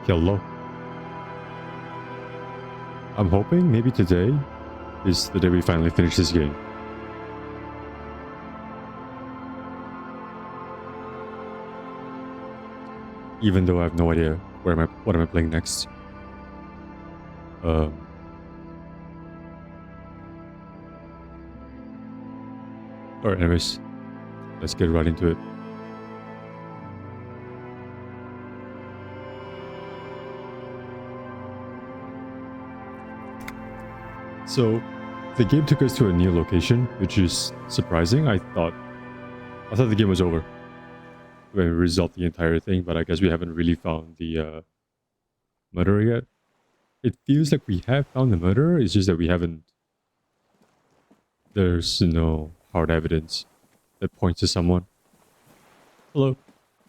Hello. I'm hoping maybe today is the day we finally finish this game. Even though I have no idea what am I playing next. Alright, anyways, let's get right into it. So, the game took us to a new location, which is surprising. I thought the game was over when we resolved the entire thing, but I guess we haven't really found the murderer yet. It feels like we have found the murderer, it's just that we haven't... There's no hard evidence that points to someone. Hello.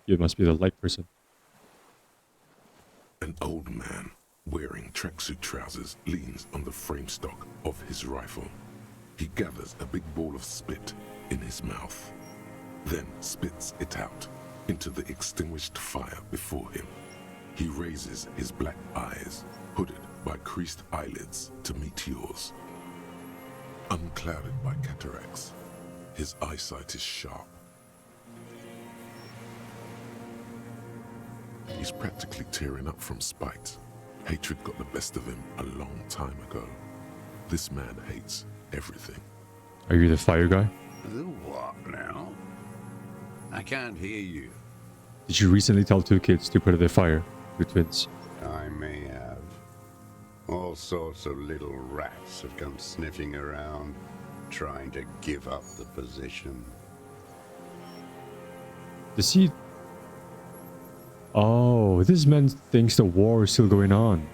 You must be the light person. An old man wearing tracksuit trousers leans on the frame stock of his rifle. He gathers a big ball of spit in his mouth, then spits it out into the extinguished fire before him. He raises his black eyes, hooded by creased eyelids, to meet yours. Unclouded by cataracts, his eyesight is sharp. He's practically tearing up from spite. Hatred got the best of him a long time ago. This man hates everything. Are you the fire guy? The what now? I can't hear you. Did you recently tell two kids to put out their fire? Your twins. I may have. All sorts of little rats have come sniffing around, trying to give up the position. Does he... Oh, this man thinks the war is still going on.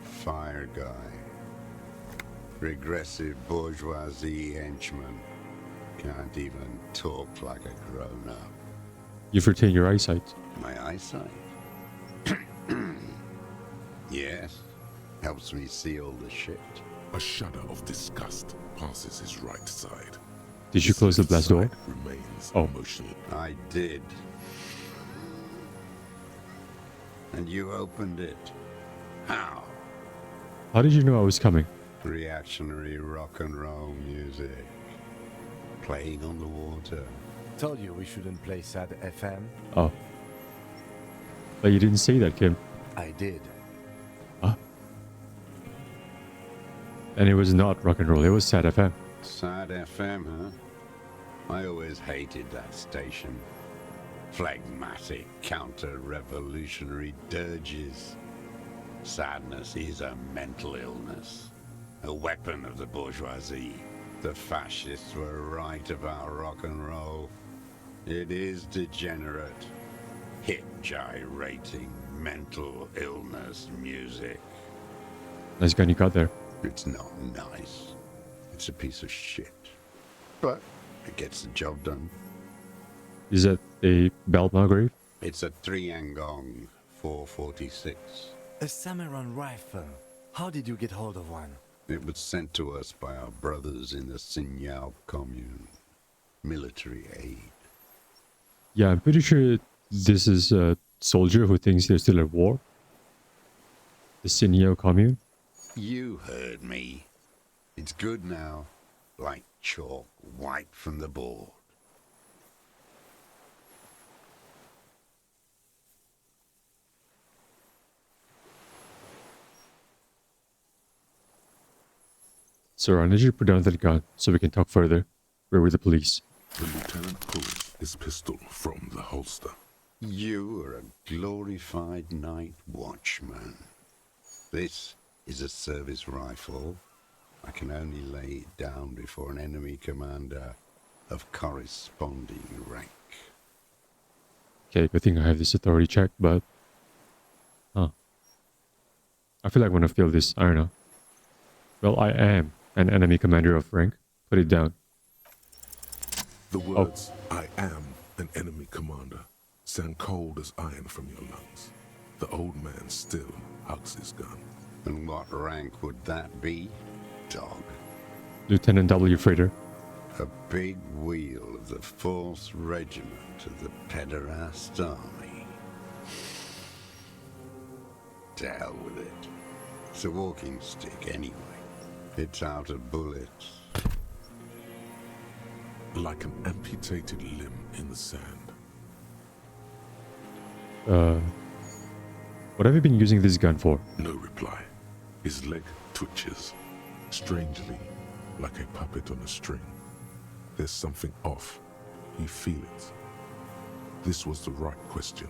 Fire guy. Regressive bourgeoisie henchman. Can't even talk like a grown-up. You've retained your eyesight. My eyesight? Yes. Helps me see all the shit. A shudder of disgust passes his right side. Did you close the blast door? Remains Oh. emotional. I did. And you opened it. How? How did you know I was coming? Reactionary rock and roll music. Playing on the water. Told you we shouldn't play sad FM. Oh. But you didn't say that, Kim. I did. Huh? And it was not rock and roll, it was sad FM. Sad FM, huh? I always hated that station. Phlegmatic, counter-revolutionary dirges. Sadness is a mental illness. A weapon of the bourgeoisie. The fascists were right about rock and roll. It is degenerate. Hip gyrating, mental illness music. Nice gun you got there. It's not nice. It's a piece of shit. But it gets the job done. Is that a Beltmar grave? It's a 3-Angong 446. A Samuran rifle. How did you get hold of one? It was sent to us by our brothers in the Sinyao commune. Military aid. Yeah, I'm pretty sure this is a soldier who thinks they're still at war. The Sinyao commune. You heard me. It's good now. Like chalk wiped from the board. Sir, I need you to put down that gun so we can talk further. We're with the police. The lieutenant pulls his pistol from the holster. You are a glorified night watchman. This is a service rifle. I can only lay it down before an enemy commander of corresponding rank. Okay, good thing I have this authority check, but... Huh. I feel like I want to fail this, I don't know. Well, I am an enemy commander of rank. Put it down. The words, I am an enemy commander, sound cold as iron from your lungs. The old man still hugs his gun. And what rank would that be, dog? Lieutenant W. Freighter. A big wheel of the 4th Regiment of the Pederast Army. To hell with it. It's a walking stick anyway. It's out of bullets. Like an amputated limb in the sand. What have you been using this gun for? No reply. His leg twitches, strangely, like a puppet on a string. There's something off. You feel it. This was the right question.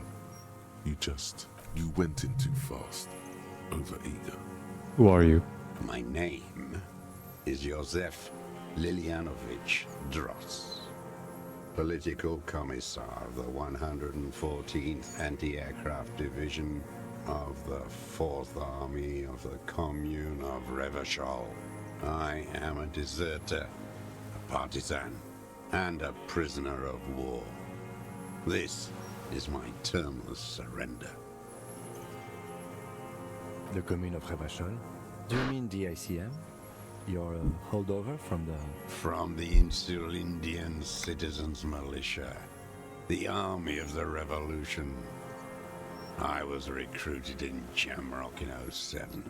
You went in too fast. Over-eager. Who are you? My name is Josef Lilianovich Dross, Political Commissar of the 114th Anti-Aircraft Division of the 4th Army of the Commune of Revachol. I am a deserter, a partisan, and a prisoner of war. This is my termless surrender. The commune of Revachol? Do you mean the ICM? You're a holdover from From the Insulindian Citizens Militia, the army of the revolution. I was recruited in Jamrock in 07,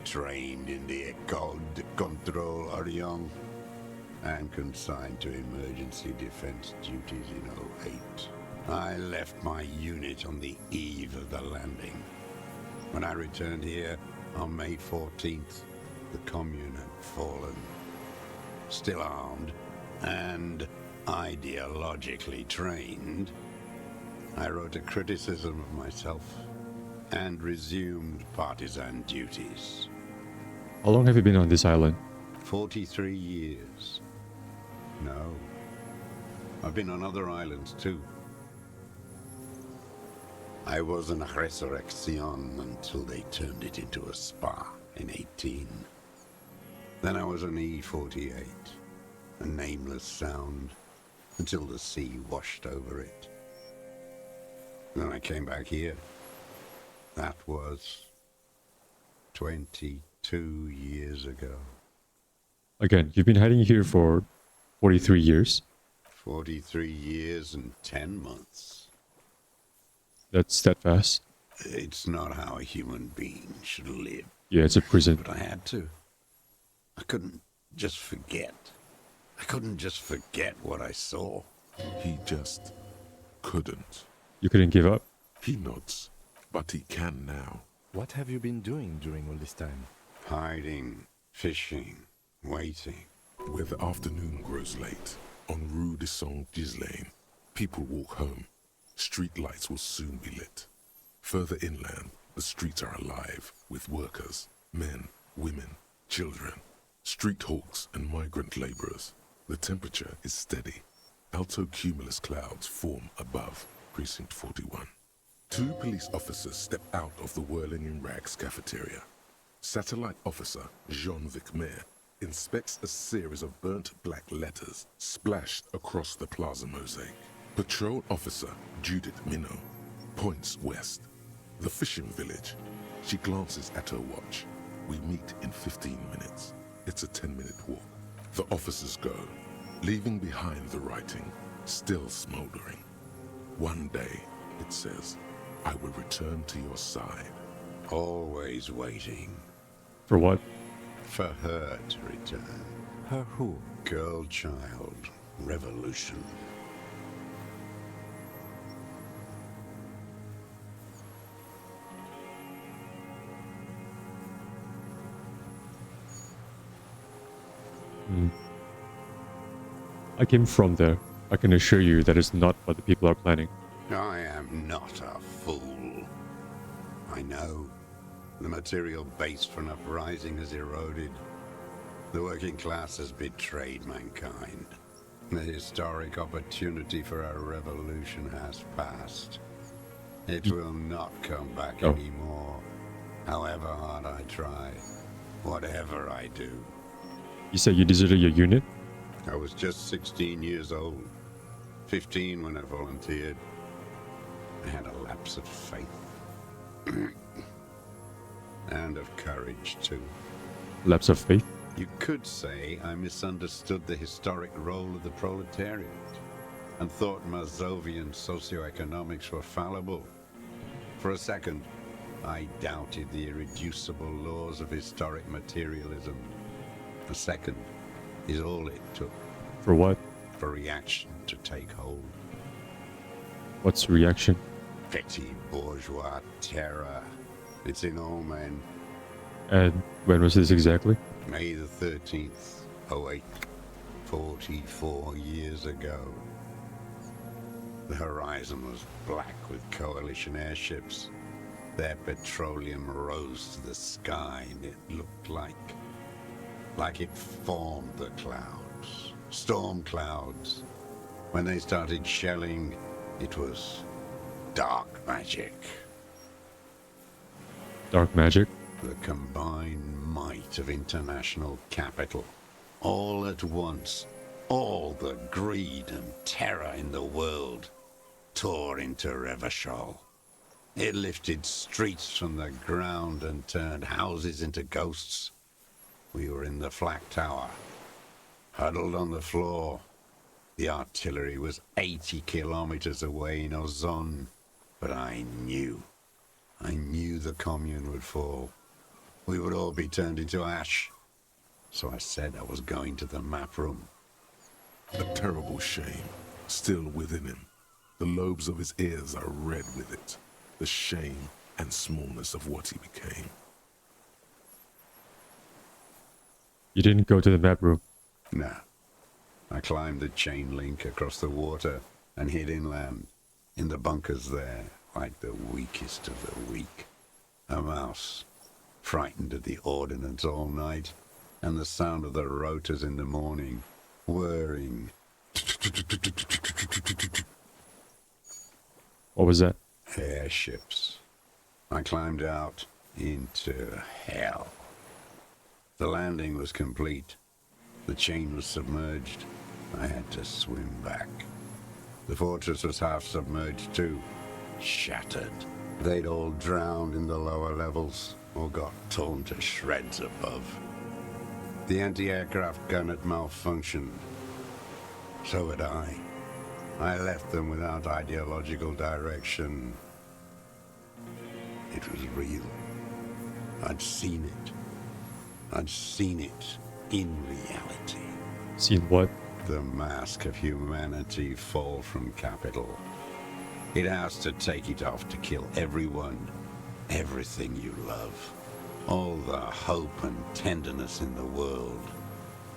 trained in the École de Contrôle Orient, and consigned to emergency defense duties in 08. I left my unit on the eve of the landing. When I returned here on May 14th, the commune had fallen. Still armed and ideologically trained, I wrote a criticism of myself and resumed partisan duties. How long have you been on this island? 43 years. No. I've been on other islands too. I was an Resurrection until they turned it into a spa in 18. Then I was an E-48, a nameless sound, until the sea washed over it. Then I came back here. That was 22 years ago. Again, you've been hiding here for 43 years. 43 years and 10 months. That's that fast. It's not how a human being should live. Yeah, it's a prison. But I had to. I couldn't just forget. I couldn't just forget what I saw. He just couldn't. You couldn't give up. He nods, but he can now. What have you been doing during all this time? Hiding, fishing, waiting. Where the afternoon grows late, on Rue de Saint-Ghislain, people walk home. Street lights will soon be lit. Further inland, the streets are alive with workers, men, women, children, street hawks and migrant laborers. The temperature is steady. Alto cumulus clouds form above Precinct 41. Two police officers step out of the Whirling in Rags cafeteria. Satellite officer Jean-Vic Mayer inspects a series of burnt black letters splashed across the plaza mosaic. Patrol officer Judith Minot points west. The fishing village. She glances at her watch. We meet in 15 minutes. It's a 10-minute walk. The officers go, leaving behind the writing, still smoldering. One day, it says, I will return to your side. Always waiting. For what? For her to return. Her who? Girl, child, revolution. I came from there. I can assure you that is not what the people are planning. I am not a fool. I know. The material base for an uprising has eroded. The working class has betrayed mankind. The historic opportunity for a revolution has passed. It will not come back anymore. However hard I try, whatever I do. You said you deserted your unit? I was just 16 years old. 15 when I volunteered. I had a lapse of faith. And of courage, too. Lapse of faith? You could say I misunderstood the historic role of the proletariat and thought Mazovian socioeconomics were fallible. For a second, I doubted the irreducible laws of historic materialism. The second is all it took For what? for reaction to take hold. What's reaction? Petty bourgeois terror. It's in all men. And when was this exactly? May the 13th, 08, 44 years ago. The horizon was black with coalition airships. Their petroleum rose to the sky and it looked like it formed the clouds. Storm clouds. When they started shelling, it was dark magic. Dark magic? The combined might of international capital. All at once, all the greed and terror in the world tore into Revachol. It lifted streets from the ground and turned houses into ghosts. We were in the flak tower, huddled on the floor. The artillery was 80 kilometers away in Ozon, but I knew the commune would fall. We would all be turned into ash. So I said I was going to the map room. A terrible shame still within him. The lobes of his ears are red with it. The shame and smallness of what he became. You didn't go to the map room. No. I climbed the chain link across the water and hid inland, in the bunkers there, like the weakest of the weak. A mouse, frightened at the ordnance all night, and the sound of the rotors in the morning, whirring. What was that? Airships. I climbed out into hell. The landing was complete. The chain was submerged. I had to swim back. The fortress was half submerged too, shattered. They'd all drowned in the lower levels or got torn to shreds above. The anti-aircraft gun had malfunctioned. So had I. I left them without ideological direction. It was real. I'd seen it. I'd seen it in reality. Seen what? The mask of humanity fall from capital. It has to take it off to kill everyone, everything you love. All the hope and tenderness in the world.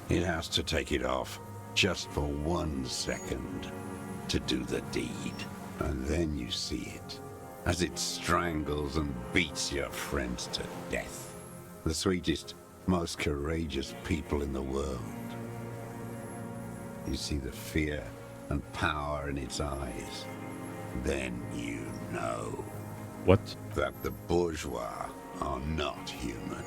It has to take it off just for 1 second to do the deed. And then you see it as it strangles and beats your friends to death. The sweetest, most courageous people in the world. You see the fear and power in its eyes. Then you know What? that the bourgeois are not human.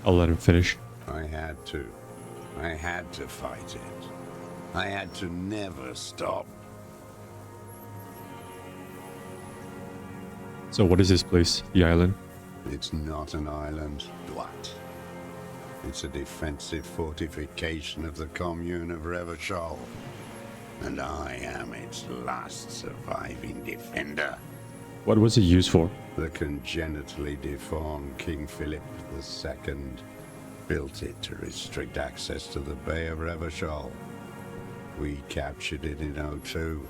I'll let him finish. I had to. I had to fight it. I had to never stop. So what is this place? The island? It's not an island. What? It's a defensive fortification of the commune of Revachol. And I am its last surviving defender. What was it used for? The congenitally deformed King Philip II built it to restrict access to the Bay of Revachol. We captured it in '02,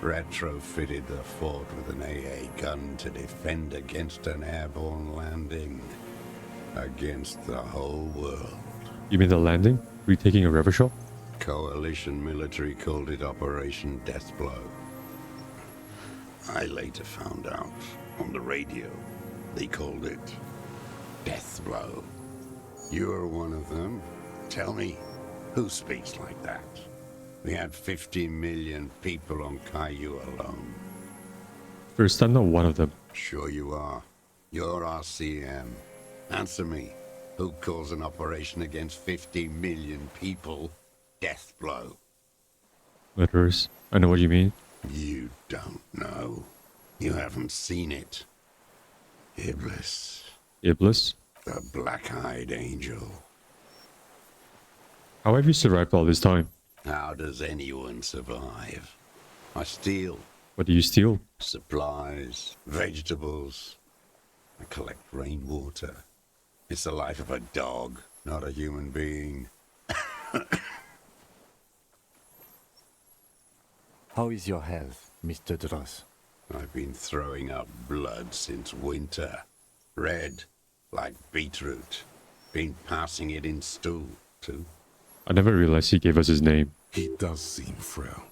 retrofitted the fort with an AA gun to defend against an airborne landing. Against the whole world. You mean the landing? Retaking a Revachol? Coalition military called it Operation Deathblow. I later found out on the radio they called it Deathblow. You're one of them. Tell me, who speaks like that? We had 50 million people on Caillou alone. First, I'm not one of them. Sure you are. You're RCM. Answer me. Who calls an operation against 50 million people Deathblow? Murderers. I know what you mean. You don't know. You haven't seen it. Iblis, Iblis? the black-eyed angel. How have you survived all this time? How does anyone survive? I steal. What do you steal? Supplies, vegetables. I collect rainwater. It's the life of a dog, not a human being. How is your health, Mr. Dross? I've been throwing up blood since winter. Red, like beetroot. Been passing it in stool, too. I never realized he gave us his name. He does seem frail.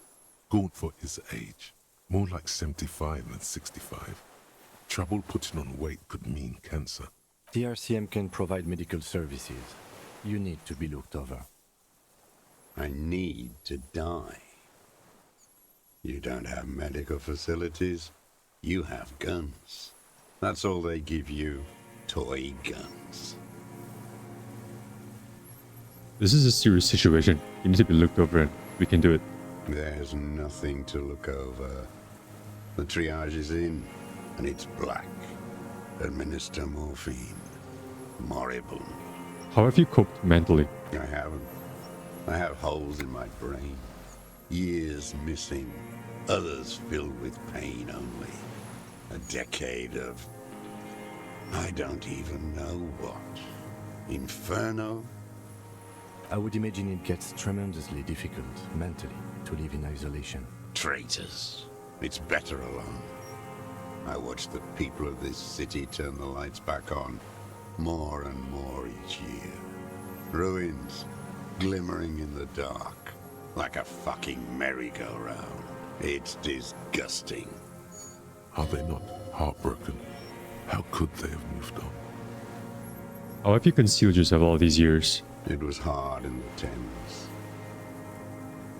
Gaunt for his age. More like 75 than 65. Trouble putting on weight could mean cancer. The RCM can provide medical services. You need to be looked over. I need to die. You don't have medical facilities. You have guns. That's all they give you. Toy guns. This is a serious situation. You need to be looked over and we can do it. There's nothing to look over. The triage is in, and it's black. Administer morphine. Moribund. How have you coped mentally? I haven't. I have holes in my brain. Years missing. Others filled with pain only. A decade of... I don't even know what. Inferno? I would imagine it gets tremendously difficult, mentally, to live in isolation. Traitors. It's better alone. I watch the people of this city turn the lights back on, more and more each year. Ruins, glimmering in the dark, like a fucking merry-go-round. It's disgusting. Are they not heartbroken? How could they have moved on? How have you concealed yourself all these years? It was hard in the Thames.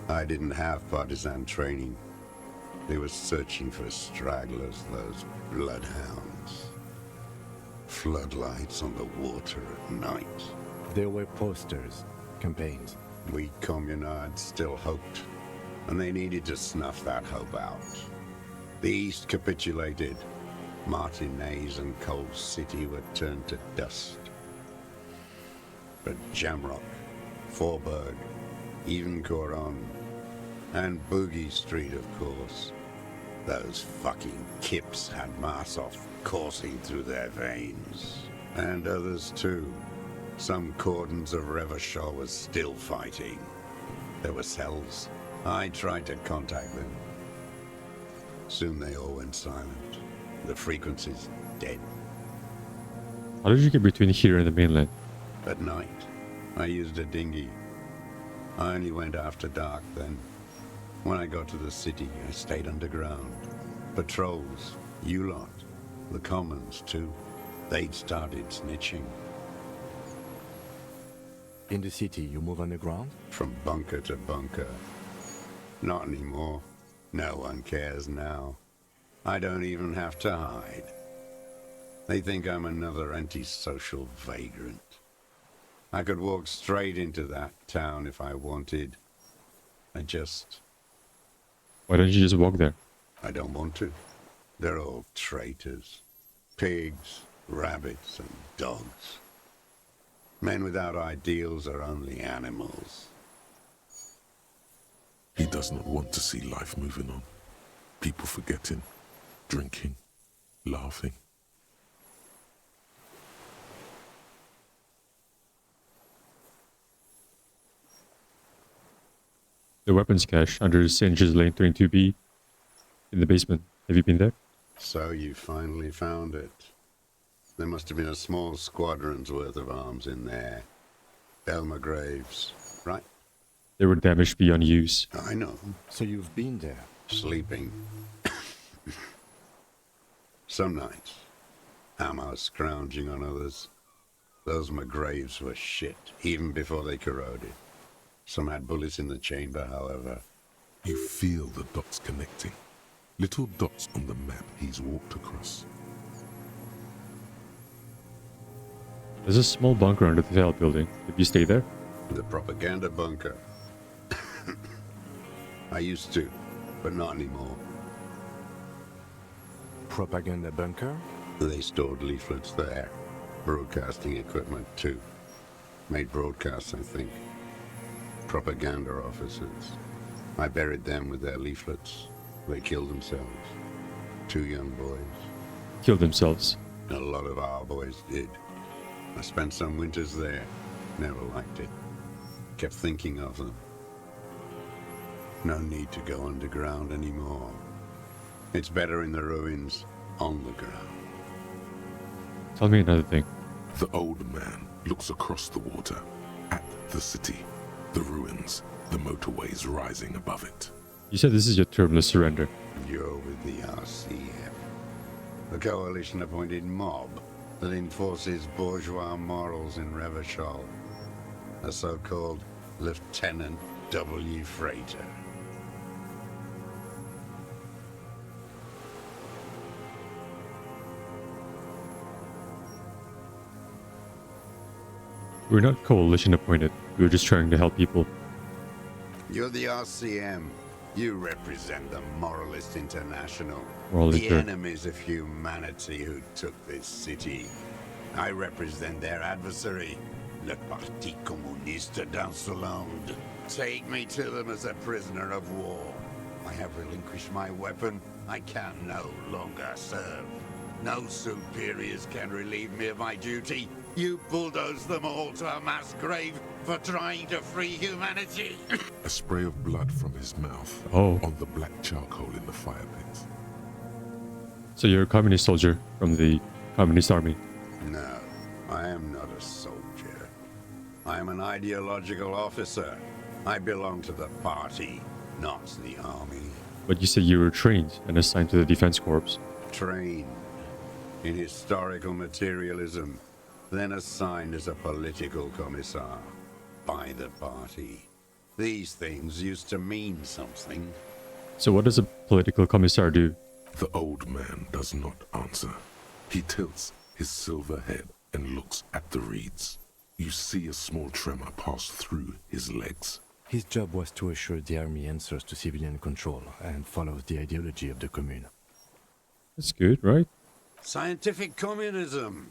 I didn't have partisan training. They were searching for stragglers, those bloodhounds. Floodlights on the water at night. There were posters, campaigns. We communards still hoped, and they needed to snuff that hope out. The East capitulated. Martinez and Cold City were turned to dust. But Jamrock, Forburg, even Coron, and Boogie Street, of course. Those fucking kips had Marsov coursing through their veins. And others too. Some cordons of Revachol was still fighting. There were cells. I tried to contact them. Soon they all went silent. The frequencies dead. How did you get between here and the mainland? At night, I used a dinghy. I only went after dark then. When I got to the city, I stayed underground. Patrols, you lot, the commons too. They'd started snitching. In the city, you move underground? From bunker to bunker. Not anymore. No one cares now. I don't even have to hide. They think I'm another antisocial vagrant. I could walk straight into that town if I wanted. Why don't you just walk there? I don't want to. They're all traitors. Pigs, rabbits, and dogs. Men without ideals are only animals. He does not want to see life moving on. People forgetting, drinking, laughing. The weapons cache under St. Lane 22B in the basement. Have you been there? So you finally found it. There must have been a small squadron's worth of arms in there. Elmer Graves, right? They were damaged beyond use. I know. So you've been there? Sleeping. Some nights. Ammo scrounging on others. Those McGraves were shit, even before they corroded. Some had bullets in the chamber, however. You feel the dots connecting. Little dots on the map he's walked across. There's a small bunker under the Val building. Did you stay there? The propaganda bunker. I used to, but not anymore. Propaganda bunker? They stored leaflets there. Broadcasting equipment, too. Made broadcasts, I think. Propaganda officers. I buried them with their leaflets. They killed themselves. 2 young boys. Killed themselves. A lot of our boys did. I spent some winters there. Never liked it. Kept thinking of them. No need to go underground anymore. It's better in the ruins, on the ground. Tell me another thing. The old man looks across the water, at the city, the ruins, the motorways rising above it. You said this is your termless surrender. You're with the RCM, the coalition-appointed mob that enforces bourgeois morals in Revachol. A so-called Lieutenant W. Freighter. We're not coalition appointed. We were just trying to help people. You're the RCM. You represent the Moralist International. Moralist The Inter- enemies of humanity who took this city. I represent their adversary, Le Parti Communiste d'Insolande. Take me to them as a prisoner of war. I have relinquished my weapon. I can no longer serve. No superiors can relieve me of my duty. You bulldoze them all to a mass grave for trying to free humanity. A spray of blood from his mouth Oh. on the black charcoal in the fire pit. So you're a communist soldier from the communist army. No, I am not a soldier. I am an ideological officer. I belong to the party, not the army. But you said you were trained and assigned to the defense corps. Trained in historical materialism, then assigned as a political commissar by the party. These things used to mean something. So what does a political commissar do? The old man does not answer. He tilts his silver head and looks at the reeds. You see a small tremor pass through his legs. His job was to assure the army answers to civilian control and follows the ideology of the Commune. That's good, right? Scientific communism.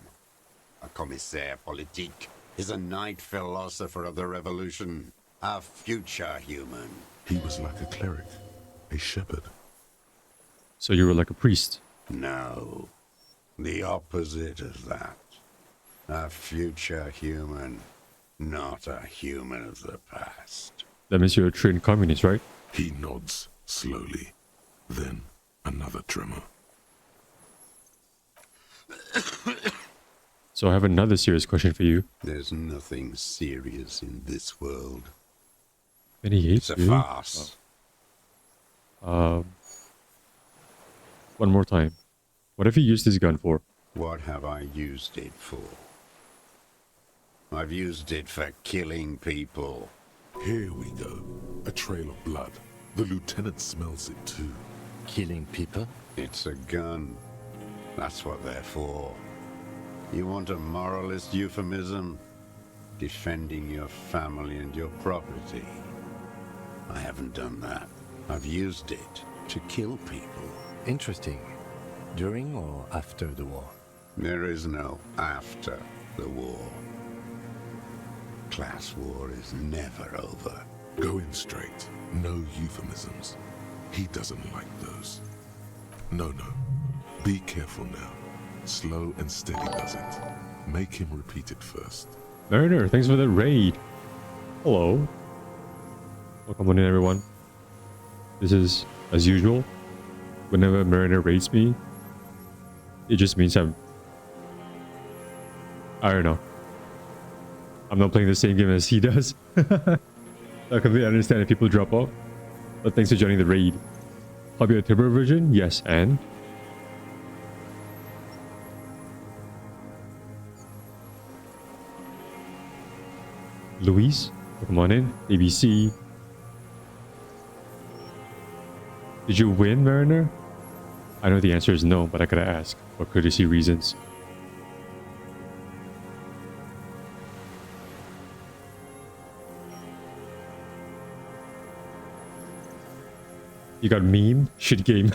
A commissaire politique is a knight philosopher of the revolution, a future human. He was like a cleric, a shepherd. So you were like a priest. No, the opposite of that. A future human, not a human of the past. That means you're a trained communist, right? He nods slowly. Then another tremor. So I have another serious question for you. There's nothing serious in this world. Many It's hates a you. farce. One more time. What have you used this gun for? What have I used it for? I've used it for killing people. Here we go. A trail of blood. The lieutenant smells it too. Killing people? It's a gun. That's what they're for. You want a moralist euphemism? Defending your family and your property. I haven't done that. I've used it to kill people. Interesting. During or after the war? There is no after the war. Class war is never over. Go in straight. No euphemisms. He doesn't like those. No. Be careful now. Slow and steady does it. Make him repeat it first. Mariner, thanks for the raid. Hello. Welcome on in, everyone. This is, as usual, whenever Mariner raids me, it just means I don't know. I'm not playing the same game as he does. I completely understand if people drop off. But thanks for joining the raid. Hobby Turbo version? Yes, and... Luis, come on in. ABC. Did you win, Mariner? I know the answer is no, but I gotta ask for courtesy reasons. You got memed? Shit game.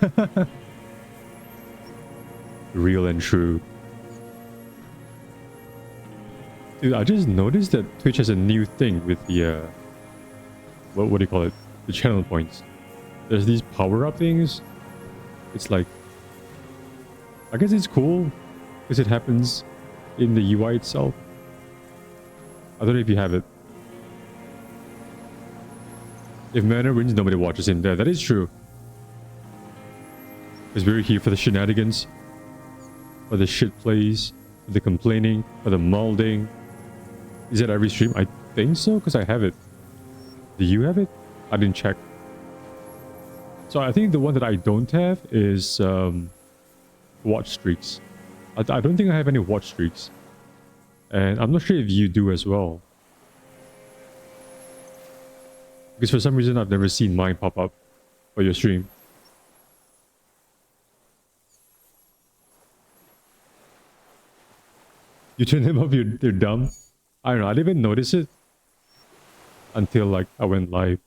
Real and true. Dude, I just noticed that Twitch has a new thing with the what do you call it? The channel points. There's these power-up things. It's like, I guess it's cool because it happens in the UI itself. I don't know if you have it. If Manor wins, nobody watches him. There, that is true. Because we're here for the shenanigans, for the shit plays, for the complaining, for the molding. Is it every stream? I think so, because I have it. Do you have it? I didn't check. So I think the one that I don't have is watch streaks. I don't think I have any watch streaks. And I'm not sure if you do as well. Because for some reason I've never seen mine pop up for your stream. You turn them off, they're dumb. I don't know, I didn't even notice it until like I went live.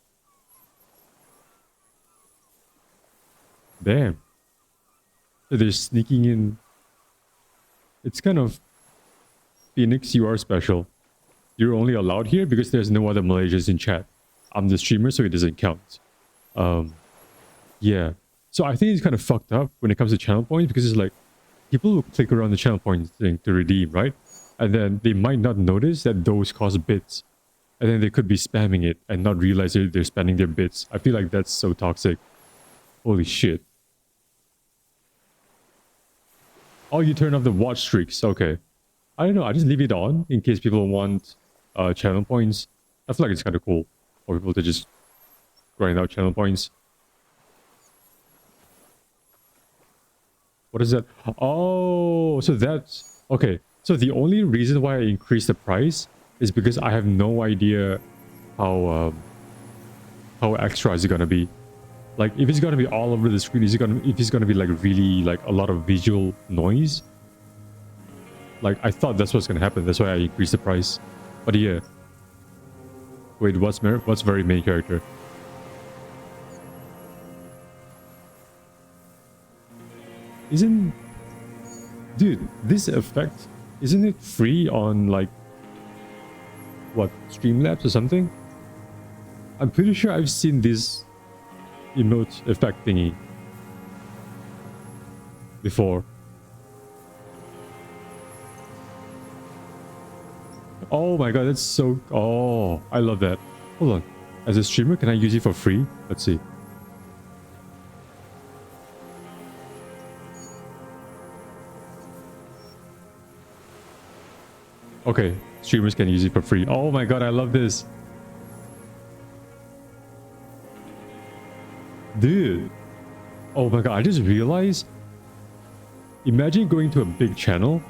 Damn. So they're sneaking in. It's kind of Phoenix, you are special. You're only allowed here because there's no other Malaysians in chat. I'm the streamer, so it doesn't count. Yeah. So I think it's kind of fucked up when it comes to channel points because it's like people will click around the channel points thing to redeem, right? And then they might not notice that those cost bits. And then they could be spamming it and not realize they're spending their bits. I feel like that's so toxic. Holy shit. Oh, you turn off the watch streaks. Okay. I don't know. I just leave it on in case people want channel points. I feel like it's kind of cool for people to just grind out channel points. What is that? Oh, so that's... Okay. So the only reason why I increased the price is because I have no idea how extra is it gonna be. Like, if it's gonna be all over the screen, if it's gonna be like really like a lot of visual noise. Like, I thought that's what's gonna happen. That's why I increased the price. But yeah. Wait, what's very main character? Dude, this effect, isn't it free on like what, Streamlabs or something? I'm pretty sure I've seen this emote effect thingy before. Oh my god, that's so... Oh, I love that. Hold on. As a streamer, can I use it for free? Let's see. Okay, streamers can use it for free. Oh my god, I love this. Dude. Oh my god, I just realized. Imagine going to a big channel.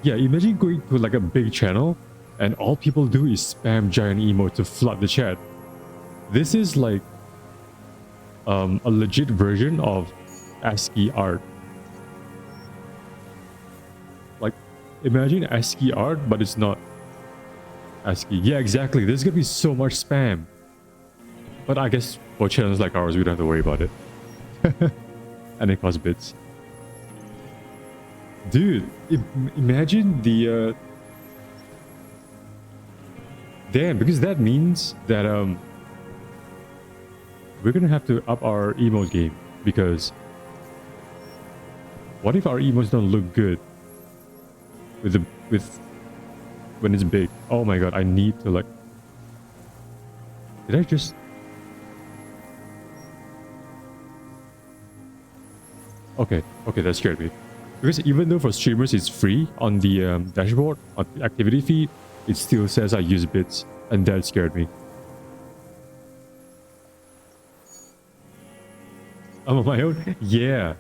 Yeah, imagine going to like a big channel and all people do is spam giant emote to flood the chat. This is like a legit version of ASCII art. Like, imagine ASCII art, but it's not ASCII. Yeah, exactly. There's gonna be so much spam. But I guess for channels like ours, we don't have to worry about it. And it costs bits. Dude, imagine the... Damn, because that means that we're gonna have to up our emote game. Because what if our emotes don't look good with when it's big? Oh my god, I need to like... Did I just... Okay, that scared me. Because even though for streamers it's free on the dashboard, on the activity feed, it still says I use bits, and that scared me. I'm on my own? Yeah.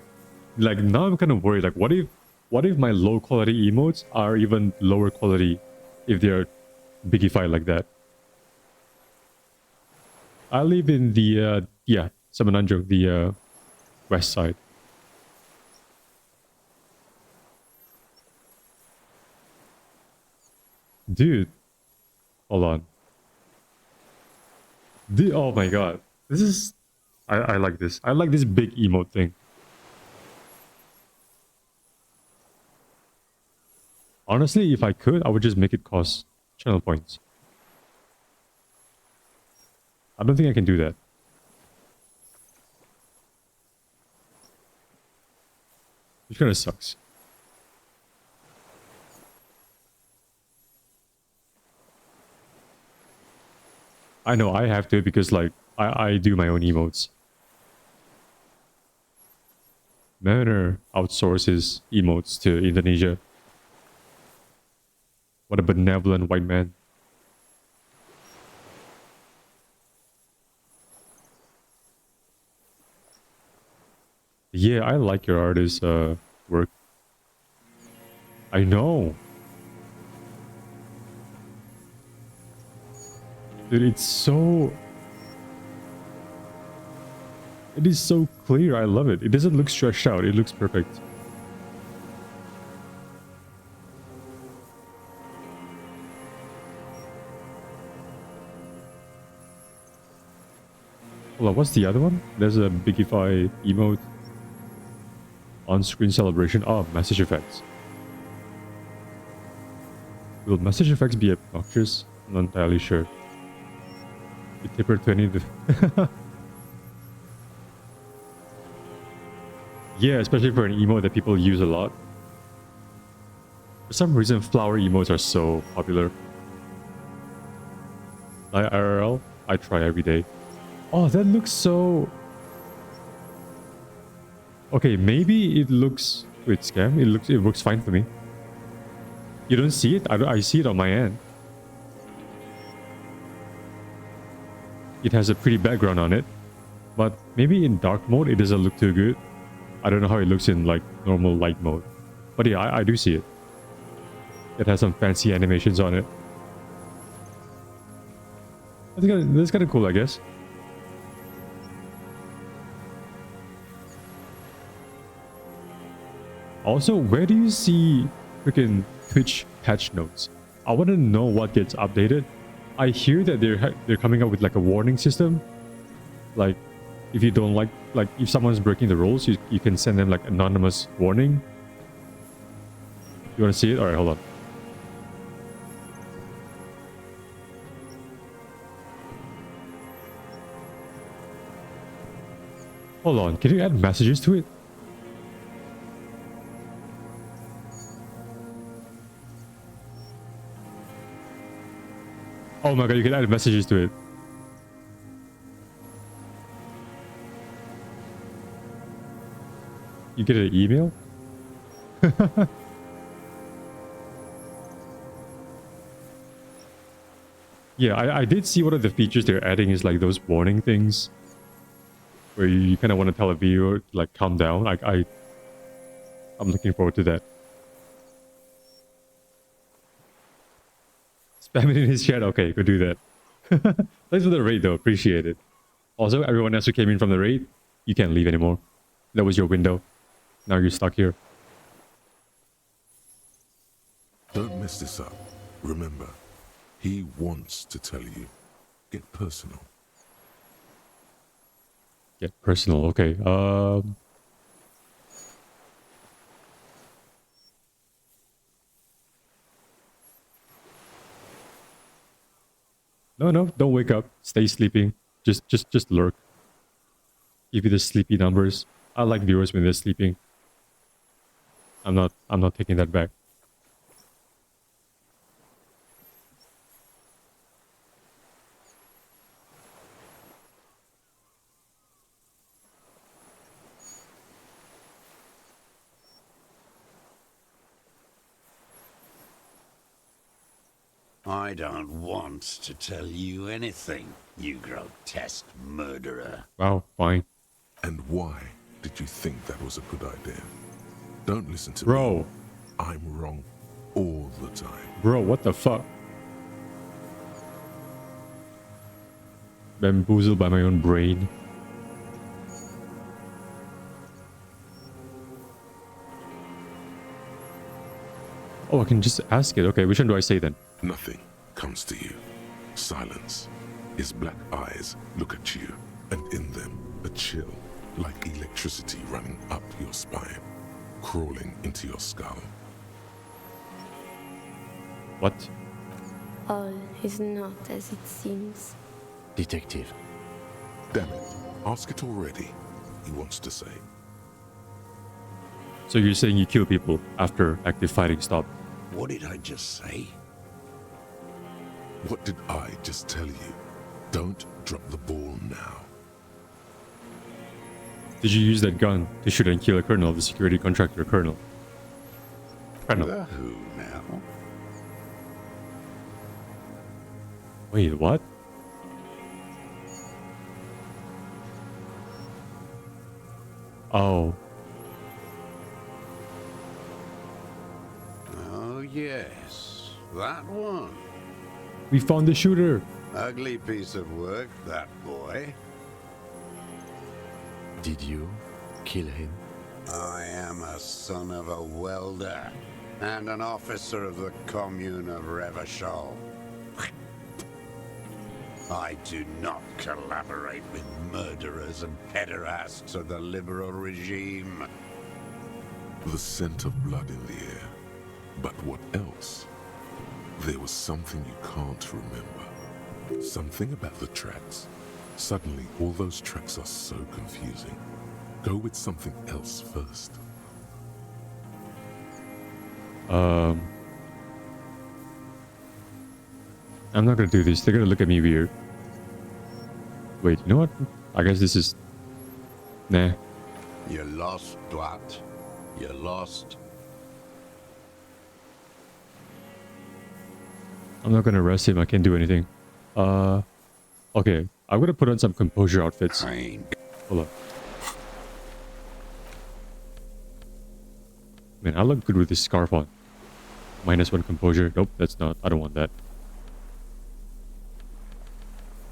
Like, now I'm kind of worried. Like, what if my low quality emotes are even lower quality if they're bigified like that? I live in the, Semenanjung, the west side. Dude. Hold on. Dude, oh my god. This is... I like this. I like this big emote thing. Honestly, if I could, I would just make it cost channel points. I don't think I can do that. which kind of sucks. I know I have to because like I do my own emotes. Mariner outsources emotes to Indonesia. What a benevolent white man. Yeah, I like your artist's work. I know. Dude, it's so... It is so clear, I love it. It doesn't look stretched out, it looks perfect. Hold on, what's the other one? There's a Bigify emote. On-screen celebration. Oh, message effects. Will message effects be obnoxious? I'm not entirely sure. You taper 20 to... Yeah, especially for an emote that people use a lot. For some reason, flower emotes are so popular. IRL, I try every day. Oh, that looks so... Okay, maybe it looks... Wait, scam? It works fine for me. You don't see it? I see it on my end. It has a pretty background on it. But maybe in dark mode, it doesn't look too good. I don't know how it looks in like normal light mode. But yeah, I do see it. It has some fancy animations on it. That's kind of cool, I guess. Also, where do you see freaking Twitch patch notes? I want to know what gets updated. I hear that they're coming up with like a warning system. Like, if you don't like if someone's breaking the rules, you can send them like anonymous warning. You want to see it? All right, hold on. Hold on, can you add messages to it? Oh my god, you can add messages to it. You get an email? Yeah, I did see one of the features they're adding is like those warning things. Where you kind of want to tell a viewer to like calm down. I'm looking forward to that. Spam it in his chat. Okay, go do that. Thanks for the raid though, appreciate it. Also, everyone else who came in from the raid, you can't leave anymore. That was your window. Now you're stuck here. Don't mess this up. Remember, he wants to tell you. Get personal. Get personal, okay. No, don't wake up. Stay sleeping. Just lurk. Give you the sleepy numbers. I like viewers when they're sleeping. I'm not taking that back. I don't want to tell you anything, you grotesque murderer. Wow, fine. And why did you think that was a good idea? Don't listen to Bro. me. I'm wrong all the time. Bro, what the fuck? Bamboozled by my own brain. Oh, I can just ask it. Okay, which one do I say then? Nothing comes to you. Silence. His black eyes look at you, and in them a chill, like electricity running up your spine, crawling into your skull. What? All is not as it seems. Detective. Damn it. Ask it already, he wants to say. So you're saying you kill people after active fighting stopped? What did I just say? What did I just tell you? Don't drop the ball now. Did you use that gun to shoot and kill a colonel, the security contractor colonel? Colonel. The who now? Wait, what? Oh, Oh, yes. That one. we found the shooter. Ugly piece of work, that boy. Did you kill him? I am a son of a welder and an officer of the commune of Revachol. I do not collaborate with murderers and pederasts of the liberal regime. The scent of blood in the air. But what else? There was something you can't remember. Something about the tracks. Suddenly, all those tracks are so confusing. Go with something else first. I'm not gonna do this. They're gonna look at me weird. Wait, you know what? I guess this is... Nah. You're lost, Dwat. You're lost. I'm not gonna arrest him. I can't do anything. Okay. I'm gonna put on some composure outfits. I ain't. Hold on. Man, I look good with this scarf on. -1 composure. Nope, that's not. I don't want that.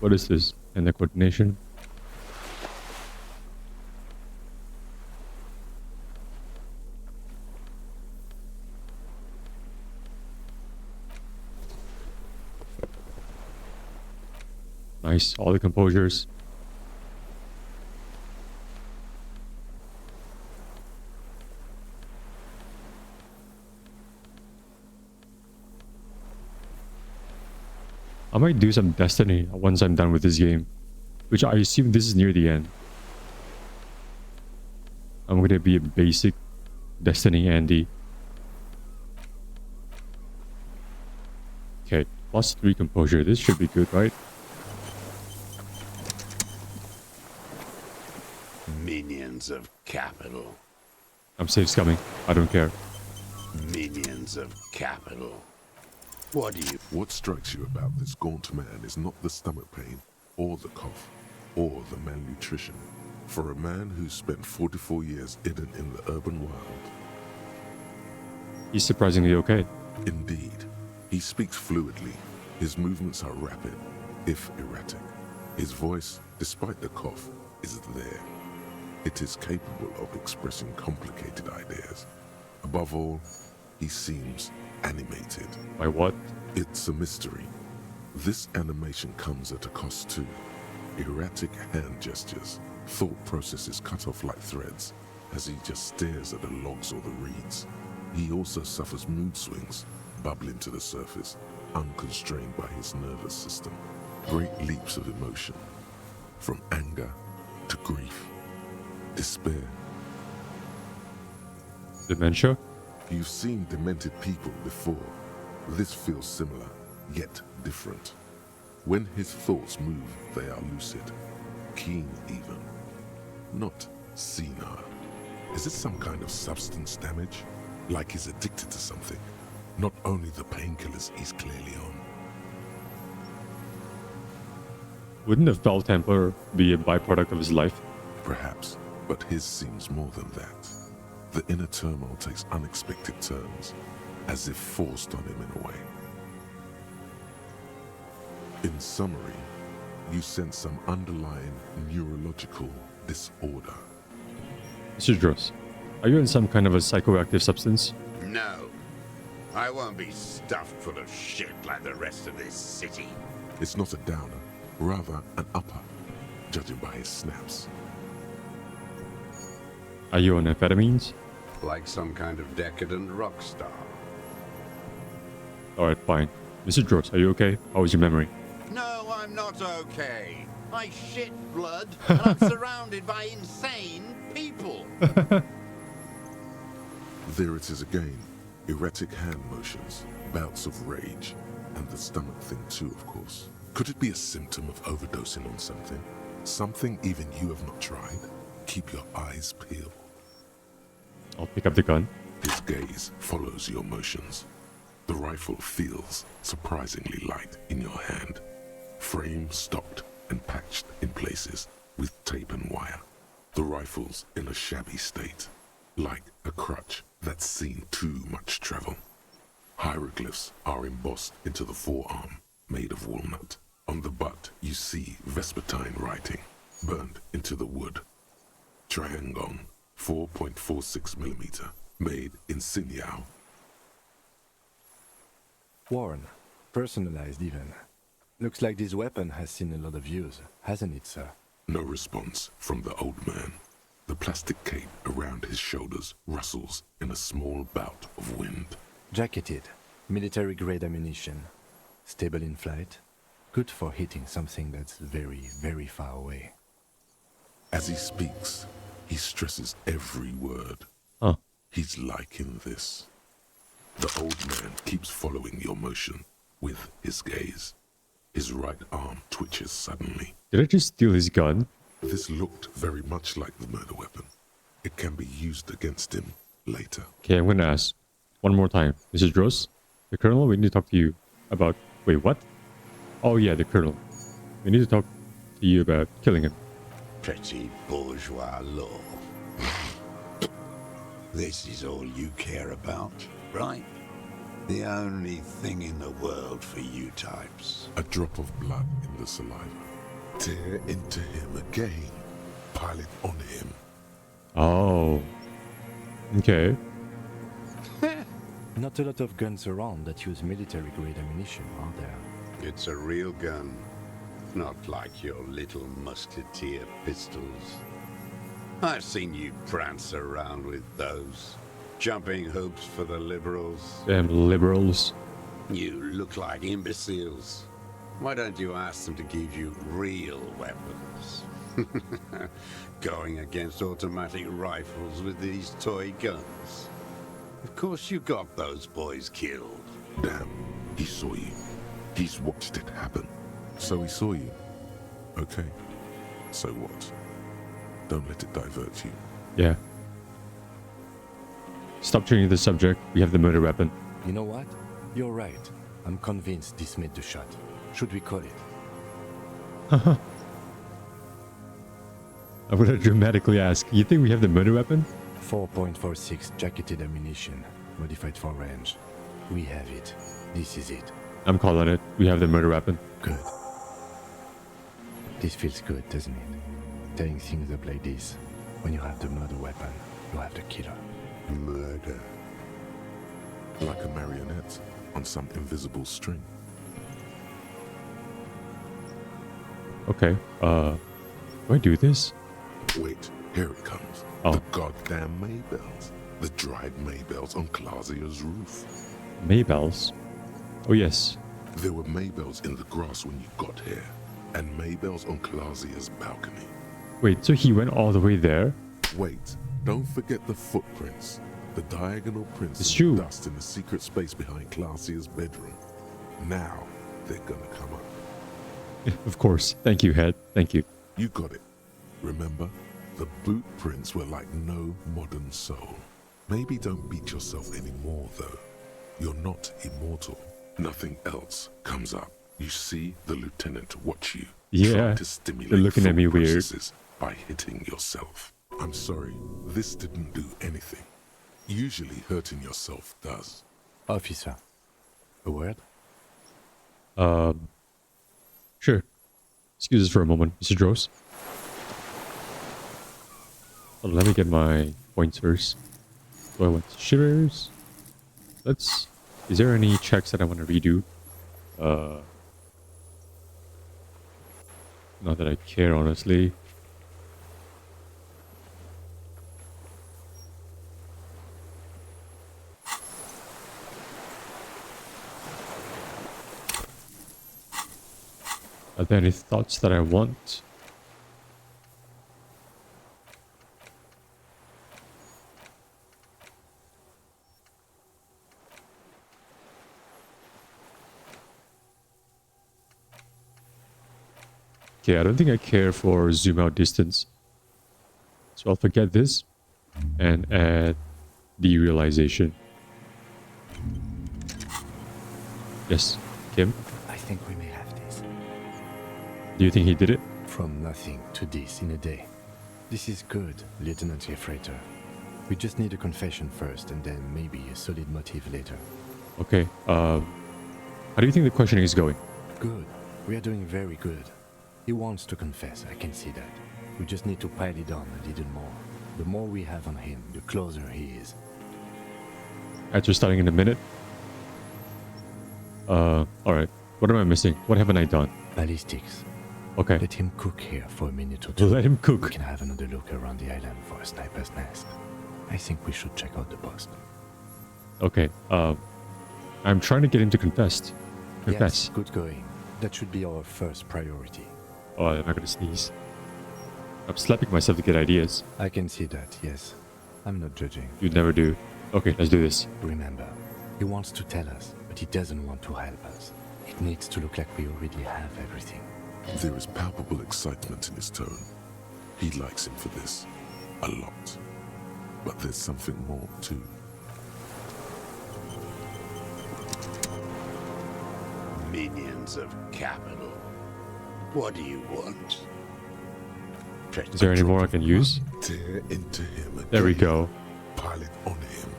What is this? And the coordination? Nice. All the composures. I might do some Destiny once I'm done with this game, which I assume this is near the end. I'm gonna be a basic Destiny Andy. Okay, +3 composure. This should be good, right? Minions of capital. I'm safe coming. I don't care. Minions of capital. What do you... What strikes you about this gaunt man is not the stomach pain, or the cough, or the malnutrition. For a man who's spent 44 years hidden in the urban wild. He's surprisingly okay. Indeed, he speaks fluidly. His movements are rapid, if erratic. His voice, despite the cough, is there. It is capable of expressing complicated ideas. Above all, he seems animated. By what? It's a mystery. This animation comes at a cost too. Erratic hand gestures, thought processes cut off like threads, as he just stares at the logs or the reeds. He also suffers mood swings, bubbling to the surface, unconstrained by his nervous system. Great leaps of emotion, from anger to grief, despair. Dementia? You've seen demented people before. This feels similar, yet different. When his thoughts move, they are lucid, keen even, not senile. Is it some kind of substance damage? Like he's addicted to something, not only the painkillers he's clearly on. Wouldn't a foul temper be a byproduct of his life? Perhaps, but his seems more than that. The inner turmoil takes unexpected turns, as if forced on him in a way. In summary, you sense some underlying neurological disorder. Mr. Dross, are you on some kind of a psychoactive substance? No. I won't be stuffed full of shit like the rest of this city. It's not a downer, rather an upper, judging by his snaps. Are you on amphetamines? Like some kind of decadent rock star. Alright, fine. Mr. Dross, are you okay? How was your memory? No, I'm not okay. I shit blood, and I'm surrounded by insane people. There it is again. Erratic hand motions, bouts of rage, and the stomach thing too, of course. Could it be a symptom of overdosing on something? Something even you have not tried? Keep your eyes peeled. I'll pick up the gun. His gaze follows your motions. The rifle feels surprisingly light in your hand. Frame stocked and patched in places with tape and wire. The rifle's in a shabby state, like a crutch that's seen too much travel. Hieroglyphs are embossed into the forearm, made of walnut. On the butt, you see Vespertine writing, burned into the wood. Triangon, 4.46mm, made in Sinyao. Worn. Personalized even. Looks like this weapon has seen a lot of use, hasn't it, sir? No response from the old man. The plastic cape around his shoulders rustles in a small bout of wind. Jacketed. Military-grade ammunition. Stable in flight. Good for hitting something that's very, very far away. As he speaks, he stresses every word. Huh. He's liking this. The old man keeps following your motion with his gaze. His right arm twitches suddenly. Did I just steal his gun? This looked very much like the murder weapon. It can be used against him later. Okay, I'm gonna ask one more time. Mr. Dross, the Colonel, we need to talk to you about... Wait, what? Oh yeah, the Colonel. We need to talk to you about killing him. Petty bourgeois law. This is all you care about, right? The only thing in the world for you types. A drop of blood in the saliva. Tear into him again. Pile it on him. Oh. Okay. Not a lot of guns around that use military-grade ammunition, are there? It's a real gun. Not like your little musketeer pistols. I've seen you prance around with those. Jumping hoops for the liberals. Damn liberals. You look like imbeciles. Why don't you ask them to give you real weapons? Going against automatic rifles with these toy guns. Of course you got those boys killed. Damn, he saw you. He's watched it happen. So he saw you. Okay. So what? Don't let it divert you. Yeah. Stop changing the subject. We have the murder weapon. You know what? You're right. I'm convinced this made the shot. Should we call it? I would have dramatically asked, you think we have the murder weapon? 4.46 jacketed ammunition, modified for range. We have it. This is it. I'm calling it. We have the murder weapon. Good. This feels good, doesn't it? Tearing things up like this. When you have the murder weapon, you have the killer. Murder. Like a marionette on some invisible string. Okay. Do I do this? Wait, here it comes. Oh. The goddamn Maybells. The dried Maybells on Clausia's roof. Maybells? Oh yes. There were Maybells in the grass when you got here, and Maybells on Clausia's balcony. Wait, so he went all the way there? Wait, don't forget the footprints. The diagonal prints It's of true. dust in the secret space behind Clausia's bedroom. Now, they're gonna come up. Of course. Thank you, Head. Thank you. You got it. Remember, the boot prints were like no modern soul. Maybe don't beat yourself anymore, though. You're not immortal. Nothing else comes up. You see the lieutenant watch you. Yeah, Try to stimulate they're looking at me thought weird. processes by hitting yourself. I'm sorry, this didn't do anything. Usually hurting yourself does. Officer. A word? Sure. Excuse us for a moment, Mr. Dross. Hold on, let me get my points first. Do I want shivers? Let's... Is there any checks that I want to redo? Not that I care, honestly. Are there any thoughts that I want? Okay, I don't think I care for zoom out distance. So I'll forget this and add derealization. Yes, Kim, I think we may have this. do you think he did it? From nothing to this in a day. This is good, Lieutenant Gefreiter. We just need a confession first and then maybe a solid motive later. Okay, how do you think the questioning is going? Good. We are doing very good. He wants to confess, I can see that. We just need to pile it on a little more. The more we have on him, the closer he is. Answer starting in a minute. Alright. What am I missing? What haven't I done? Ballistics. Okay. Let him cook here for a minute or two. Let him We cook. can have another look around the island for a sniper's nest. I think we should check out the post. Okay, I'm trying to get him to confess. Yes, good going. That should be our first priority. Oh, I'm not gonna sneeze. I'm slapping myself to get ideas. I can see that, yes. I'm not judging. You'd never do. Okay, let's do this. Remember, he wants to tell us, but he doesn't want to help us. It needs to look like we already have everything. There is palpable excitement in his tone. He likes him for this. A lot. But there's something more, too. Minions of capital. What do you want? Is there any more I can use? Tear into him again. There we go. Pile it on him.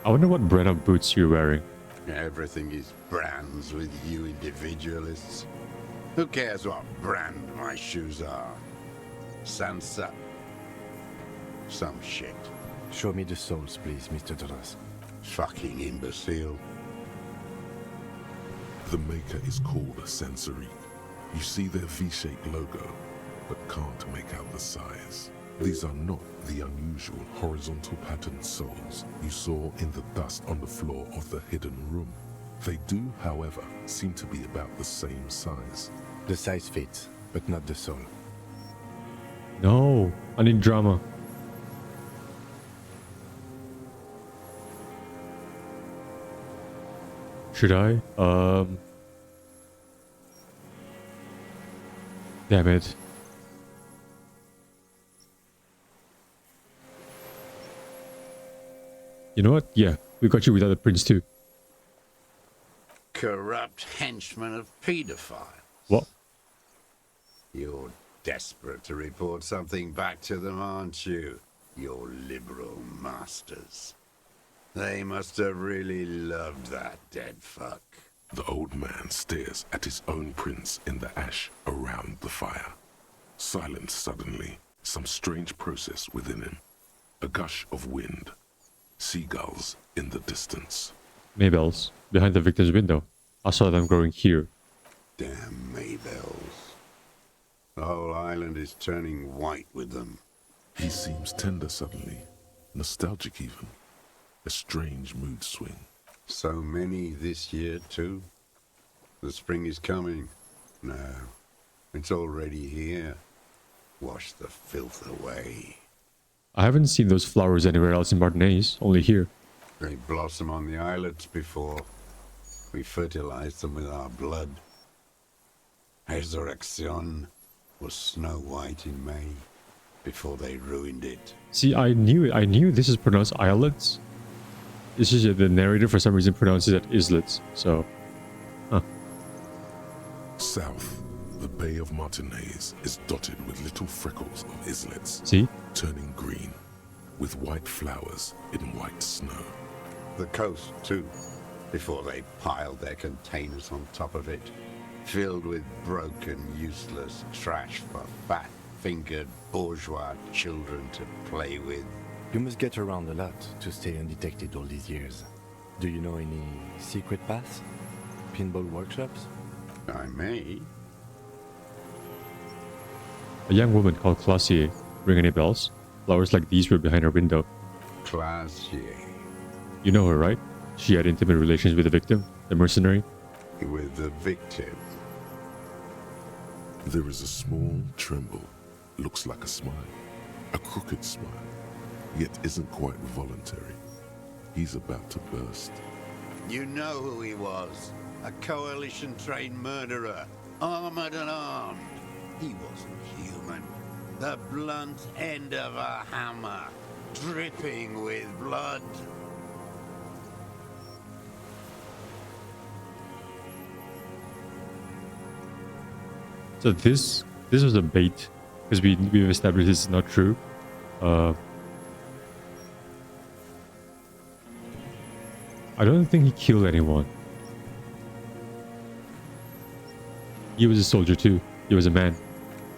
I wonder what brand of boots you're wearing. Everything is brands with you individualists. Who cares what brand my shoes are? Sansa. Some shit. Show me the soles, please, Mr. Douglas. Fucking imbecile. The maker is called a sensory. You see their V-shaped logo, but can't make out the size. These are not the unusual horizontal patterned soles you saw in the dust on the floor of the hidden room. They do, however, seem to be about the same size. The size fits, but not the sole. No, I need drama. Should I? Damn it. You know what? Yeah, we got you without the prince too. Corrupt henchman of pedophiles. What? You're desperate to report something back to them, aren't you? Your liberal masters. They must have really loved that dead fuck. The old man stares at his own prints in the ash around the fire. Silent suddenly, some strange process within him. A gush of wind. Seagulls in the distance. Maybells, behind the victim's window. I saw them growing here. Damn Maybells. The whole island is turning white with them. He seems tender suddenly, nostalgic even. A strange mood swing. So many this year, too. The spring is coming. No, it's already here. Wash the filth away. I haven't seen those flowers anywhere else in Martinaise, only here. They blossom on the islets before. We fertilize them with our blood. Resurrection was snow white in May, before they ruined it. See, I knew this is pronounced islets. It's just that the narrator for some reason pronounces it islets, so... Huh. South, the Bay of Martinaise is dotted with little freckles of islets. See? Turning green, with white flowers in white snow. The coast, too, before they piled their containers on top of it, filled with broken, useless trash for fat-fingered bourgeois children to play with. You must get around a lot to stay undetected all these years. Do you know any secret paths? Pinball workshops? I may. A young woman called Classier. Ring any bells? Flowers like these were behind her window. Classier. You know her, right? She had intimate relations with the victim, the mercenary. With the victim. There is a small tremble. Looks like a smile. A crooked smile. Yet isn't quite voluntary. He's about to burst. You know who he was. A coalition-trained murderer. Armored and armed. He wasn't human. The blunt end of a hammer, dripping with blood. So this was a bait because we've established this is not true. I don't think he killed anyone. He was a soldier too. He was a man.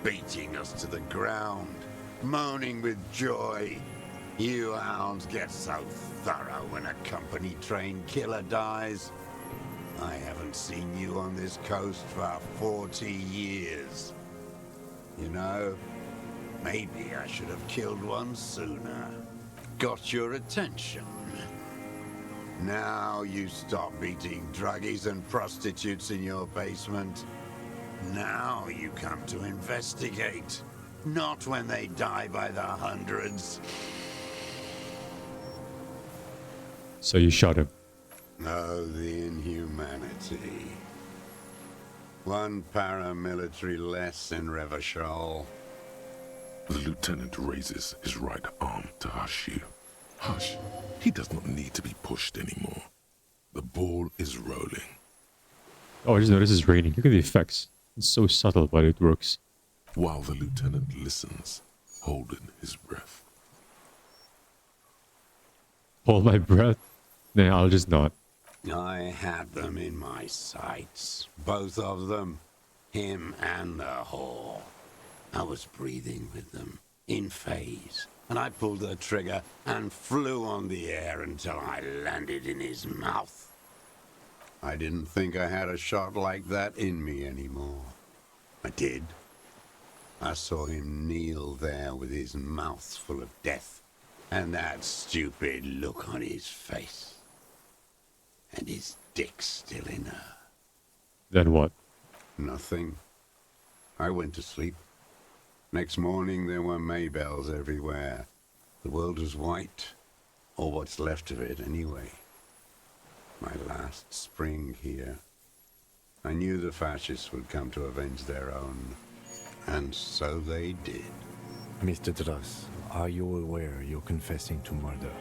Beating us to the ground, moaning with joy. You hounds get so thorough when a company-trained killer dies. I haven't seen you on this coast for 40 years. You know, maybe I should have killed one sooner. Got your attention. Now you stop beating druggies and prostitutes in your basement. Now you come to investigate. Not when they die by the hundreds. So you shot him. Oh, the inhumanity. One paramilitary less in Revachol. The lieutenant raises his right arm to hush you. Hush. He does not need to be pushed anymore. The ball is rolling. Oh, I just noticed it's raining. Look at the effects. It's so subtle, but it works. While the lieutenant listens, holding his breath. Hold my breath. Nah, I'll just not. I had them in my sights. Both of them. Him and the whore. I was breathing with them, in phase. And I pulled the trigger and flew on the air until I landed in his mouth. I didn't think I had a shot like that in me anymore. I did. I saw him kneel there with his mouth full of death, and that stupid look on his face. And his dick still in her. Then what? Nothing. I went to sleep. Next morning there were Maybells everywhere. The world was white, or what's left of it anyway. My last spring here. I knew the fascists would come to avenge their own, and so they did. Mr. Dross, are you aware you're confessing to murder?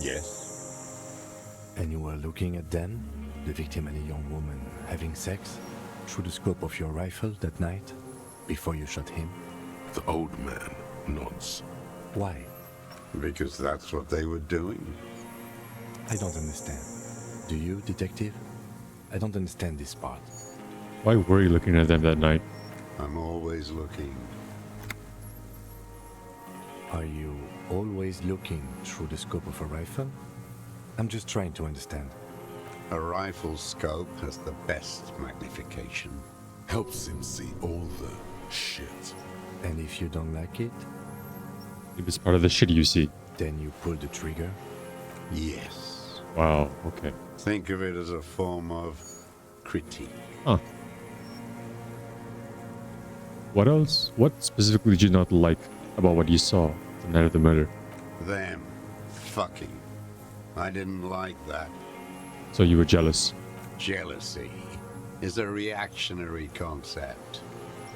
Yes. And you were looking at them, the victim and a young woman, having sex, through the scope of your rifle that night, before you shot him? The old man nods. Why? Because that's what they were doing. I don't understand. Do you, detective? I don't understand this part. Why were you looking at them that night? I'm always looking. Are you always looking through the scope of a rifle? I'm just trying to understand. A rifle scope has the best magnification. Helps him see all the shit. And if you don't like it, If it's part of the shit you see. then you pull the trigger? Yes. Wow, okay. Think of it as a form of critique. Huh. What else? What specifically did you not like about what you saw the night of the murder? Them fucking. I didn't like that. So you were jealous. Jealousy is a reactionary concept.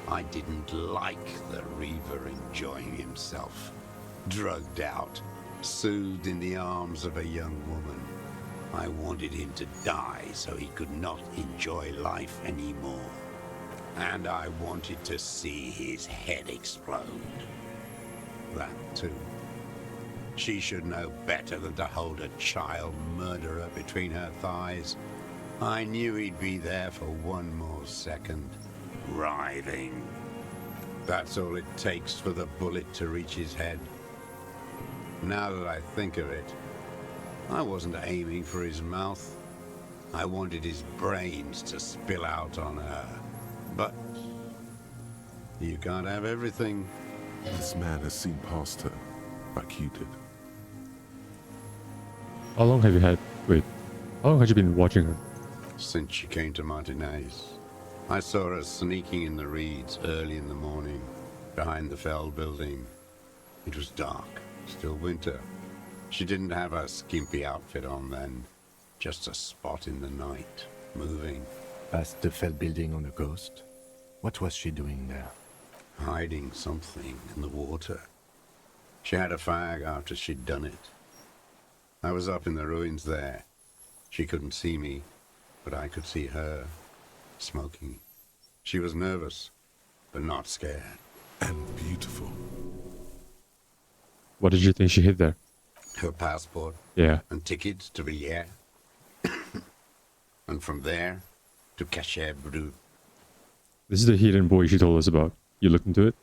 I didn't like the Reaver enjoying himself. Drugged out, soothed in the arms of a young woman. I wanted him to die so he could not enjoy life anymore. And I wanted to see his head explode. That too. She should know better than to hold a child murderer between her thighs. I knew he'd be there for one more second, writhing. That's all it takes for the bullet to reach his head. Now that I think of it, I wasn't aiming for his mouth. I wanted his brains to spill out on her. But you can't have everything. This man has seen past her, like you did. How long have you had... Wait. How long have you been watching her? Since she came to Martinez. I saw her sneaking in the reeds early in the morning, behind the Fell building. It was dark, still winter. She didn't have her skimpy outfit on then, just a spot in the night, moving. Past the Fell building on the coast? What was she doing there? Hiding something in the water. She had a fag after she'd done it. I was up in the ruins there. She couldn't see me, but I could see her, smoking. She was nervous, but not scared. And beautiful. What did you think she hid there? Her passport Yeah. and tickets to Villiers. And from there to Cachet Brut. This is the hidden buoy she told us about. You looked into it?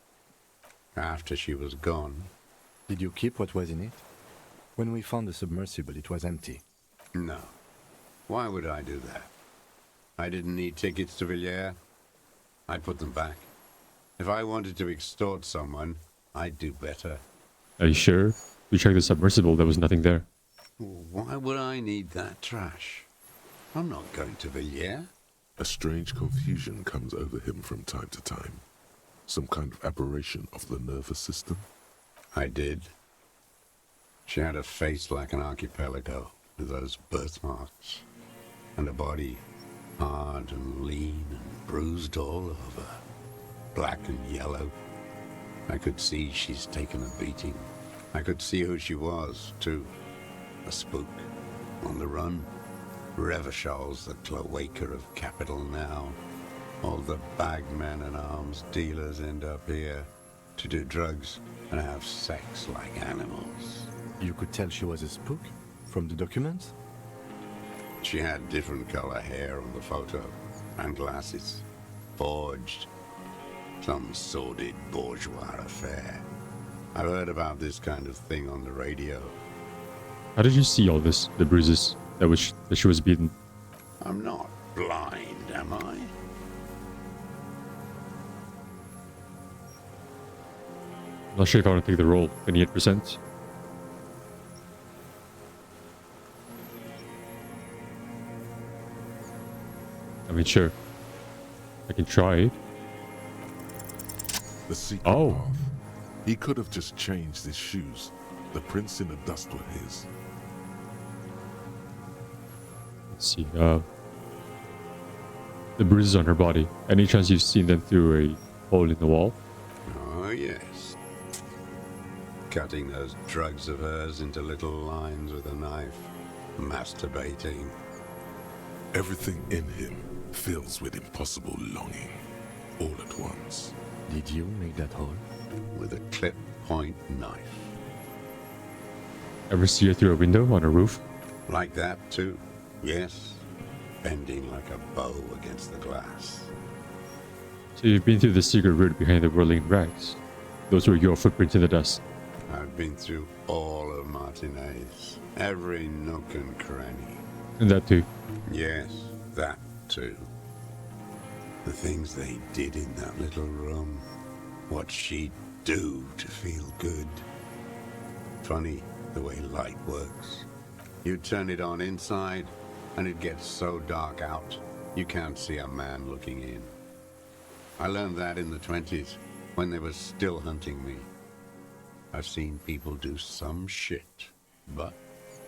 After she was gone, Did you keep what was in it? When we found the submersible, it was empty. no. Why would I do that? I didn't need tickets to Villiers. I put them back. If I wanted to extort someone, I'd do better. Are you sure? We checked the submersible, there was nothing there. Why would I need that trash? I'm not going to Villiers. A strange confusion comes over him from time to time. Some kind of aberration of the nervous system. I did. She had a face like an archipelago, with those birthmarks, and a body hard and lean and bruised all over, black and yellow. I could see she's taken a beating. I could see who she was, too. A spook, on the run. Revachol's the cloaca of capital now. All the bagmen and arms dealers end up here to do drugs and have sex like animals. You could tell she was a spook from the documents? She had different color hair on the photo, and glasses. Forged. Some sordid bourgeois affair. I've heard about this kind of thing on the radio. How did you see all this? The bruises that she was beaten? I'm not blind, am I? I'm not sure if I want to take the roll. 28%. I mean, sure. I can try it. The secret Oh. path. He could have just changed his shoes. The prints in the dust were his. Let's see. The bruises on her body. Any chance you've seen them through a hole in the wall? Oh, yes. Cutting those drugs of hers into little lines with a knife. Masturbating. Everything in him fills with impossible longing, all at once. Did you make that hole? With a clip point knife. Ever see her through a window on a roof? Like that, too. Yes. Bending like a bow against the glass. So you've been through the secret route behind the whirling rags. Those were your footprints in the dust. I've been through all of Martinez. Every nook and cranny. And that too. Yes, that too. The things they did in that little room. What she'd do to feel good. Funny the way light works. You turn it on inside, and it gets so dark out, you can't see a man looking in. I learned that in the 20s, when they were still hunting me. I've seen people do some shit, but...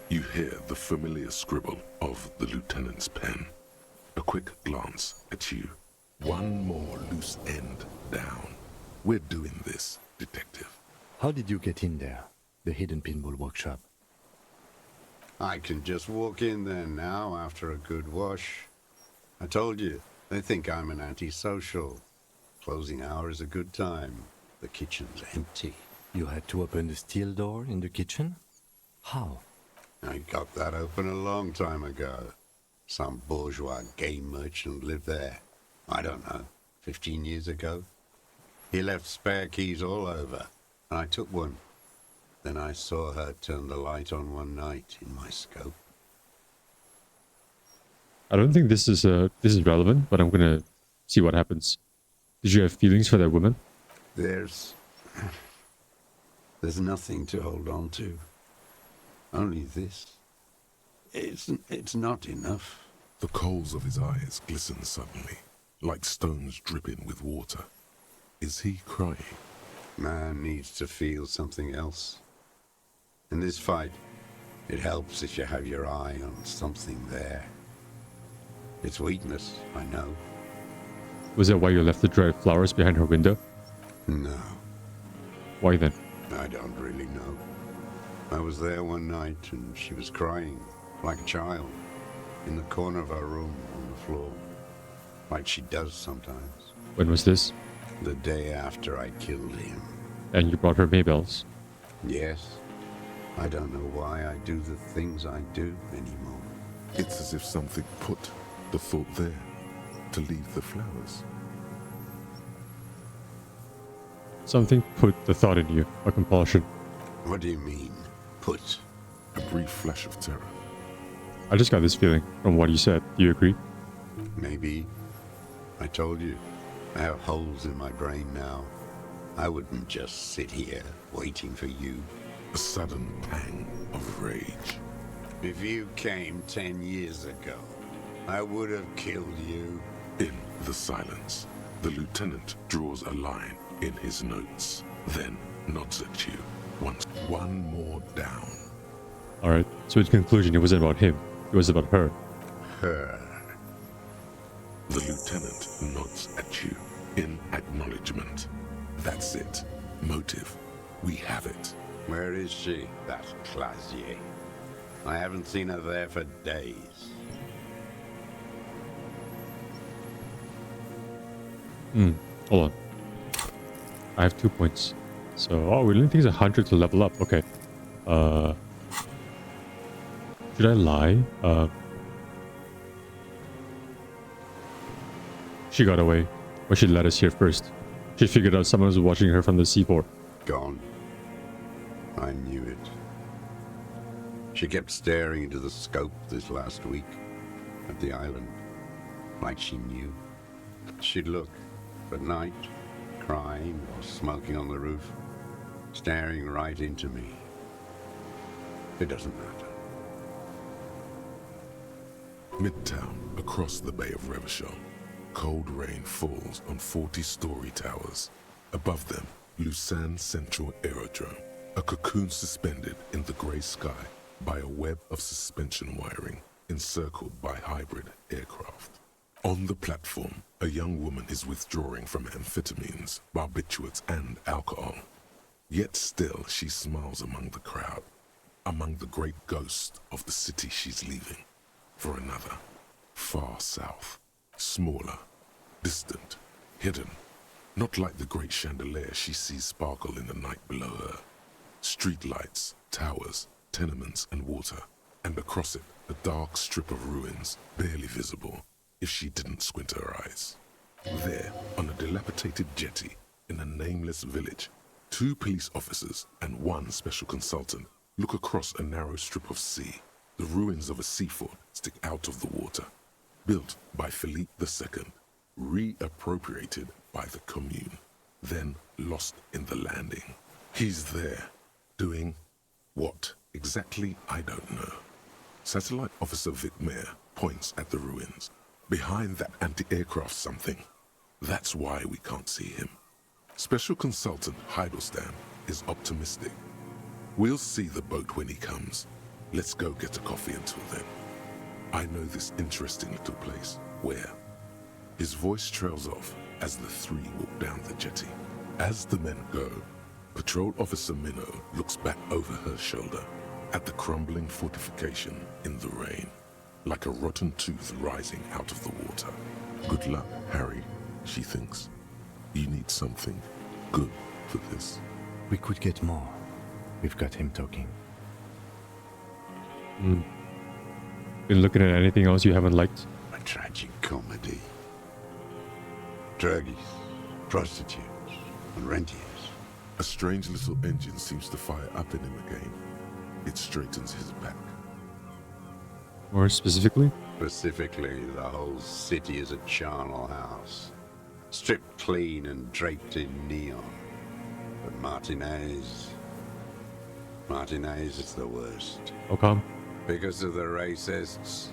You hear the familiar scribble of the lieutenant's pen. A quick glance at you. One more loose end down. We're doing this, detective. How did you get in there? The hidden pinball workshop. I can just walk in there now after a good wash. I told you, they think I'm an antisocial. Closing hour is a good time. The kitchen's empty. You had to open the steel door in the kitchen? How? I got that open a long time ago. Some bourgeois game merchant lived there. I don't know, 15 years ago. He left spare keys all over, and I took one. Then I saw her turn the light on one night in my scope. I don't think this is relevant, but I'm gonna see what happens. Did you have feelings for that woman? There's nothing to hold on to. Only this. It's not enough. The coals of his eyes glisten suddenly, like stones dripping with water. Is he crying? Man needs to feel something else. In this fight, it helps if you have your eye on something there. It's weakness, I know. Was that why you left the dried flowers behind her window? No, Why then? I don't really know. I was there one night and she was crying, like a child, in the corner of our room on the floor, like she does sometimes. When was this? The day after I killed him. And you brought her Maybells. Yes, I don't know why I do the things I do anymore. It's as if something put the thought there to leave the flowers. Something put the thought in you, a compulsion. What do you mean, put? A brief flash of terror. I just got this feeling from what you said. Do you agree? Maybe. I told you, I have holes in my brain now. I wouldn't just sit here waiting for you. A sudden pang of rage. If you came 10 years ago, I would have killed you. In the silence, the lieutenant draws a line in his notes, then nods at you. One more down. Alright, so in conclusion, it wasn't about him. It was about her. Her. The lieutenant nods at you in acknowledgement. That's it. Motive. We have it. Where is she, that Clasier? I haven't seen her there for days. Hold on. I have 2 points. So, oh, we only think it's 100 to level up. Okay. Should I lie? She got away. Or she let us here first. She figured out someone was watching her from the C4. Gone. I knew it. She kept staring into the scope this last week at the island, like she knew. She'd look at night, crying or smoking on the roof, staring right into me. It doesn't matter. Midtown, across the Bay of Revachol. Cold rain falls on 40-story towers. Above them, Lausanne Central Aerodrome, a cocoon suspended in the grey sky by a web of suspension wiring encircled by hybrid aircraft. On the platform, a young woman is withdrawing from amphetamines, barbiturates, and alcohol. Yet still she smiles among the crowd, among the great ghosts of the city she's leaving, for another, far south, smaller, distant, hidden, not like the great chandelier she sees sparkle in the night below her. Streetlights, towers, tenements, and water, and across it, a dark strip of ruins, barely visible, if she didn't squint her eyes. There, on a dilapidated jetty, in a nameless village, 2 police officers and 1 special consultant look across a narrow strip of sea. The ruins of a sea fort stick out of the water, built by Philippe II, reappropriated by the Commune, then lost in the landing. He's there, doing what exactly, I don't know. Satellite Officer Vic Mayer points at the ruins. Behind that anti-aircraft something. That's why we can't see him. Special Consultant Heidelstam is optimistic. We'll see the boat when he comes. Let's go get a coffee until then. I know this interesting little place. Where? His voice trails off as the 3 walk down the jetty. As the men go, Patrol Officer Minnow looks back over her shoulder at the crumbling fortification in the rain, like a rotten tooth rising out of the water. Good luck, Harry, she thinks. You need something good for this. We could get more. We've got him talking. Been looking at anything else you haven't liked? A tragic comedy. Druggies, prostitutes, and rentiers. A strange little engine seems to fire up in him again. It straightens his back. More specifically? Specifically, the whole city is a charnel house. Stripped clean and draped in neon. But Martinez is the worst. How come? Because of the racists.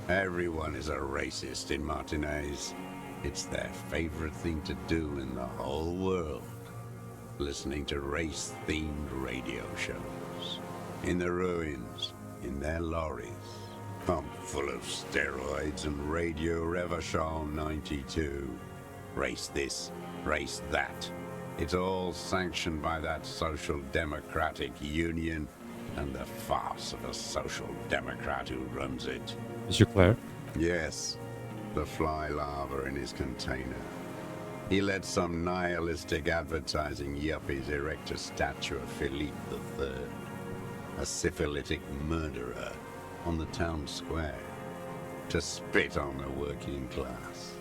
Everyone is a racist in Martinez. It's their favorite thing to do in the whole world. Listening to race-themed radio shows. In the ruins, in their lorries. Pumped full of steroids and Radio Revachol 92. Race this, race that. It's all sanctioned by that social democratic union and the farce of a social democrat who runs it. Mr. Claire? Yes, the fly larva in his container. He let some nihilistic advertising yuppies erect a statue of Philippe III, a syphilitic murderer, on the town square, to spit on the working class.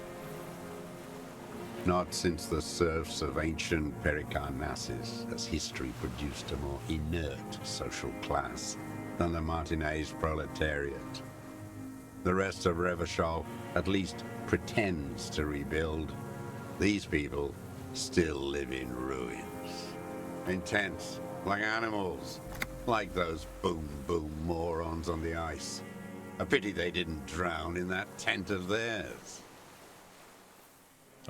Not since the serfs of ancient Pericarnassus has history produced a more inert social class than the Martinez proletariat. The rest of Revachol at least pretends to rebuild. These people still live in ruins. In tents, like animals. Like those boom-boom morons on the ice. A pity they didn't drown in that tent of theirs.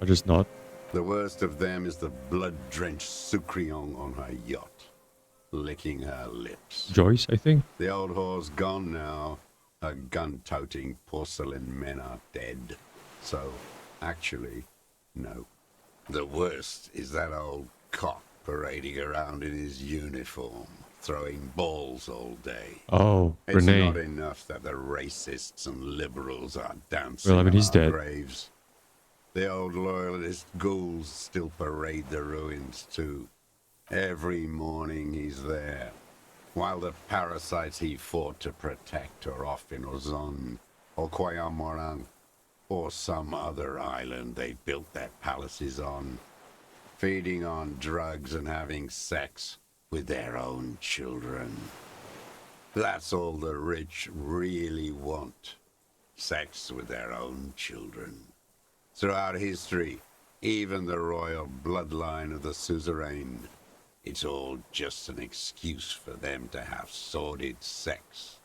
I just not. The worst of them is the blood-drenched Sucrion on her yacht, licking her lips. Joyce, I think? The old whore's gone now. Her gun-toting porcelain men are dead. So, actually, no. The worst is that old cock parading around in his uniform, throwing balls all day. Oh, It's Renee. not enough that the racists and liberals are dancing Well, I mean, on he's our dead. graves. The old loyalist ghouls still parade the ruins too. Every morning he's there, while the parasites he fought to protect are off in Ozon, or Koyamorang, or some other island they built their palaces on, feeding on drugs and having sex with their own children. That's all the rich really want. Sex with their own children. Throughout history, even the royal bloodline of the suzerain, it's all just an excuse for them to have sordid sex.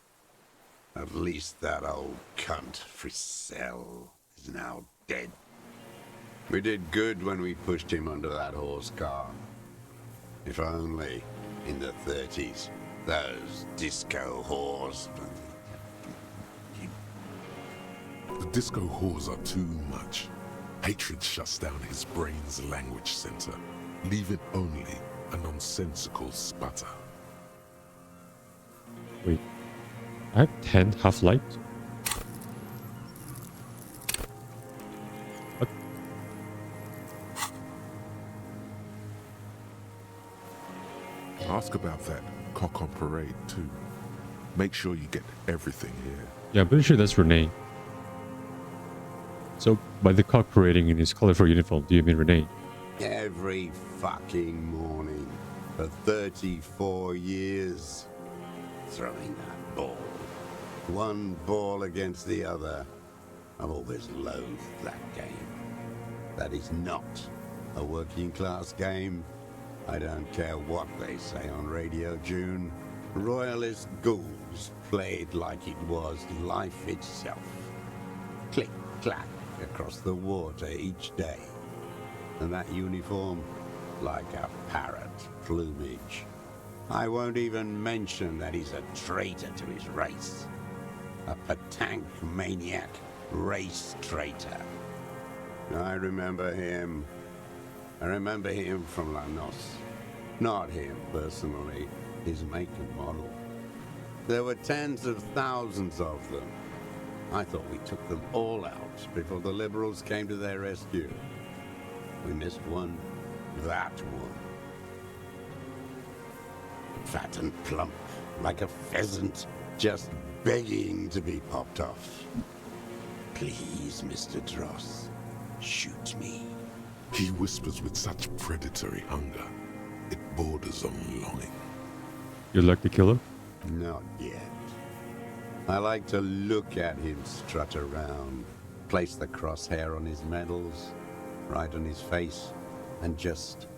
At least that old cunt, Frisell, is now dead. We did good when we pushed him under that horse car. If only, in the 30s, those disco whores... The disco whores are too much. Hatred shuts down his brain's language center, leaving only a nonsensical sputter. Wait. I have 10 half-lives? What? Ask about that cock on parade too. Make sure you get everything here. Yeah, I'm pretty sure that's Renee. So, by the cock parading in his colorful uniform, do you mean Renee? Every fucking morning for 34 years. Throwing that ball. One ball against the other. I've always loathed that game. That is not a working class game. I don't care what they say on Radio June. Royalist ghouls played like it was life itself. Click, clack across the water each day. And that uniform, like a parrot plumage. I won't even mention that he's a traitor to his race. A Patank maniac race traitor. I remember him. I remember him from La Noce. Not him personally, his make and model. There were tens of thousands of them. I thought we took them all out before the liberals came to their rescue. We missed one, that one. Fat and plump, like a pheasant, just begging to be popped off. Please, Mr. Dross, shoot me. He whispers with such predatory hunger, it borders on longing. You'd like to kill him? Not yet. I like to look at him strut around, place the crosshair on his medals, right on his face, and just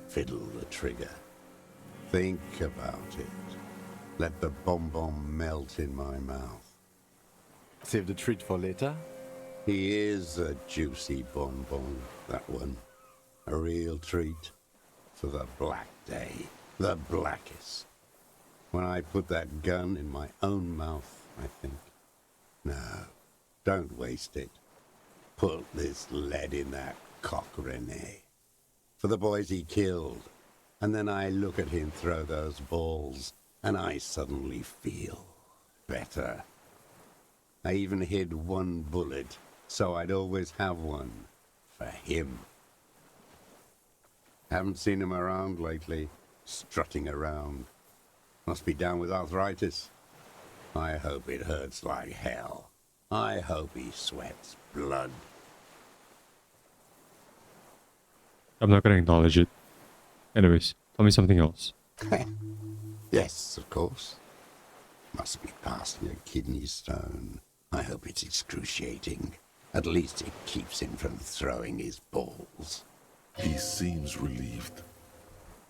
fiddle the trigger. Think about it. Let the bonbon melt in my mouth. Save the treat for later. He is a juicy bonbon, that one. A real treat for the black day, the blackest. When I put that gun in my own mouth, I think. No, don't waste it. Put this lead in that cock, Rene. For the boys he killed. And then I look at him throw those balls, and I suddenly feel better. I even hid one bullet, so I'd always have one for him. Haven't seen him around lately, strutting around. Must be down with arthritis. I hope it hurts like hell. I hope he sweats blood. I'm not gonna acknowledge it. Anyways, tell me something else. Yes, of course. Must be passing a kidney stone. I hope it's excruciating. At least it keeps him from throwing his balls. He seems relieved.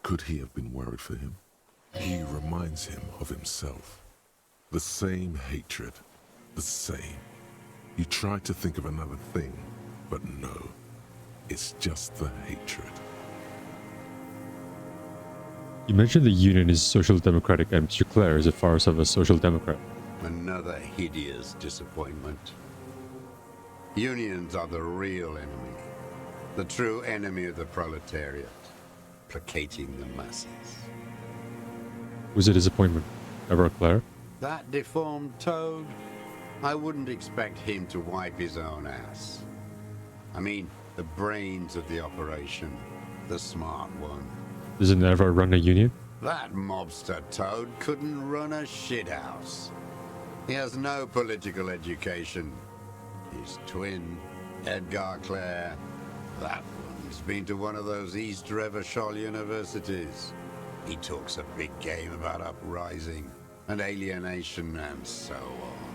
Could he have been worried for him? He reminds him of himself. The same hatred. The same. You try to think of another thing, but no. It's just the hatred. You mentioned the Union is social democratic and Mr. Clare is a farce of a social democrat. Another hideous disappointment. Unions are the real enemy. The true enemy of the proletariat. Placating the masses. Was a disappointment? Ever Clare? That deformed toad? I wouldn't expect him to wipe his own ass. I mean, the brains of the operation. The smart one. Doesn't ever run a union? That mobster toad couldn't run a shithouse. He has no political education. His twin, Edgar Clare, that one's been to one of those East Revachol universities. He talks a big game about uprising and alienation and so on.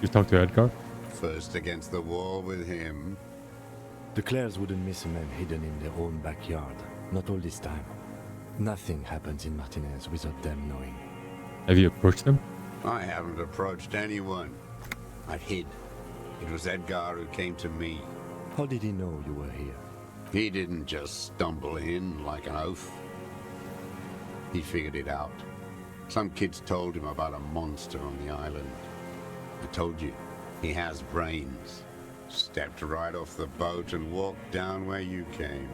You talked to Edgar? First against the wall with him. The Clares wouldn't miss a man hidden in their own backyard. Not all this time. Nothing happens in Martinez without them knowing. Have you approached them? I haven't approached anyone. I hid. It was Edgar who came to me. How did he know you were here? He didn't just stumble in like an oaf. He figured it out. Some kids told him about a monster on the island. I told you, he has brains. Stepped right off the boat and walked down where you came.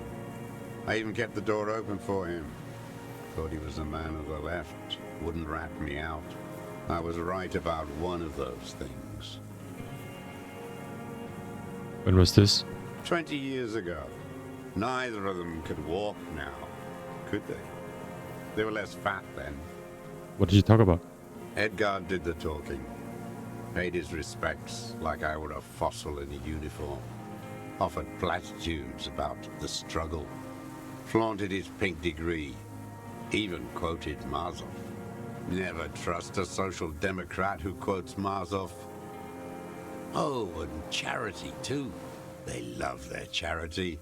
I even kept the door open for him. Thought he was a man of the left. Wouldn't rat me out. I was right about one of those things. When was this? 20 years ago. Neither of them could walk now, could they? They were less fat then. What did you talk about? Edgar did the talking. Paid his respects like I were a fossil in a uniform. Offered platitudes about the struggle. Flaunted his pink degree. Even quoted Marzoff. Never trust a social democrat who quotes Marzoff. Oh, and charity too. They love their charity.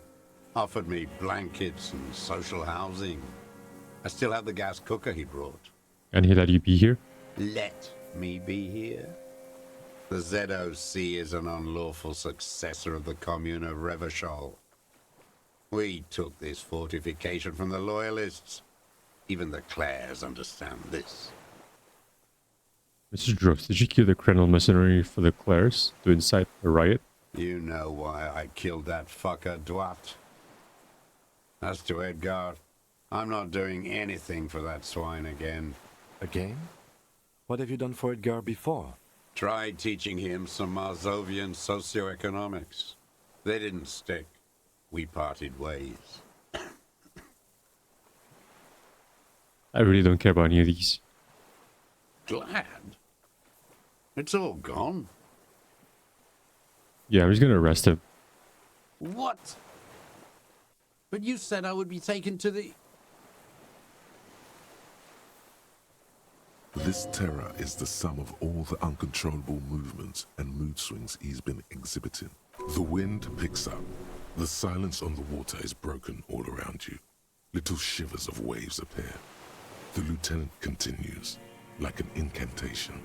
Offered me blankets and social housing. I still have the gas cooker he brought. And he let you be here? Let me be here? The ZOC is an unlawful successor of the Commune of Revachol. We took this fortification from the Loyalists. Even the Clares understand this. Mr. Drost, did you kill the criminal mercenary for the Clares to incite a riot? You know why I killed that fucker, Duat. As to Edgar, I'm not doing anything for that swine again. Again? What have you done for Edgar before? Tried teaching him some Marzovian socioeconomics. They didn't stick. We parted ways. I really don't care about any of these. Glad? It's all gone. Yeah, I'm just gonna arrest him. What? But you said I would be taken to the... This terror is the sum of all the uncontrollable movements and mood swings he's been exhibiting. The wind picks up. The silence on the water is broken all around you. Little shivers of waves appear. The lieutenant continues, like an incantation.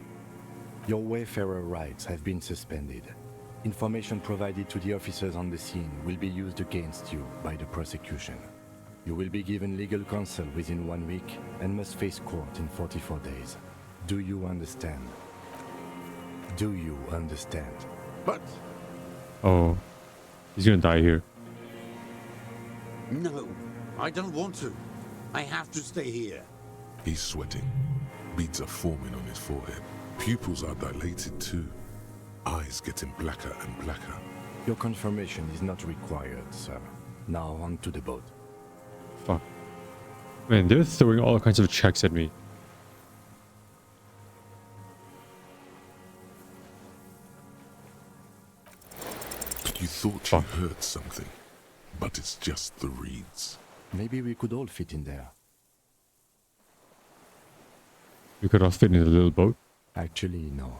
Your wayfarer rights have been suspended. Information provided to the officers on the scene will be used against you by the prosecution. You will be given legal counsel within 1 week and must face court in 44 days. Do you understand? Do you understand? But... Oh, he's gonna die here. No, I don't want to. I have to stay here. He's sweating. Beads are forming on his forehead. Pupils are dilated too. Eyes getting blacker and blacker. Your confirmation is not required, sir. Now on to the boat. Fuck. Man, they're throwing all kinds of checks at me. You thought you heard something, but it's just the reeds. Maybe we could all fit in there. We could all fit in a little boat. Actually, no.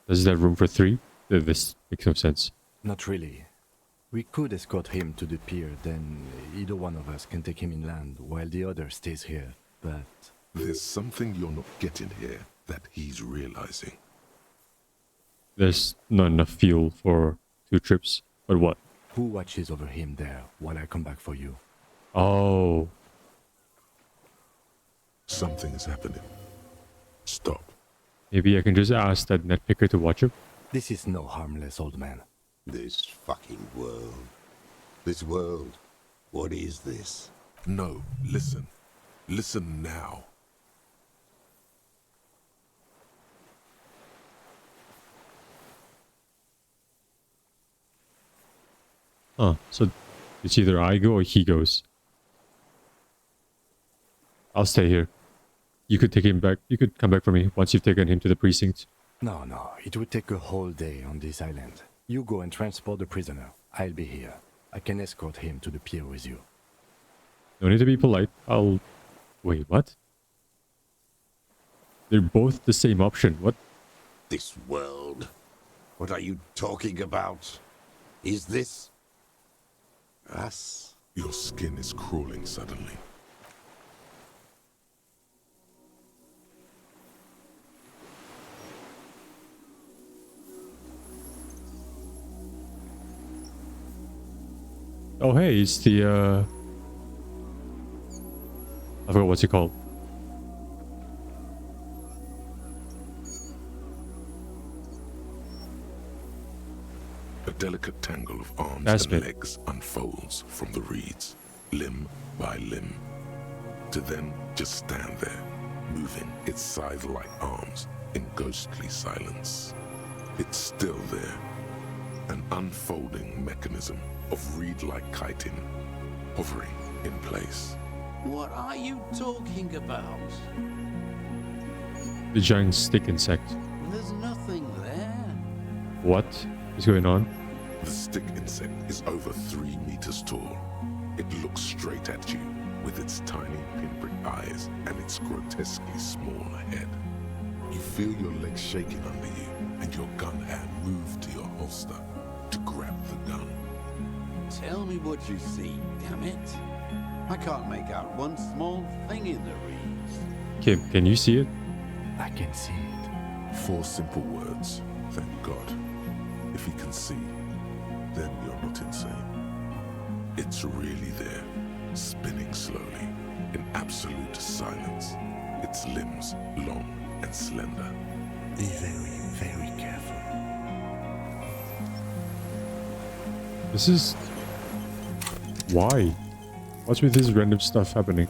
Does that room for 3? This makes no sense. Not really. We could escort him to the pier, then either one of us can take him inland while the other stays here, but... There's something you're not getting here that he's realizing. There's not enough fuel for 2 trips. But what? Who watches over him there while I come back for you? Oh. Something is happening. Stop. Maybe I can just ask that net picker to watch him? This is no harmless old man. This fucking world. This world. What is this? No, listen. Listen now. Huh. So it's either I go or he goes. I'll stay here. You could take him back. You could come back for me once you've taken him to the precinct. No, it would take a whole day on this island. You go and transport the prisoner. I'll be here. I can escort him to the pier with you. No need to be polite. I'll... Wait, what? They're both the same option. What? This world? What are you talking about? Is this... us? Your skin is crawling suddenly. Oh, hey, it's the, I forgot what's it called. A delicate tangle of arms Aspect. and legs unfolds from the reeds, limb by limb, to then just stand there, moving its scythe-like arms in ghostly silence. It's still there, an unfolding mechanism of reed-like chitin, hovering in place. What are you talking about? The giant stick insect. There's nothing there. What is going on? The stick insect is over 3 meters tall. It looks straight at you with its tiny pinprick eyes and its grotesquely small head. You feel your legs shaking under you and your gun hand move to your holster to grab the gun. Tell me what you see, damn it. I can't make out one small thing in the reeds. Kim, can you see it? I can see it. 4 simple words, thank God. If he can see, then you're not insane. It's really there, spinning slowly, in absolute silence. Its limbs long and slender. Be very, very careful. This is... Why? What's with this random stuff happening?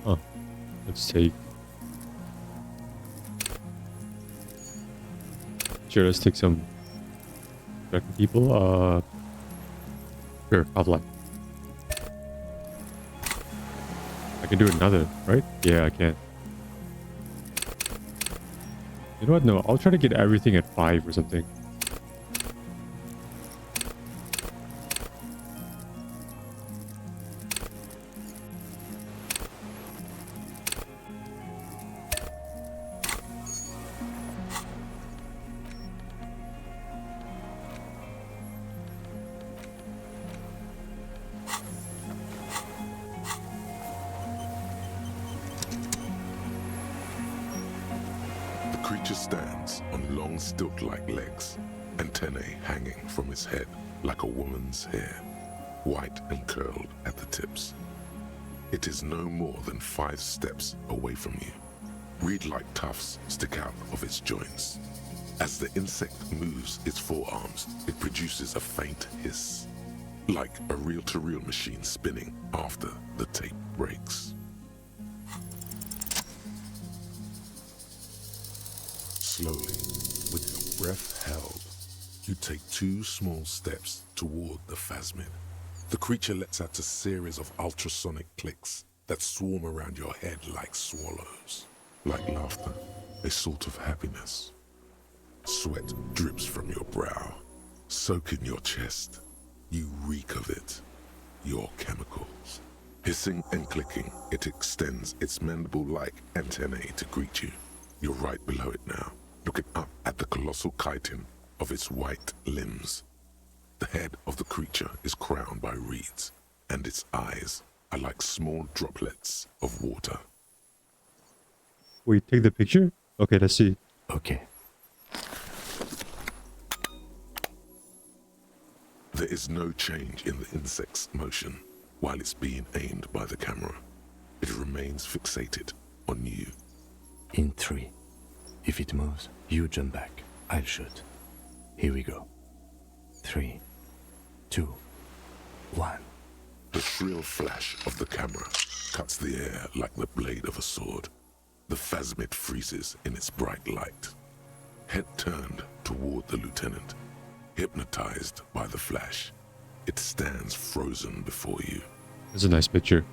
Huh. Let's take... Sure, let's take some threatened people. Sure, offline. I can do another, right? Yeah, I can. You know what? No, I'll try to get everything at 5 or something. creature stands on long stilt-like legs, antennae hanging from its head like a woman's hair, white and curled at the tips. It is no more than 5 steps away from you. Reed-like tufts stick out of its joints. As the insect moves its forearms, it produces a faint hiss, like a reel-to-reel machine spinning after the tape breaks. Slowly, with your breath held, you take 2 small steps toward the phasmid. The creature lets out a series of ultrasonic clicks that swarm around your head like swallows. Like laughter, a sort of happiness. Sweat drips from your brow, soaking your chest. You reek of it, your chemicals. Hissing and clicking, it extends its mandible-like antennae to greet you. You're right below it now, looking up at the colossal chitin of its white limbs. The head of the creature is crowned by reeds, and its eyes are like small droplets of water. Wait, take the picture? Okay, let's see. Okay. There is no change in the insect's motion while it's being aimed by the camera. It remains fixated on you. In 3. If it moves, you jump back. I'll shoot. Here we go. 3, 2, 1. The shrill flash of the camera cuts the air like the blade of a sword. The phasmid freezes in its bright light. Head turned toward the lieutenant, hypnotized by the flash. It stands frozen before you. That's a nice picture.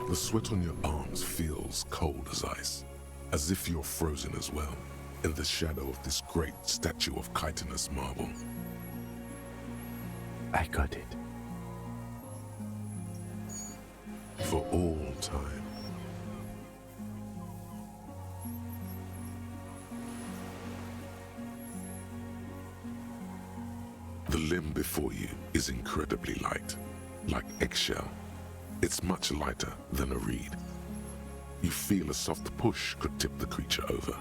The sweat on your arms feels cold as ice, as if you're frozen as well, in the shadow of this great statue of chitinous marble. I got it. For all time. The limb before you is incredibly light, like eggshell. It's much lighter than a reed. You feel a soft push could tip the creature over.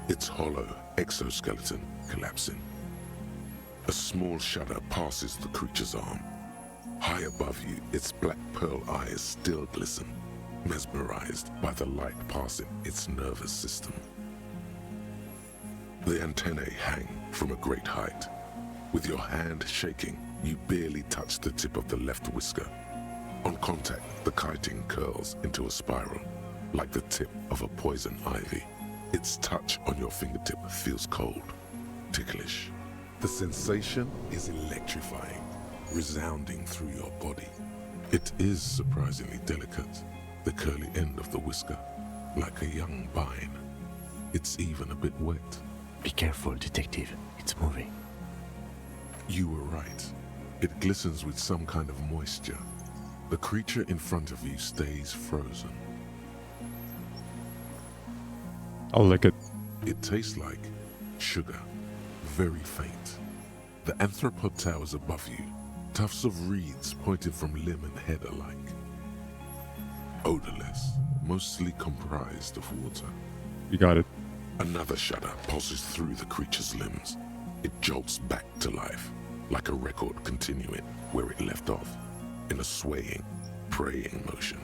Its hollow exoskeleton collapsing. A small shudder passes the creature's arm. High above you, its black pearl eyes still glisten, mesmerized by the light passing its nervous system. The antennae hang from a great height. With your hand shaking, you barely touch the tip of the left whisker. On contact, the chitin curls into a spiral, like the tip of a poison ivy. Its touch on your fingertip feels cold, ticklish. The sensation is electrifying, resounding through your body. It is surprisingly delicate, the curly end of the whisker, like a young vine. It's even a bit wet. Be careful, detective. It's moving. You were right. It glistens with some kind of moisture. The creature in front of you stays frozen. I'll lick it. It tastes like sugar, very faint. The anthropod towers above you, tufts of reeds pointed from limb and head alike. Odorless, mostly comprised of water. You got it. Another shudder pulses through the creature's limbs. It jolts back to life, like a record continuing where it left off, in a swaying, praying motion.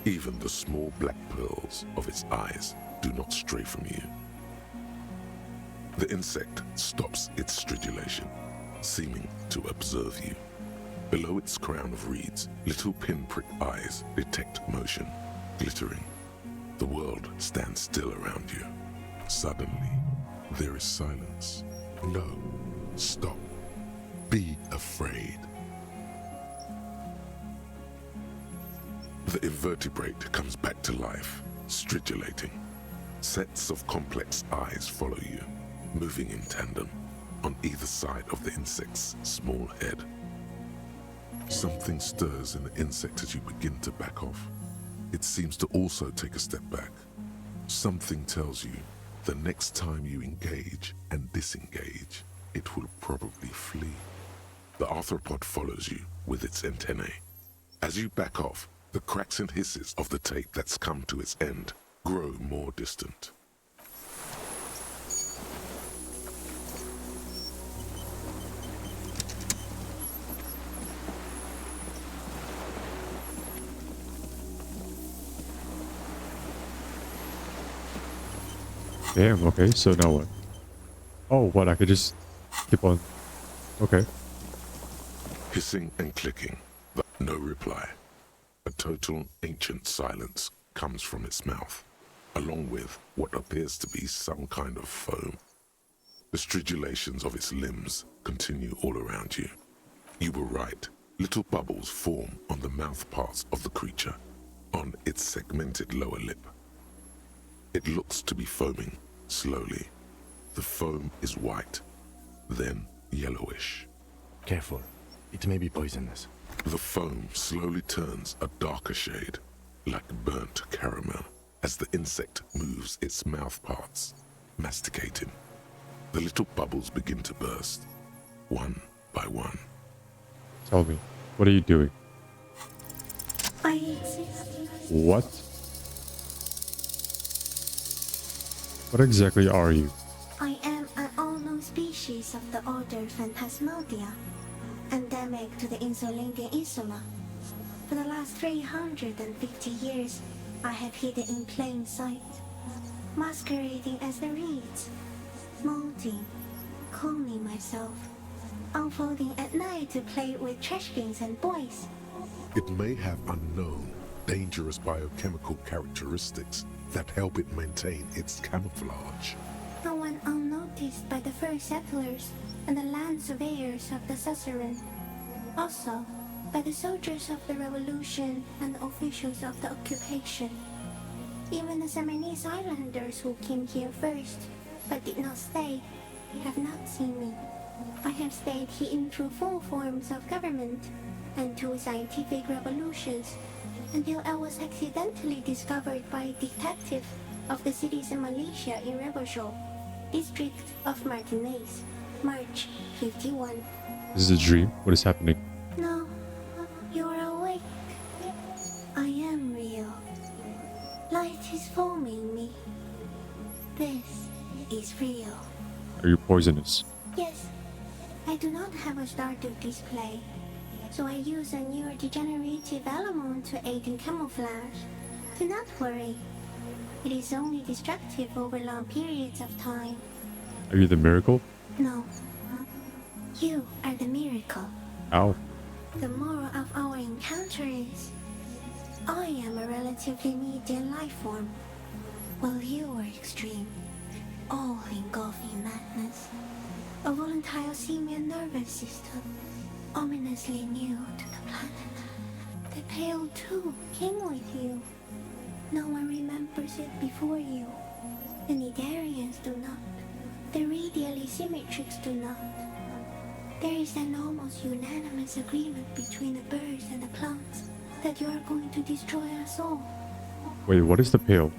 Even the small black pearls of its eyes do not stray from you. The insect stops its stridulation, seeming to observe you. Below its crown of reeds, little pinprick eyes detect motion, glittering. The world stands still around you. Suddenly, there is silence. No, stop. Be afraid. The invertebrate comes back to life, stridulating. Sets of complex eyes follow you, moving in tandem, on either side of the insect's small head. Something stirs in the insect as you begin to back off. It seems to also take a step back. Something tells you the next time you engage and disengage, it will probably flee. The arthropod follows you with its antennae. As you back off, the cracks and hisses of the tape that's come to its end grow more distant. Damn, okay, so now what? Oh, what, I could just keep on. Okay. Hissing and clicking, but no reply. A total ancient silence comes from its mouth, along with what appears to be some kind of foam. The stridulations of its limbs continue all around you. You were right. Little bubbles form on the mouth parts of the creature, on its segmented lower lip. It looks to be foaming, slowly. The foam is white, then yellowish. Careful. It may be poisonous. The foam slowly turns a darker shade, like burnt caramel, as the insect moves its mouth parts, masticating. The little bubbles begin to burst, one by one. Tell me, what are you doing? I exist. What? What exactly are you? I am an unknown species of the order Phantasmadia, endemic to the Insulindian Insula. For the last 350 years, I have hidden in plain sight, masquerading as the reeds, molding, cloning myself, unfolding at night to play with trash bins and boys. It may have unknown, dangerous biochemical characteristics that help it maintain its camouflage. No one unnoticed by the first settlers and the land surveyors of the Suzerain. Also, by the soldiers of the Revolution and the officials of the occupation. Even the Seminese islanders who came here first, but did not stay, have not seen me. I have stayed hidden through 4 forms of government and 2 scientific revolutions, until I was accidentally discovered by a detective of the citizen militia in Rebojol, district of Martinez, March 51. This is a dream. What is happening? No, you're awake. I am real. Light is forming me. This is real. Are you poisonous? Yes, I do not have a Stardew display, so I use a neurodegenerative element to aid in camouflage. Do not worry. It is only destructive over long periods of time. Are you the miracle? No. You are the miracle. Ow. The moral of our encounter is, I am a relatively medium life form, while you are extreme, all-engulfing madness. A volatile simian nervous system, ominously new to the planet. The Pale too came with you. No one remembers it before you. The Nidarians do not. The radially symmetrics do not. There is an almost unanimous agreement between the birds and the plants that you are going to destroy us all. Wait, what is the pale?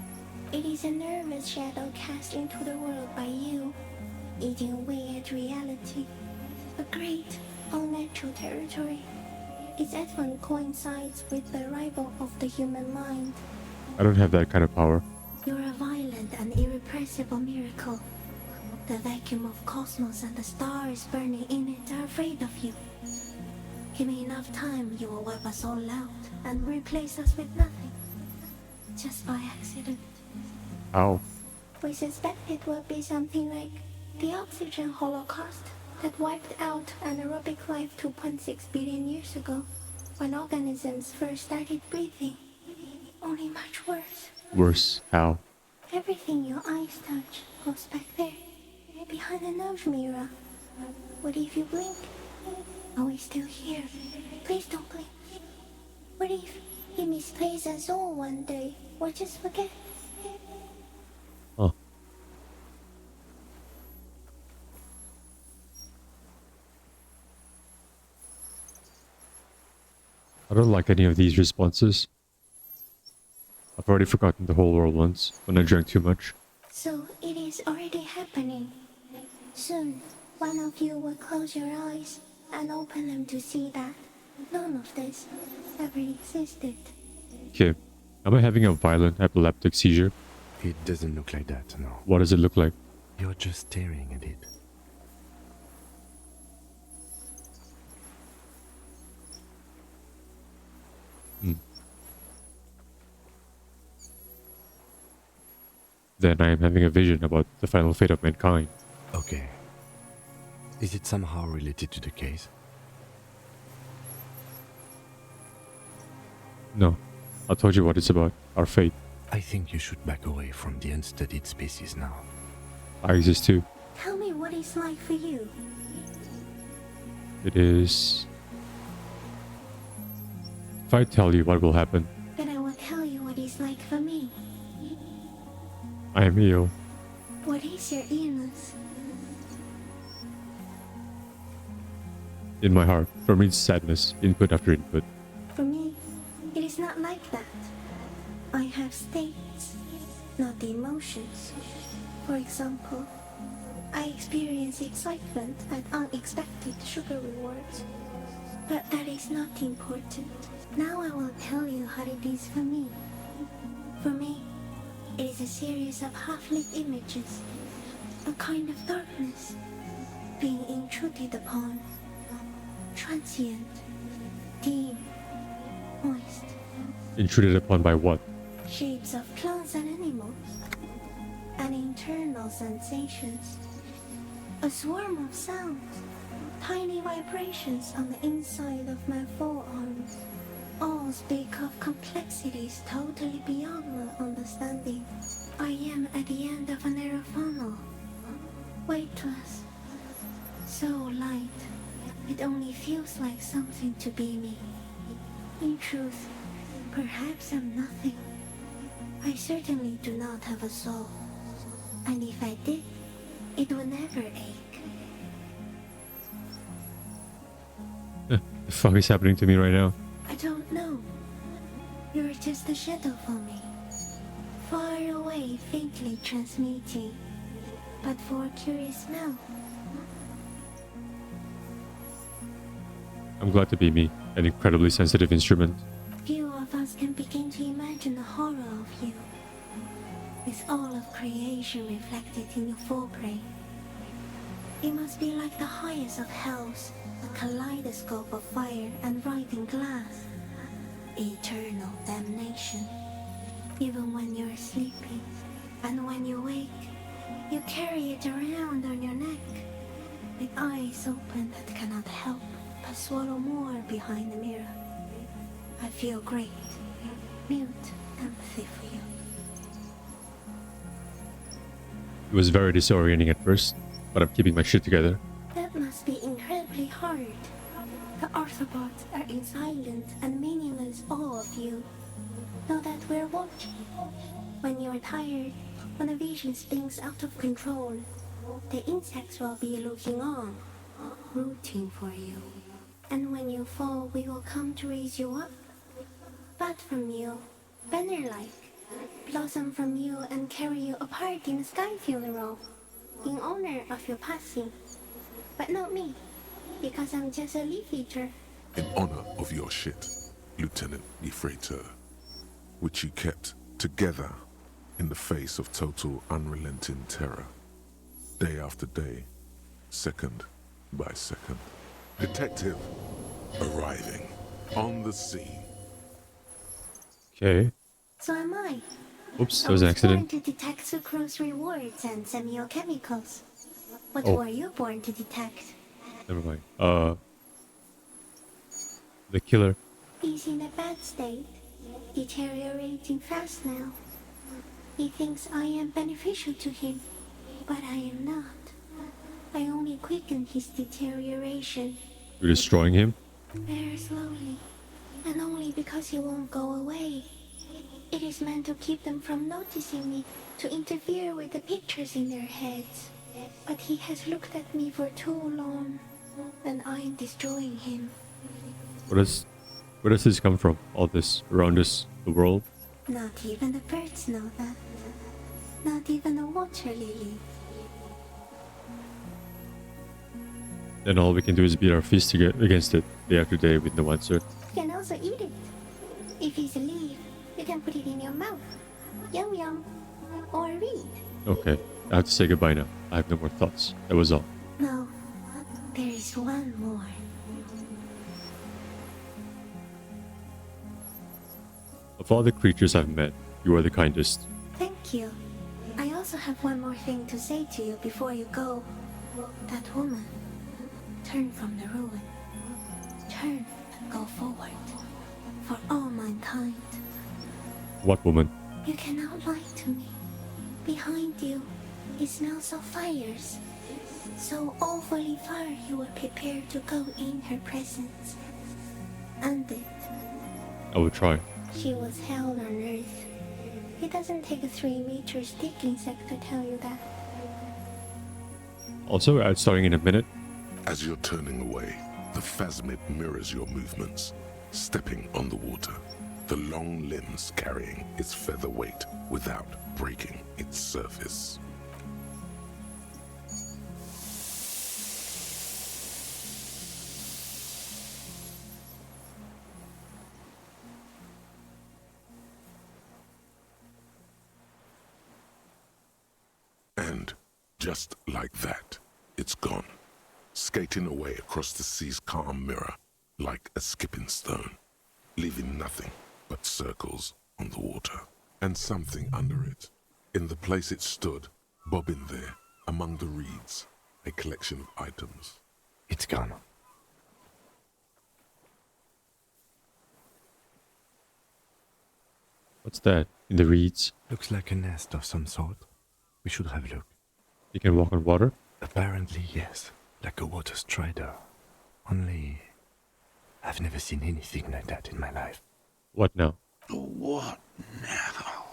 It is a nervous shadow cast into the world by you, eating away at reality. A great, unnatural territory. Its advent coincides with the arrival of the human mind. I don't have that kind of power. You're a violent and irrepressible miracle. The vacuum of cosmos and the stars burning in it are afraid of you. Give me enough time, you will wipe us all out and replace us with nothing. Just by accident. Ow. We suspect it will be something like the oxygen holocaust that wiped out anaerobic life 2.6 billion years ago, when organisms first started breathing. Only much worse. Worse. How? Everything your eyes touch goes back there, behind the nose mirror. What if you blink? Are we still here? Please don't blink. What if you misplace us all one day, or just forget? Huh. I don't like any of these responses. I've already forgotten the whole world once, when I drank too much. So it is already happening. Soon, one of you will close your eyes and open them to see that none of this ever existed. Okay. Am I having a violent epileptic seizure? It doesn't look like that, no. What does it look like? You're just staring at it. then I am having a vision about the final fate of mankind. Okay. Is it somehow related to the case? No, I told you what it's about. Our fate. I think you should back away from the unstudied species now. I exist too. Tell me what it's like for you. It is... If I tell you what will happen, Then I will tell you what it's like for me. I am ill. What is your illness? In my heart, for me it's sadness, input after input. For me, it is not like that. I have states, not the emotions. For example, I experience excitement at unexpected sugar rewards. But that is not important. Now I will tell you how it is for me. For me, it is a series of half-lit images, a kind of darkness, being intruded upon, transient, dim, moist, Intruded upon by what? shapes of plants and animals, and internal sensations, a swarm of sounds, tiny vibrations on the inside of my forearms. All speak of complexities totally beyond my understanding. I am at the end of a narrow funnel, weightless, so light, it only feels like something to be me. In truth, perhaps I'm nothing. I certainly do not have a soul, and if I did, it would never ache. The fuck is happening to me right now? I don't know. You're just a shadow for me. Far away, faintly transmitting, but for a curious smell. I'm glad to be me, an incredibly sensitive instrument. Few of us can begin to imagine the horror of you, with all of creation reflected in your forebrain. It must be like the highest of hells, a kaleidoscope of fire and writhing glass. Eternal damnation. Even when you're sleeping, and when you wake, you carry it around on your neck, with eyes open that cannot help but swallow more behind the mirror. I feel great, mute empathy for you. It was very disorienting at first, but I'm keeping my shit together. That must be incredibly hard. The Arthropods are in silent and meaningless awe of you. Know that we're watching. When you're tired, when the vision spins out of control, the insects will be looking on, rooting for you. And when you fall, we will come to raise you up. Bud from you, banner-like, blossom from you and carry you apart in a sky funeral, in honor of your passing. But not me, because I'm just a leaf eater. In honor of your shit, Lieutenant Gefreiter, which you kept together in the face of total unrelenting terror, day after day, second by second. Detective arriving on the scene. Okay. So am I. Oops, that was an accident. Born to detect sucrose rewards and semiochemicals. What Oh. were you born to detect? Never mind. The killer. He's in a bad state, deteriorating fast now. He thinks I am beneficial to him, but I am not. I only quicken his deterioration, You're destroying him? very slowly, and only because he won't go away. It is meant to keep them from noticing me, to interfere with the pictures in their heads. But he has looked at me for too long, and I am destroying him. Where does this come from? All this around us, the world? Not even the birds know that. Not even the water lily. Then all we can do is beat our fists to get against it day after day with no answer. You can also eat it. If it's a leaf, you can put it in your mouth. Yum yum. Or read. Okay, I have to say goodbye now. I have no more thoughts. That was all. No, there is one more. Of all the creatures I've met, you are the kindest. Thank you. I also have one more thing to say to you before you go. That woman, turn from the ruin. Turn and go forward. For all mankind. What woman? You cannot lie to me. Behind you, it smells of fires. So awfully far you were prepared to go in her presence. And it. I will try. She was hell on earth. It doesn't take a 3-meter stick insect to tell you that. Also, starting in a minute. As you're turning away, the phasmid mirrors your movements, stepping on the water, the long limbs carrying its feather weight without breaking its surface. And just like that, it's gone, skating away across the sea's calm mirror like a skipping stone, leaving nothing but circles on the water, and something under it. In the place it stood, bobbing there, among the reeds, a collection of items. It's gone. What's that? In the reeds? Looks like a nest of some sort. We should have a look. You can walk on water? Apparently, yes. Like a water strider. Only, I've never seen anything like that in my life. What now? What now?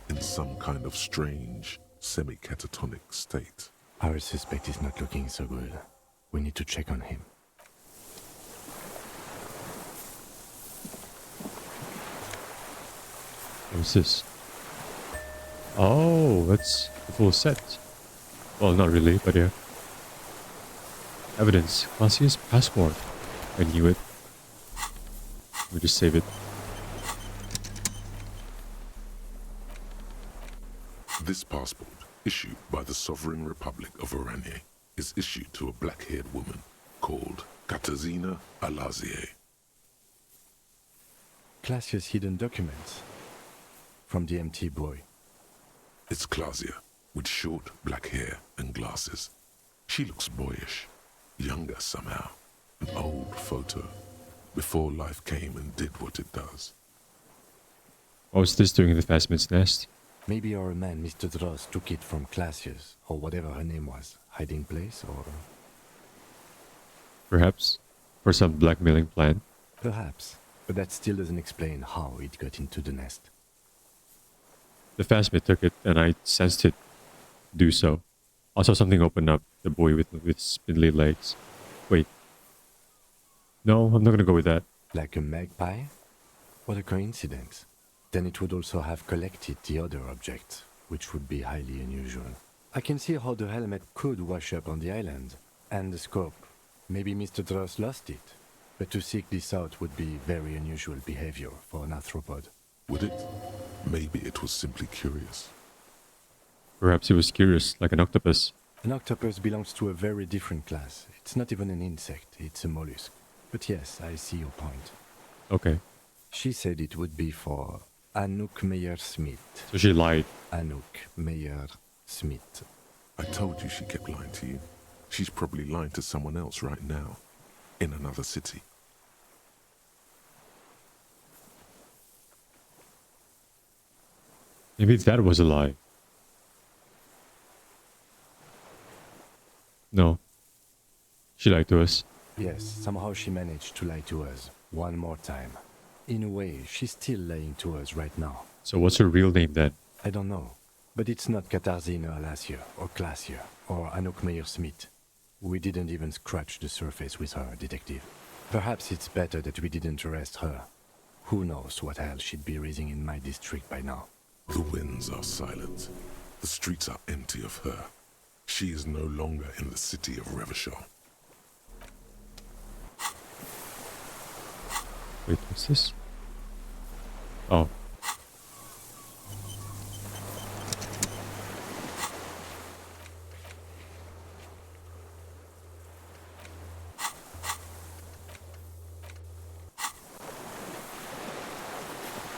In some kind of strange, semi-catatonic state. Our suspect is not looking so good. We need to check on him. What's this? Oh, that's the full set. Well, not really, but yeah. Evidence. Classia's passport. I knew it. Let me just save it. This passport, issued by the Sovereign Republic of Oranje, is issued to a black-haired woman called Katarzyna Alazie. Classia's hidden documents. From the MT boy. It's Clausia, with short black hair and glasses. She looks boyish, younger somehow. An old photo, before life came and did what it does. What was this doing in the Phasmid's nest? Maybe our man, Mr. Dross, took it from Classia's, or whatever her name was, hiding place, or... Perhaps? For some blackmailing plan? Perhaps, but that still doesn't explain how it got into the nest. The Phasmid took it, and I sensed it do so. I saw something open up, the boy with spindly legs. Wait. No, I'm not gonna go with that. Like a magpie? What a coincidence. Then it would also have collected the other objects, which would be highly unusual. I can see how the helmet could wash up on the island. And the scope. Maybe Mr. Dross lost it. But to seek this out would be very unusual behavior for an arthropod. Would it? Maybe it was simply curious. Perhaps he was curious, like an octopus. An octopus belongs to a very different class. It's not even an insect, it's a mollusk. But yes, I see your point. Okay. She said it would be for Anouk Meyer-Smith. So she lied. Anouk Meyer-Smith. I told you she kept lying to you. She's probably lying to someone else right now, in another city. Maybe that was a lie. No. She lied to us. Yes, somehow she managed to lie to us. One more time. In a way, she's still lying to us right now. So what's her real name then? I don't know. But it's not Katarzyna Alazie, or Clasia, or Anouk Meyer-Smith. We didn't even scratch the surface with her, detective. Perhaps it's better that we didn't arrest her. Who knows what hell she'd be raising in my district by now. The winds are silent. The streets are empty of her. She is no longer in the city of Revachol. Wait, what's this? Oh.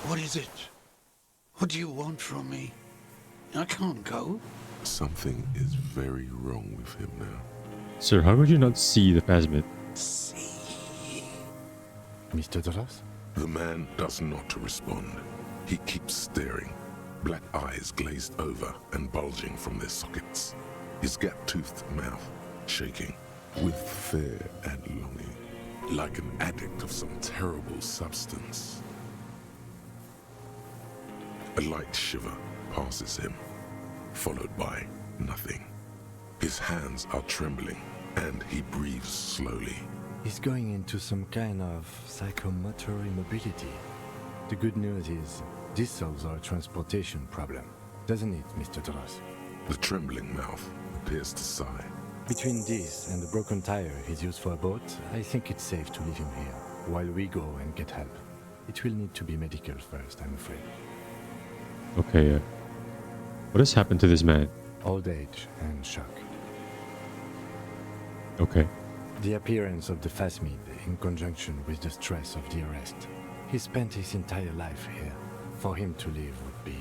What is it? What do you want from me? I can't go. Something is very wrong with him now. Sir, how could you not see the phasmid? See. Mr. Dross? The man does not respond. He keeps staring, black eyes glazed over and bulging from their sockets. His gap-toothed mouth shaking with fear and longing, like an addict of some terrible substance. A light shiver passes him, followed by nothing. His hands are trembling, and he breathes slowly. He's going into some kind of psychomotor immobility. The good news is, this solves our transportation problem, doesn't it, Mr. Dross? The trembling mouth appears to sigh. Between this and the broken tire he's used for a boat, I think it's safe to leave him here, while we go and get help. It will need to be medical first, I'm afraid. Okay, what has happened to this man? Old age and shock. Okay. The appearance of the phasmid in conjunction with the stress of the arrest. He spent his entire life here. For him to leave would be...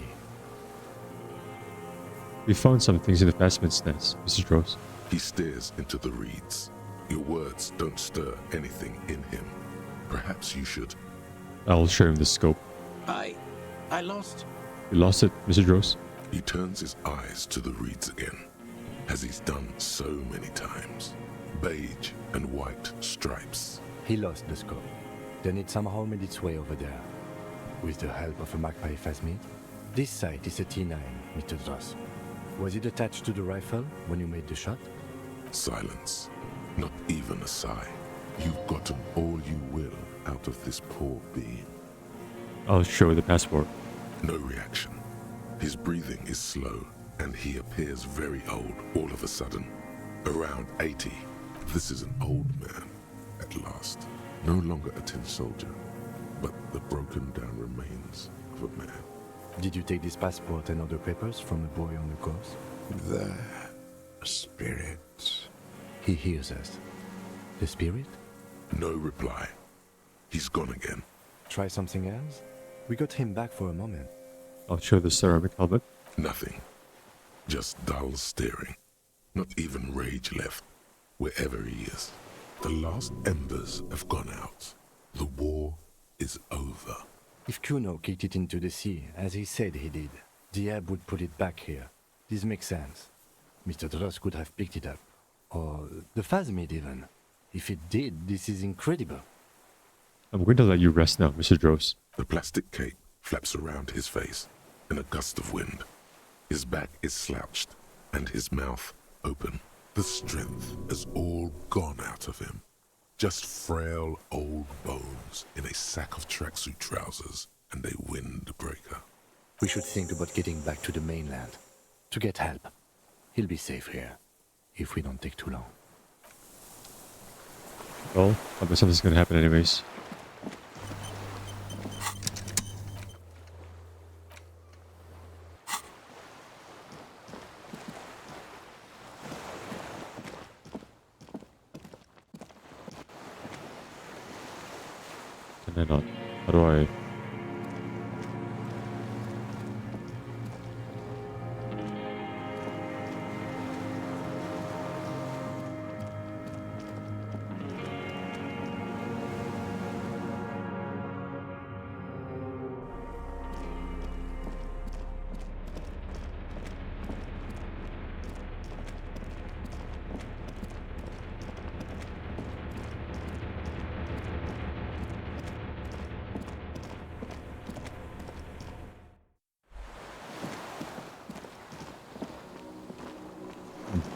We found some things in the phasmid's nest, Mr. Dross. He stares into the reeds. Your words don't stir anything in him. Perhaps you should. I'll show him the scope. I lost. You lost it, Mr. Dross? He turns his eyes to the reeds again, as he's done so many times. Beige and white stripes. He lost the scope. Then it somehow made its way over there. With the help of a magpie phasmid. This sight is a T9, Mr. Dross. Was it attached to the rifle when you made the shot? Silence. Not even a sigh. You've gotten all you will out of this poor being. I'll show the passport. No reaction. His breathing is slow, and he appears very old all of a sudden. Around 80. This is an old man, at last. No longer a tin soldier, but the broken down remains of a man. Did you take this passport and other papers from the boy on the course? The spirit. He hears us. The spirit? No reply. He's gone again. Try something else? We got him back for a moment. I'll show the ceramic helmet. Nothing. Just dull staring. Not even rage left, wherever he is. The last embers have gone out. The war is over. If Kuno kicked it into the sea, as he said he did, the ebb would put it back here. This makes sense. Mr. Dross could have picked it up. Or the phasmid even. If it did, this is incredible. I'm going to let you rest now, Mr. Dross. The plastic cape flaps around his face in a gust of wind. His back is slouched and his mouth open. The strength has all gone out of him. Just frail old bones in a sack of tracksuit trousers and a windbreaker. We should think about getting back to the mainland. To get help. He'll be safe here. If we don't take too long. Well, I bet something's going to happen anyways. Can I not? How do I...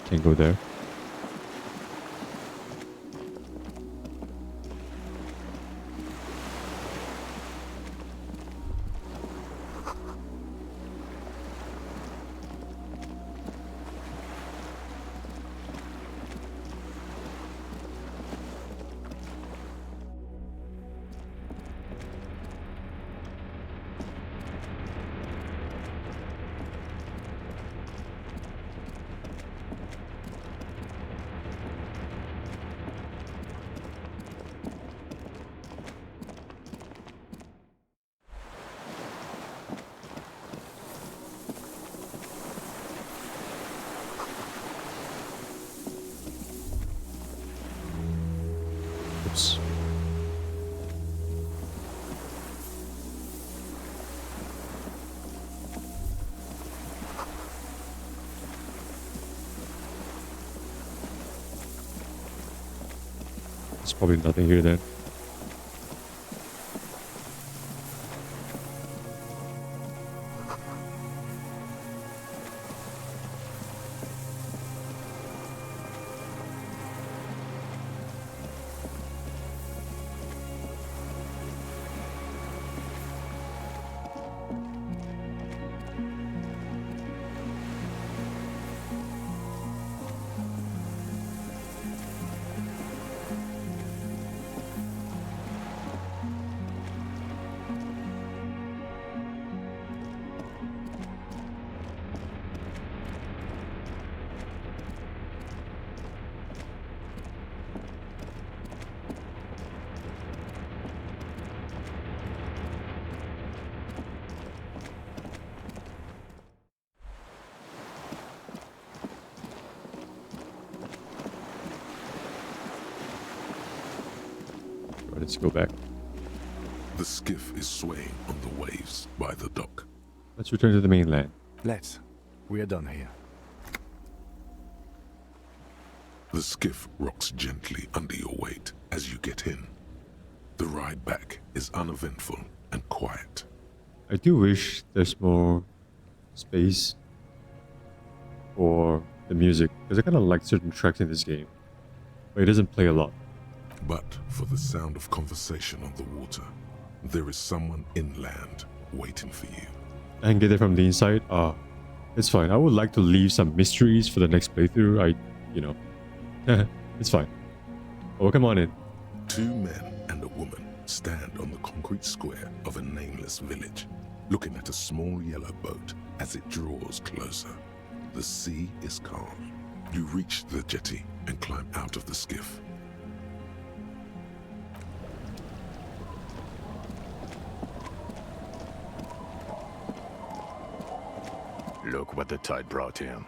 Can't go there. probably nothing here then. Let's go back. The skiff is swaying on the waves by the dock. Let's return to the mainland. Let's. We are done here. The skiff rocks gently under your weight as you get in. The ride back is uneventful and quiet. I do wish there's more space for the music, because I kind of like certain tracks in this game, but it doesn't play a lot. But for the sound of conversation on the water, there is someone inland waiting for you. I can get it from the inside. It's fine. I would like to leave some mysteries for the next playthrough. It's fine. Oh, come on in. 2 men and a woman stand on the concrete square of a nameless village, looking at a small yellow boat as it draws closer. The sea is calm. You reach the jetty and climb out of the skiff. Look what the tide brought him.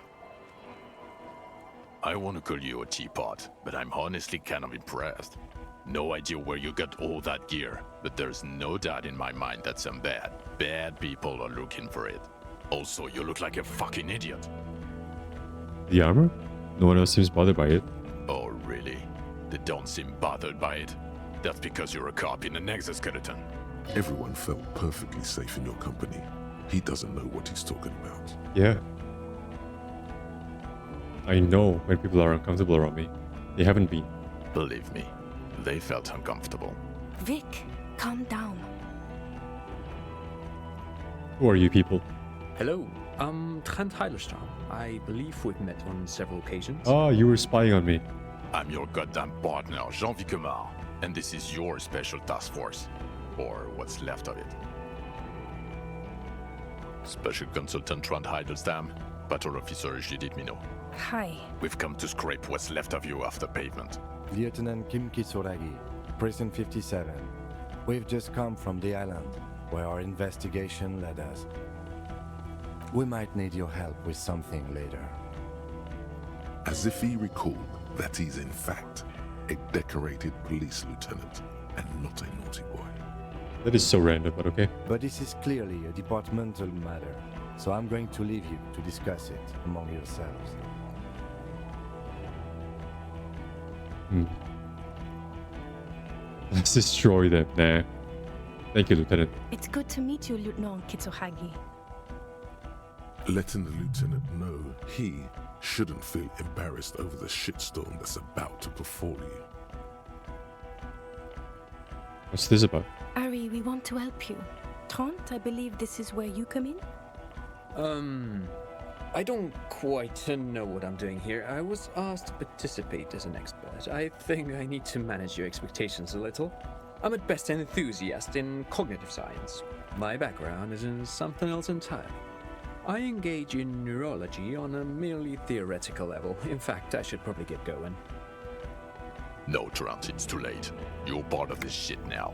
I want to call you a teapot, but I'm honestly kind of impressed. No idea where you got all that gear, but there's no doubt in my mind that some bad people are looking for it. Also, you look like a fucking idiot. The armor? No one else seems bothered by it. Oh, really? They don't seem bothered by it? That's because you're a cop in an exoskeleton. Everyone felt perfectly safe in your company. He doesn't know what he's talking about. Yeah. I know when people are uncomfortable around me. They haven't been. Believe me, they felt uncomfortable. Vic, calm down. Who are you people? Hello, Trent Heilerstrom. I believe we've met on several occasions. Oh, you were spying on me. I'm your goddamn partner, Jean-Vic Quemar, and this is your special task force. Or what's left of it. Special Consultant Trent Heilerstam, Patrol Officer Judith Minot. Hi. We've come to scrape what's left of you off the pavement. Lieutenant Kim Kisoragi, Prison 57. We've just come from the island, where our investigation led us. We might need your help with something later. As if he recalled that he's in fact a decorated police lieutenant and not a naughty boy. That is so random, but okay. But this is clearly a departmental matter, so I'm going to leave you to discuss it among yourselves. Let's destroy them. Nah. Thank you, Lieutenant. It's good to meet you, Lieutenant Kitsuhagi. Letting the lieutenant know he shouldn't feel embarrassed over the shitstorm that's about to befall you. What's this about? Ari, we want to help you. Trent, I believe this is where you come in? I don't quite know what I'm doing here. I was asked to participate as an expert. I think I need to manage your expectations a little. I'm at best an enthusiast in cognitive science. My background is in something else entirely. I engage in neurology on a merely theoretical level. In fact, I should probably get going. No, Trent, it's too late. You're part of this shit now.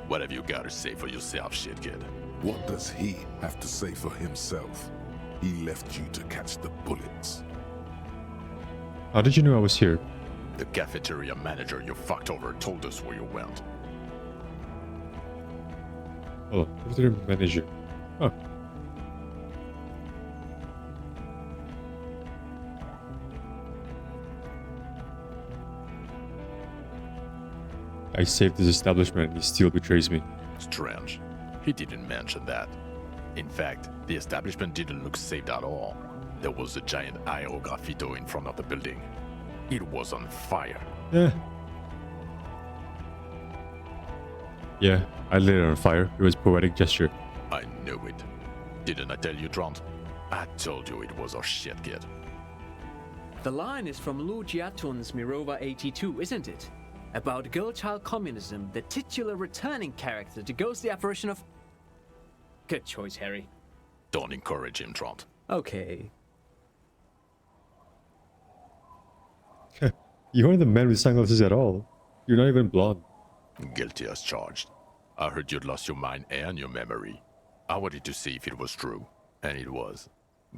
What have you got to say for yourself, shit kid? What does he have to say for himself? He left you to catch the bullets. How did you know I was here? The cafeteria manager you fucked over told us where you went. Oh, cafeteria manager. Huh. I saved his establishment and he still betrays me. Strange. He didn't mention that. In fact, the establishment didn't look saved at all. There was a giant aerograffito in front of the building. It was on fire. Yeah, I lit it on fire. It was a poetic gesture. I knew it. Didn't I tell you, Trant? I told you it was our shit, kid. The line is from Lu Jiatun's Mirova 82, isn't it? About girl-child communism, the titular returning character to ghost the apparition of... Good choice, Harry. Don't encourage him, Trant. Okay. You aren't the man with sunglasses at all. You're not even blonde. Guilty as charged. I heard you'd lost your mind and your memory. I wanted to see if it was true, and it was.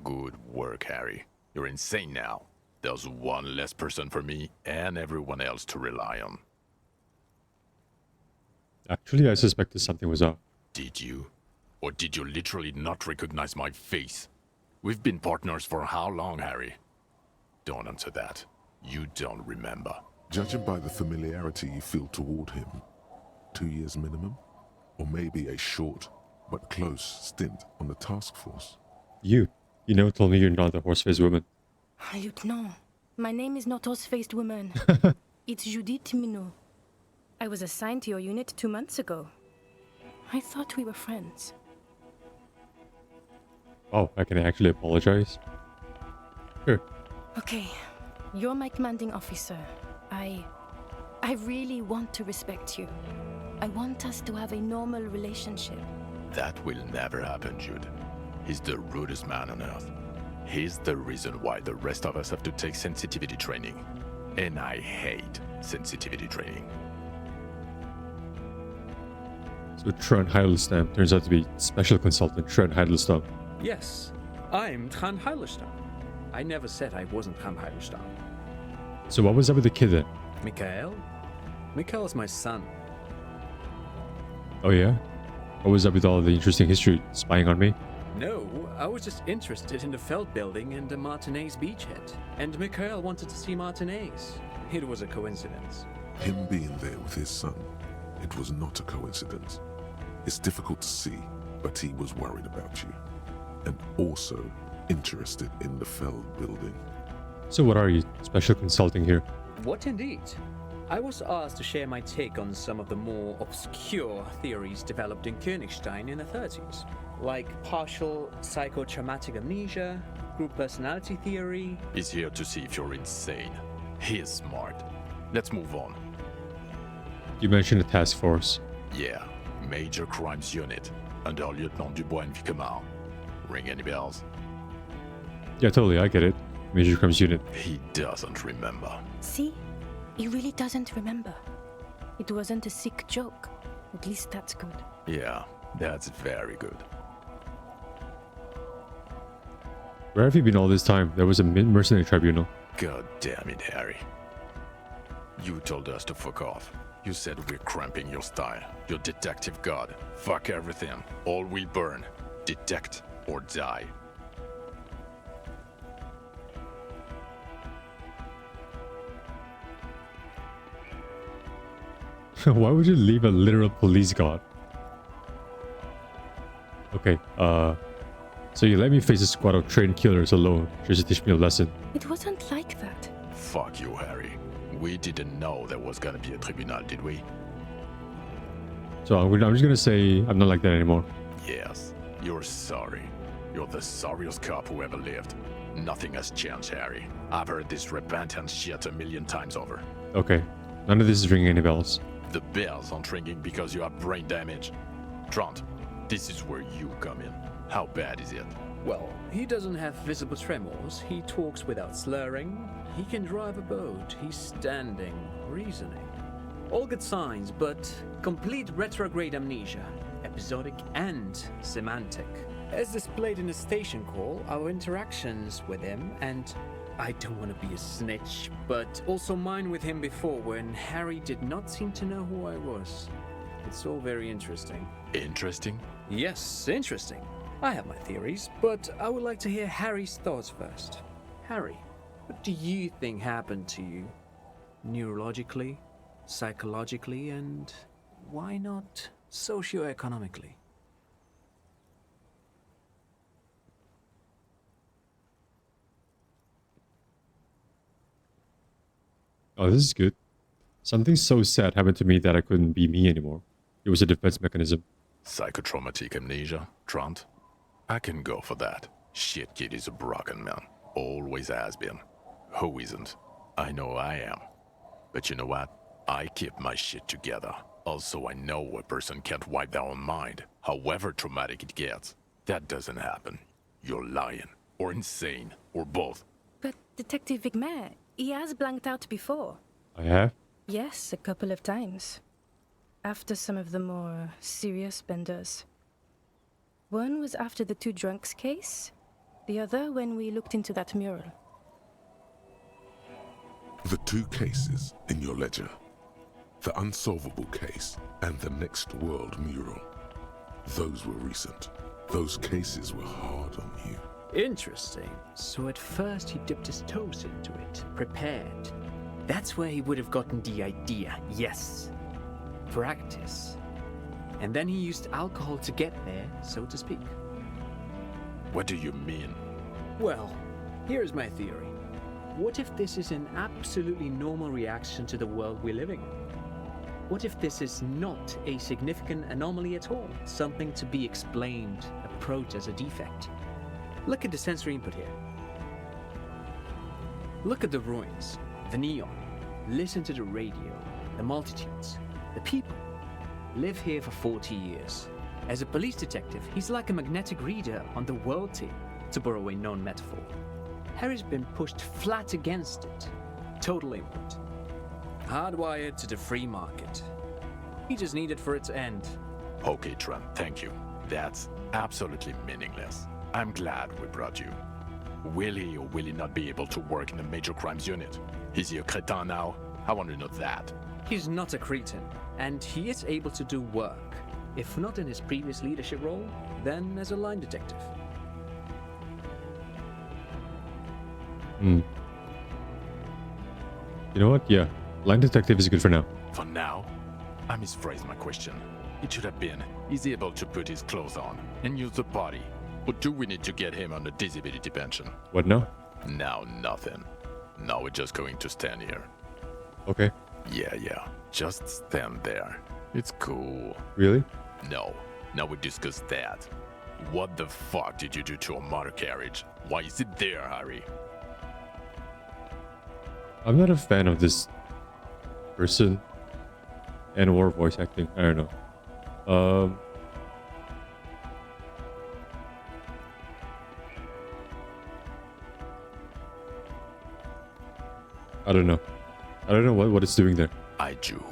Good work, Harry. You're insane now. There's one less person for me and everyone else to rely on. Actually, I suspected something was up. Did you? Or did you literally not recognize my face? We've been partners for how long, Harry? Don't answer that. You don't remember. Judging by the familiarity you feel toward him, 2 years minimum? Or maybe a short but close stint on the task force? You never told me you're not the horse-faced woman. Lieutenant, my name is not Horse-Faced Woman. It's Judith Minot. I was assigned to your unit 2 months ago. I thought we were friends. Oh, I can actually apologize? Sure. Okay, you're my commanding officer. I really want to respect you. I want us to have a normal relationship. That will never happen, Jude. He's the rudest man on earth. He's the reason why the rest of us have to take sensitivity training. And I hate sensitivity training. So Trent Hiddleston turns out to be special consultant Trent Hiddleston. Yes, I'm Trant Hiddleston. I never said I wasn't Trant Hiddleston. So what was up with the kid then? Mikhail? Mikhail is my son. Oh yeah? What was up with all the interesting history spying on me? No, I was just interested in the Feld building and the Martinez beachhead. And Mikhail wanted to see Martinez. It was a coincidence. Him being there with his son, it was not a coincidence. It's difficult to see, but he was worried about you. And also interested in the Feld building. So what are you, special consulting here? What indeed? I was asked to share my take on some of the more obscure theories developed in Königstein in the 30s, like partial psychotraumatic amnesia, group personality theory. He's here to see if you're insane. He is smart. Let's move on. You mentioned a task force. Yeah, Major Crimes Unit, under Lieutenant Dubois and Vicomar. Ring any bells? Yeah, totally, I get it. Major Crimes Unit. He doesn't remember. See? He really doesn't remember. It wasn't a sick joke. At least that's good. Yeah, that's very good. Where have you been all this time? There was a mercenary tribunal. God damn it, Harry. You told us to fuck off. You said we're cramping your style. Your detective god. Fuck everything. All will burn. Detect or die. Why would you leave a literal police god? Okay, so you let me face a squad of trained killers alone just to teach me a lesson. It wasn't like that. Fuck you, Harry. We didn't know there was gonna be a tribunal, did we? So I'm just gonna say I'm not like that anymore. Yes, you're sorry. You're the sorriest cop who ever lived. Nothing has changed, Harry. I've heard this repentance shit a million times over. Okay, none of this is ringing any bells. The bells aren't ringing because you have brain damage. Trant, this is where you come in. How bad is it? Well, he doesn't have visible tremors, he talks without slurring, he can drive a boat, he's standing, reasoning. All good signs, but complete retrograde amnesia, episodic and semantic. As displayed in the station call, our interactions with him, and I don't want to be a snitch, but also mine with him before when Harry did not seem to know who I was. It's all very interesting. Interesting? Yes, interesting. I have my theories, but I would like to hear Harry's thoughts first. Harry, what do you think happened to you? Neurologically? psychologically, and why not socioeconomically? Oh, this is good. Something so sad happened to me that I couldn't be me anymore. It was a defense mechanism. Psychotraumatic amnesia, Trant? I can go for that. Shit kid is a broken man. Always has been. Who isn't? I know I am. But you know what? I keep my shit together. Also, I know a person can't wipe their own mind, however traumatic it gets. That doesn't happen. You're lying, or insane, or both. But Detective Vigmer, he has blanked out before. I have? Yes, a couple of times. After some of the more serious benders. One was after the two drunks case, the other when we looked into that mural. The two cases in your ledger, the unsolvable case and the Next World mural, those were recent. Those cases were hard on you. Interesting. So at first he dipped his toes into it, prepared. That's where he would have gotten the idea, yes. Practice. And then he used alcohol to get there, so to speak. What do you mean? Well, here's my theory. What if this is an absolutely normal reaction to the world we're living in? What if this is not a significant anomaly at all? Something to be explained, approached as a defect? Look at the sensory input here. Look at the ruins, the neon. Listen to the radio, the multitudes, the people. Live here for 40 years. As a police detective, he's like a magnetic reader on the world tape, to borrow a known metaphor. Harry's been pushed flat against it. Total input. Hardwired to the free market. He just needed for it to end. Okay, Trent, thank you. That's absolutely meaningless. I'm glad we brought you. Will he or will he not be able to work in the major crimes unit? Is he a crétin now? I want to know that. He's not a cretin, and he is able to do work. If not in his previous leadership role, then as a line detective. You know what? Yeah. Line detective is good for now. For now? I misphrased my question. It should have been, is he able to put his clothes on and use the body? Or do we need to get him on a disability pension? What now? Now nothing. Now we're just going to stand here. Okay. Yeah. Just stand there. It's cool. Really? No. Now we discuss that. What the fuck did you do to a motor carriage? Why is it there, Harry? I'm not a fan of this person and or voice acting. I don't know. I don't know. I don't know what it's doing there. I do.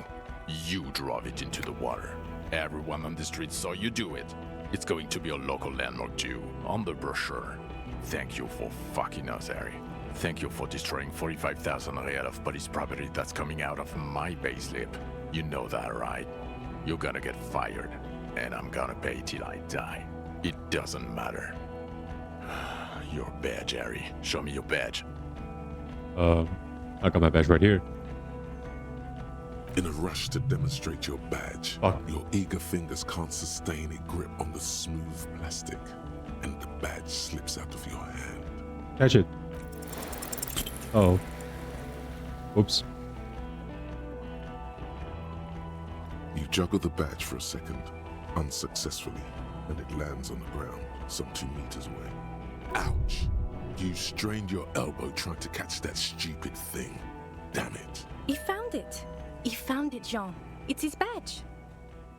You drove it into the water. Everyone on the street saw you do it. It's going to be a local landmark too, on the brochure. Thank you for fucking us, Harry. Thank you for destroying 45,000 real of police property that's coming out of my payslip. You know that, right? You're gonna get fired, and I'm gonna pay till I die. It doesn't matter. Your badge, Harry. Show me your badge. I got my badge right here. In a rush to demonstrate your badge, Fuck. your eager fingers can't sustain a grip on the smooth plastic, and the badge slips out of your hand. Catch it. Oh. Oops. You juggle the badge for a second, unsuccessfully, and it lands on the ground, some 2 meters away. Ouch! You strained your elbow trying to catch that stupid thing. Damn it. He found it. He found it, Jean. It's his badge.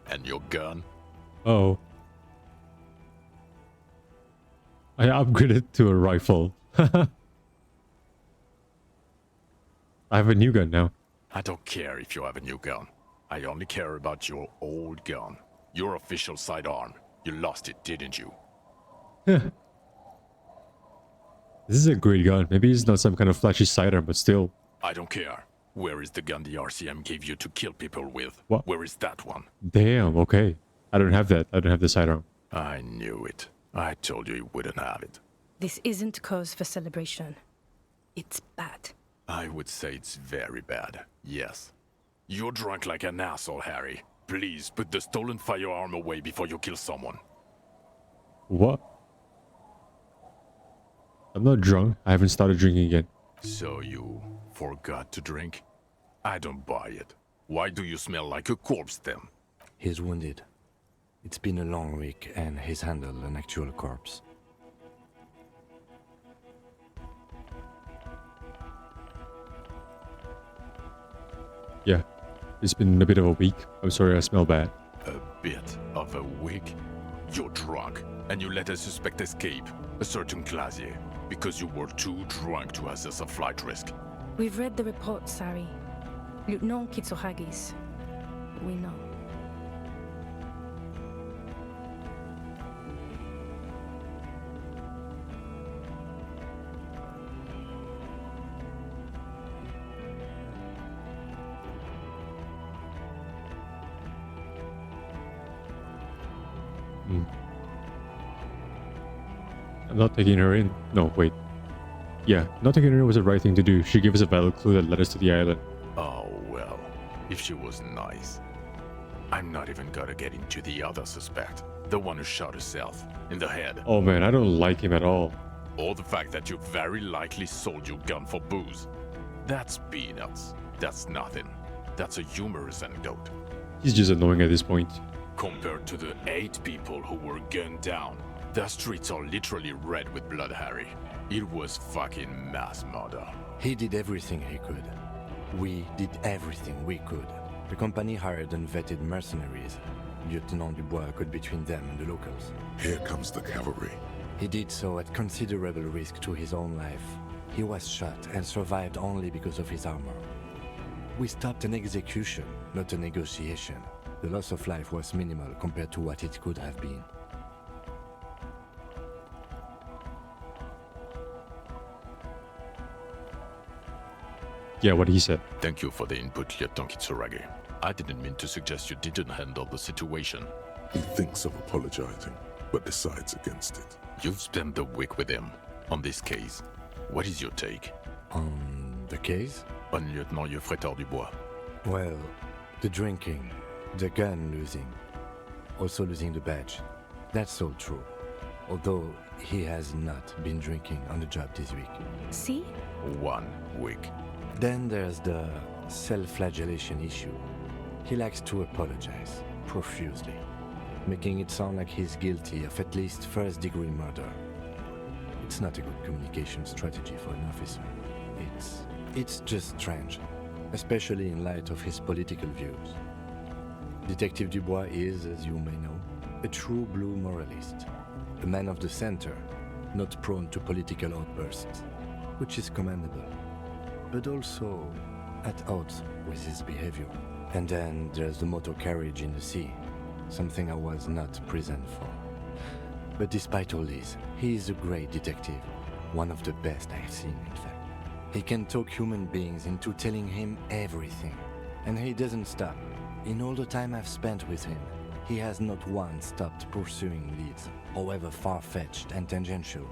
And your gun? Oh. I upgraded to a rifle. I have a new gun now. I don't care if you have a new gun. I only care about your old gun. Your official sidearm. You lost it, didn't you? This is a great gun. Maybe it's not some kind of flashy sidearm, but still. I don't care. Where is the gun the RCM gave you to kill people with? What? Where is that one? Damn, okay. I don't have that. I don't have the sidearm. I knew it. I told you you wouldn't have it. This isn't cause for celebration. It's bad. I would say it's very bad, yes. You're drunk like an asshole, Harry. Please put the stolen firearm away before you kill someone. What? I'm not drunk. I haven't started drinking again. So you forgot to drink? I don't buy it. Why do you smell like a corpse then? He's wounded. It's been a long week and he's handled an actual corpse. Yeah, it's been a bit of a week. I'm sorry I smell bad. A bit of a week? You're drunk, and you let a suspect escape, a certain Clasier, because you were too drunk to assess a flight risk. We've read the report, Sari. Lieutenant Kitsuhagi's. We know. I'm not taking her in. No, wait. Yeah, not taking her in was the right thing to do. She gave us a valid clue that led us to the island. Oh, well, if she was nice. I'm not even gonna get into the other suspect, the one who shot herself in the head. Oh man, I don't like him at all. Or the fact that you very likely sold your gun for booze. That's peanuts. That's nothing. That's a humorous anecdote. He's just annoying at this point. Compared to the 8 people who were gunned down, the streets are literally red with blood, Harry. It was fucking mass murder. He did everything he could. We did everything we could. The company hired unvetted mercenaries. Lieutenant Dubois got between them and the locals. Here comes the cavalry. He did so at considerable risk to his own life. He was shot and survived only because of his armor. We stopped an execution, not a negotiation. The loss of life was minimal compared to what it could have been. Yeah, what he said. Thank you for the input, Lieutenant Kitsuragi. I didn't mean to suggest you didn't handle the situation. He thinks of apologizing, but decides against it. You've spent the week with him on this case. What is your take? On the case? On Lieutenant Geoffrey Dubois. Well, the drinking, the gun losing, also losing the badge. That's all true. Although he has not been drinking on the job this week. See? 1 week. Then there's the self-flagellation issue. He likes to apologize, profusely, making it sound like he's guilty of at least first-degree murder. It's not a good communication strategy for an officer. It's just strange, especially in light of his political views. Detective Dubois is, as you may know, a true blue moralist, a man of the center, not prone to political outbursts, which is commendable, but also at odds with his behavior. And then there's the motor carriage in the sea, something I was not present for. But despite all this, he is a great detective, one of the best I've seen, in fact. He can talk human beings into telling him everything, and he doesn't stop. In all the time I've spent with him, he has not once stopped pursuing leads, however far-fetched and tangential.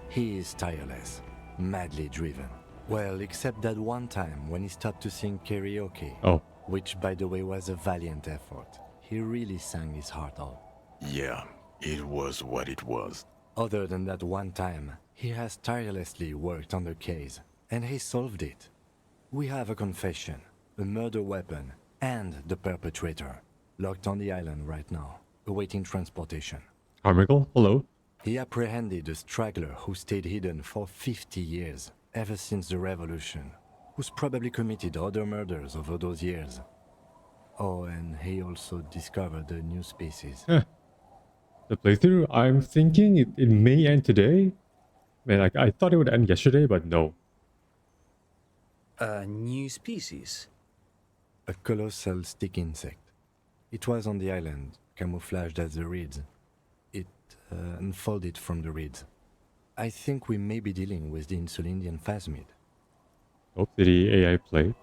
He is tireless, madly driven. Well, except that one time when he stopped to sing karaoke. Oh. Which, by the way, was a valiant effort. He really sang his heart out. Yeah, it was what it was. Other than that one time, he has tirelessly worked on the case, and he solved it. We have a confession, a murder weapon, and the perpetrator, locked on the island right now, awaiting transportation. Carmichael, hello? He apprehended a straggler who stayed hidden for 50 years, ever since the revolution, who's probably committed other murders over those years. Oh, and he also discovered a new species. The playthrough, I'm thinking it may end today. Man, I thought it would end yesterday, but no. A new species? A colossal stick insect. It was on the island, camouflaged as the reeds. It unfolded from the reeds. I think we may be dealing with the Insulindian phasmid. Oh, did the AI play?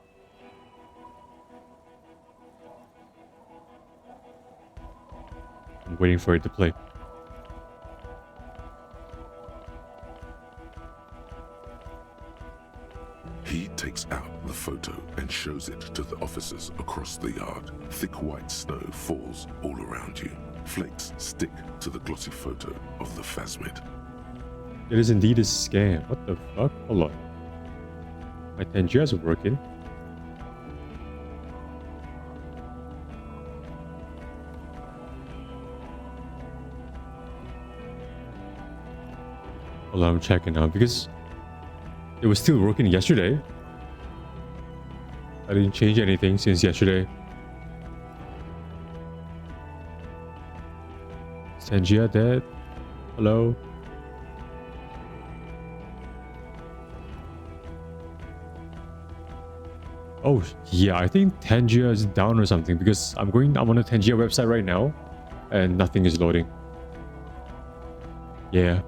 I'm waiting for it to play. He takes out the photo and shows it to the officers across the yard. Thick white snow falls all around you. Flakes stick to the glossy photo of the phasmid. It is indeed a scam. What the fuck? Hold on. My Tangiers are working. Hold on, I'm checking now because it was still working yesterday. I didn't change anything since yesterday. Is Tangia dead? Hello? Oh, yeah, I think Tangia is down or something because I'm on the Tangia website right now and nothing is loading. Yeah.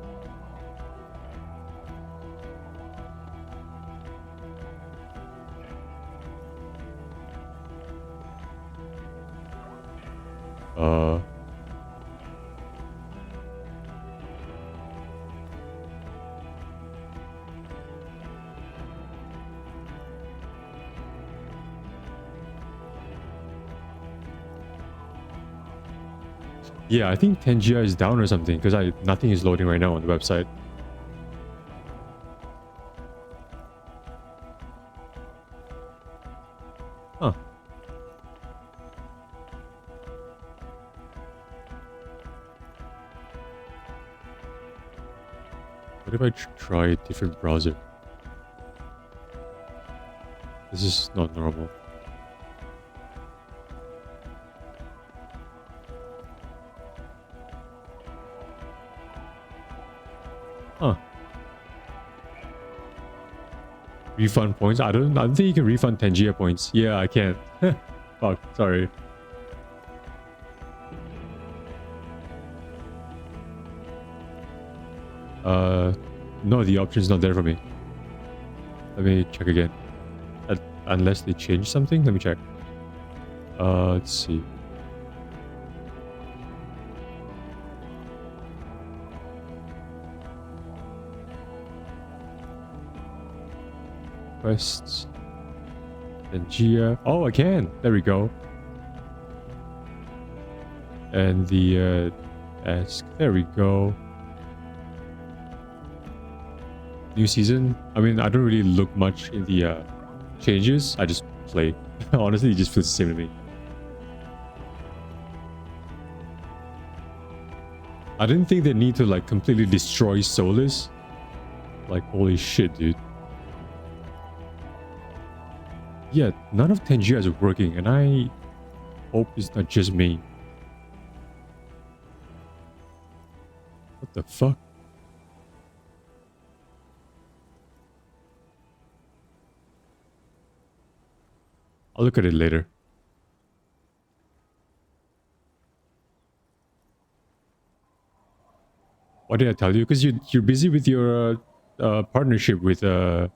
Yeah, I think Tangia is down or something because nothing is loading right now on the website. Huh. What if I try a different browser? This is not normal. Huh. Refund points? I don't think you can refund Tangia points. Yeah, I can't. Fuck, sorry. No, the option's not there for me. Let me check again. Unless they change something? Let me check. Let's see. Quests. Tangia. Oh, I can. There we go. And the ask. There we go. New season. I mean, I don't really look much in the changes. I just play. Honestly, it just feels the same to me. I didn't think they need to like completely destroy Solus. Like, holy shit, dude. Yeah, none of Tangia is working, and I hope it's not just me. What the fuck? I'll look at it later. What did I tell you? Because you're busy with your partnership with you're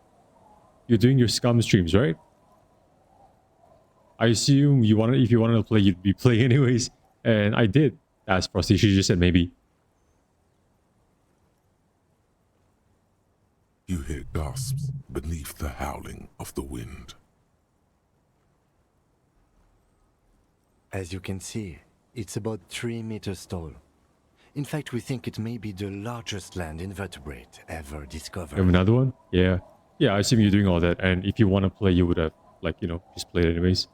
doing your scum streams, right? I assume if you wanted to play, you'd be playing anyways. And I did ask Frosty. She just said maybe. You hear gasps beneath the howling of the wind. As you can see, it's about 3 meters tall. In fact, we think it may be the largest land invertebrate ever discovered. You have another one? Yeah. Yeah, I assume you're doing all that. And if you want to play, you would have, like, you know, just played anyways.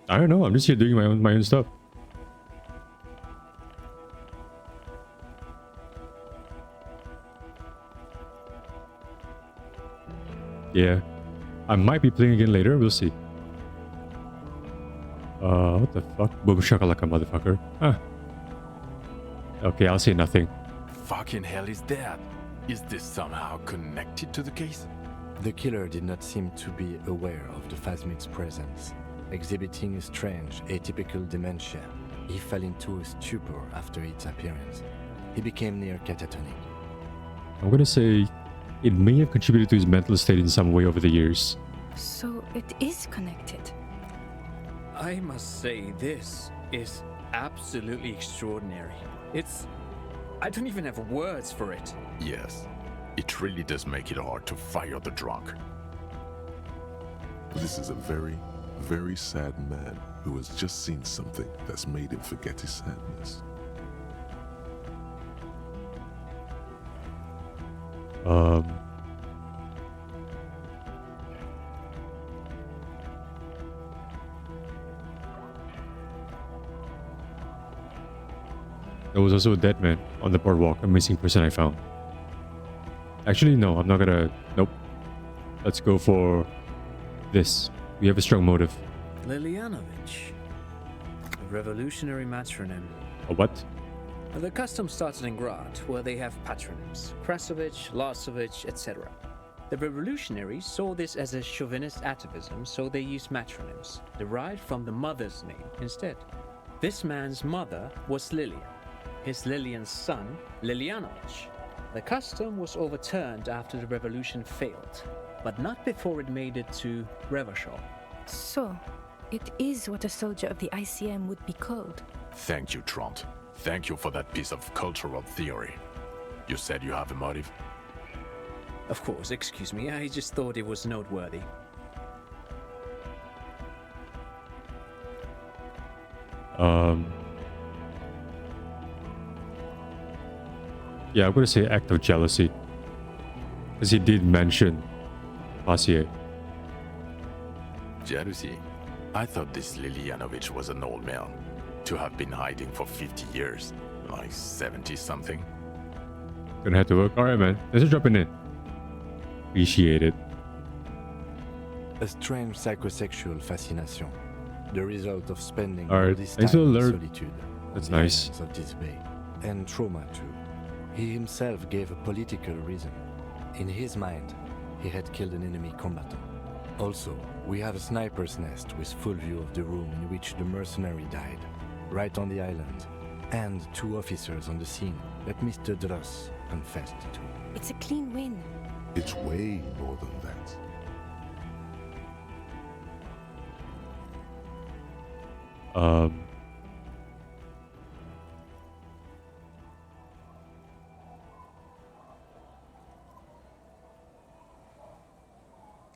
I don't know. I'm just here doing my own stuff. Yeah. I might be playing again later. We'll see. What the fuck? Boom shakalaka, motherfucker. Ah. Okay, I'll say nothing. Fucking hell is that? Is this somehow connected to the case? The killer did not seem to be aware of the phasmid's presence. Exhibiting a strange, atypical dementia, he fell into a stupor after its appearance. He became near catatonic. I'm gonna say it may have contributed to his mental state in some way over the years. So it is connected. I must say, this is absolutely extraordinary. I don't even have words for it. Yes, it really does make it hard to fire the drunk. This is a very, very sad man who has just seen something that's made him forget his sadness. There was also a dead man on the boardwalk, a missing person I found. Actually, no, I'm not gonna... Nope. Let's go for this. We have a strong motive. Lilianovich. A revolutionary matronym. A what? The custom started in Grad, where they have patronyms. Krasovich, Lasovich, etc. The revolutionaries saw this as a chauvinist atavism, so they used matronyms, derived from the mother's name instead. This man's mother was Lilian. His Lilian's son, Lilianovich. The custom was overturned after the revolution failed, but not before it made it to Revachol. So, it is what a soldier of the ICM would be called. Thank you, Trond. Thank you for that piece of cultural theory. You said you have a motive? Of course, excuse me, I just thought it was noteworthy. Yeah, I'm gonna say act of jealousy. Because he did mention Passier. Jealousy? I thought this Lilianovich was an old man. To have been hiding for 50 years. Like 70-something. Gonna have to work. Alright, man. Thanks for dropping in. Appreciate it. A strange psychosexual fascination. The result of spending Alright, all this thanks time for the in alert. solitude. That's on the nice. islands of this bay. And trauma too. He himself gave a political reason. In his mind, he had killed an enemy combatant. Also, we have a sniper's nest with full view of the room in which the mercenary died, right on the island, and 2 officers on the scene that Mr. Dross confessed to. It's a clean win. It's way more than that.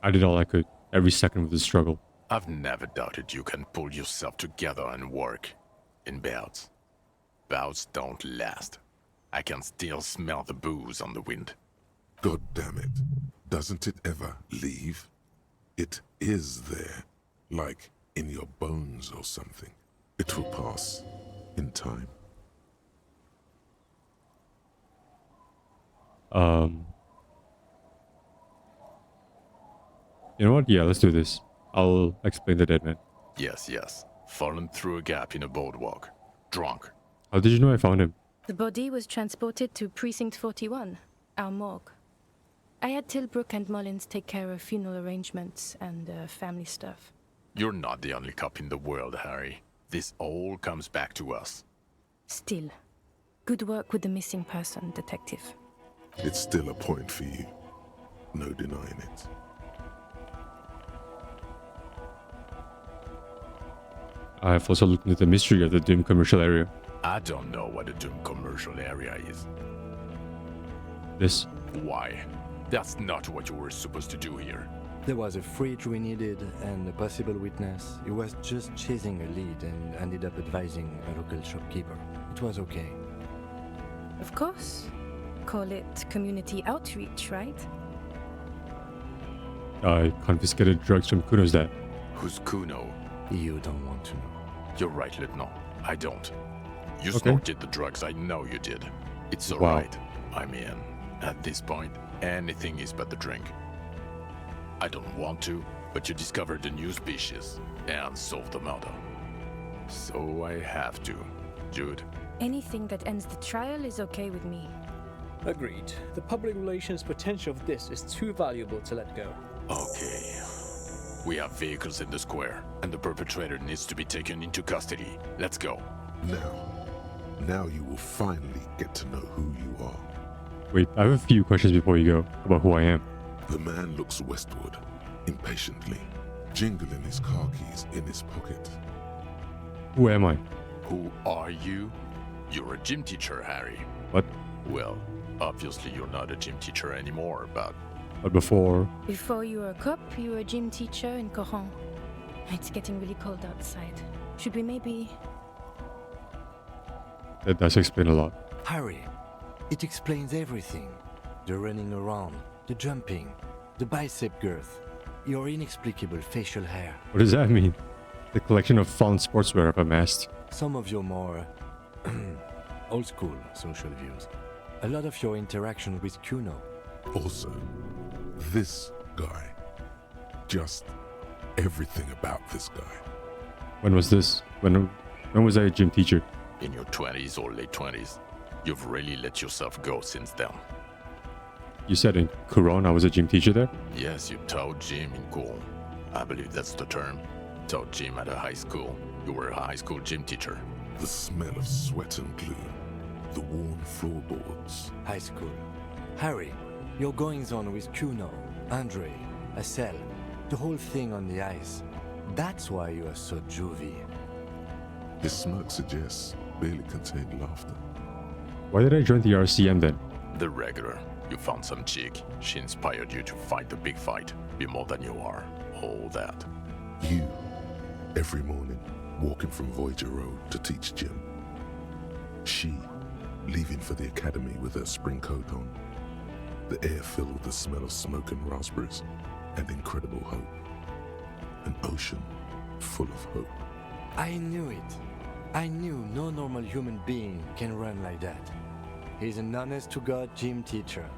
I did all I could. Every second of the struggle. I've never doubted you can pull yourself together and work. In bouts. Bouts don't last. I can still smell the booze on the wind. God damn it. Doesn't it ever leave? It is there. Like in your bones or something. It will pass. In time. You know what? Yeah, let's do this. I'll explain the dead man. Yes, yes. Fallen through a gap in a boardwalk. Drunk. How did you know I found him? The body was transported to Precinct 41, our morgue. I had Tilbrook and Mullins take care of funeral arrangements and family stuff. You're not the only cop in the world, Harry. This all comes back to us. Still, good work with the missing person, Detective. It's still a point for you. No denying it. I've also looked into the mystery of the Doom commercial area. I don't know what a Doom commercial area is. This. Why? That's not what you were supposed to do here. There was a fridge we needed and a possible witness. He was just chasing a lead and ended up advising a local shopkeeper. It was okay. Of course. Call it community outreach, right? I confiscated drugs from Kuno's dad. Who's Kuno? You don't want to know. You're right, Lieutenant. I don't. You Okay. snorted the drugs, I know you did. It's Wow. alright. I mean, at this point, anything is but the drink. I don't want to, but you discovered a new species and solved the murder. So I have to. Jude, Anything that ends the trial is okay with me. Agreed. The public relations potential of this is too valuable to let go. okay. We have vehicles in the square, and the perpetrator needs to be taken into custody. Let's go. Now you will finally get to know who you are. Wait, I have a few questions before you go about who I am. The man looks westward, impatiently, jingling his car keys in his pocket. Who am I? Who are you? You're a gym teacher, Harry. What? Well, obviously you're not a gym teacher anymore, but But before... Before you were a cop, you were a gym teacher in Coron. It's getting really cold outside. Should we maybe... That does explain a lot. Harry, it explains everything. The running around, the jumping, the bicep girth, your inexplicable facial hair. What does that mean? The collection of fun sportswear I've amassed. Some of your more old school social views. A lot of your interaction with Kuno. Also, this guy. Just everything about this guy. When was this? When was I a gym teacher? in your 20s or late 20s. You've really let yourself go since then. You said in Coron I was a gym teacher there? Yes, you taught gym in Coron. I believe that's the term. Taught gym at a high school. You were a high school gym teacher. The smell of sweat and glue. The worn floorboards. High school. Harry, your goings-on with Kuno, Andre, Acel, the whole thing on the ice. That's why you are so juvie. His smirk suggests barely contained laughter. Why did I join the RCM then? The regular. You found some chick. She inspired you to fight the big fight. Be more than you are. All that. You, every morning, walking from Voyager Road to teach gym. She, leaving for the academy with her spring coat on. The air filled with the smell of smoke and raspberries, and incredible hope. An ocean full of hope. I knew it. I knew no normal human being can run like that. He's an honest-to-God gym teacher.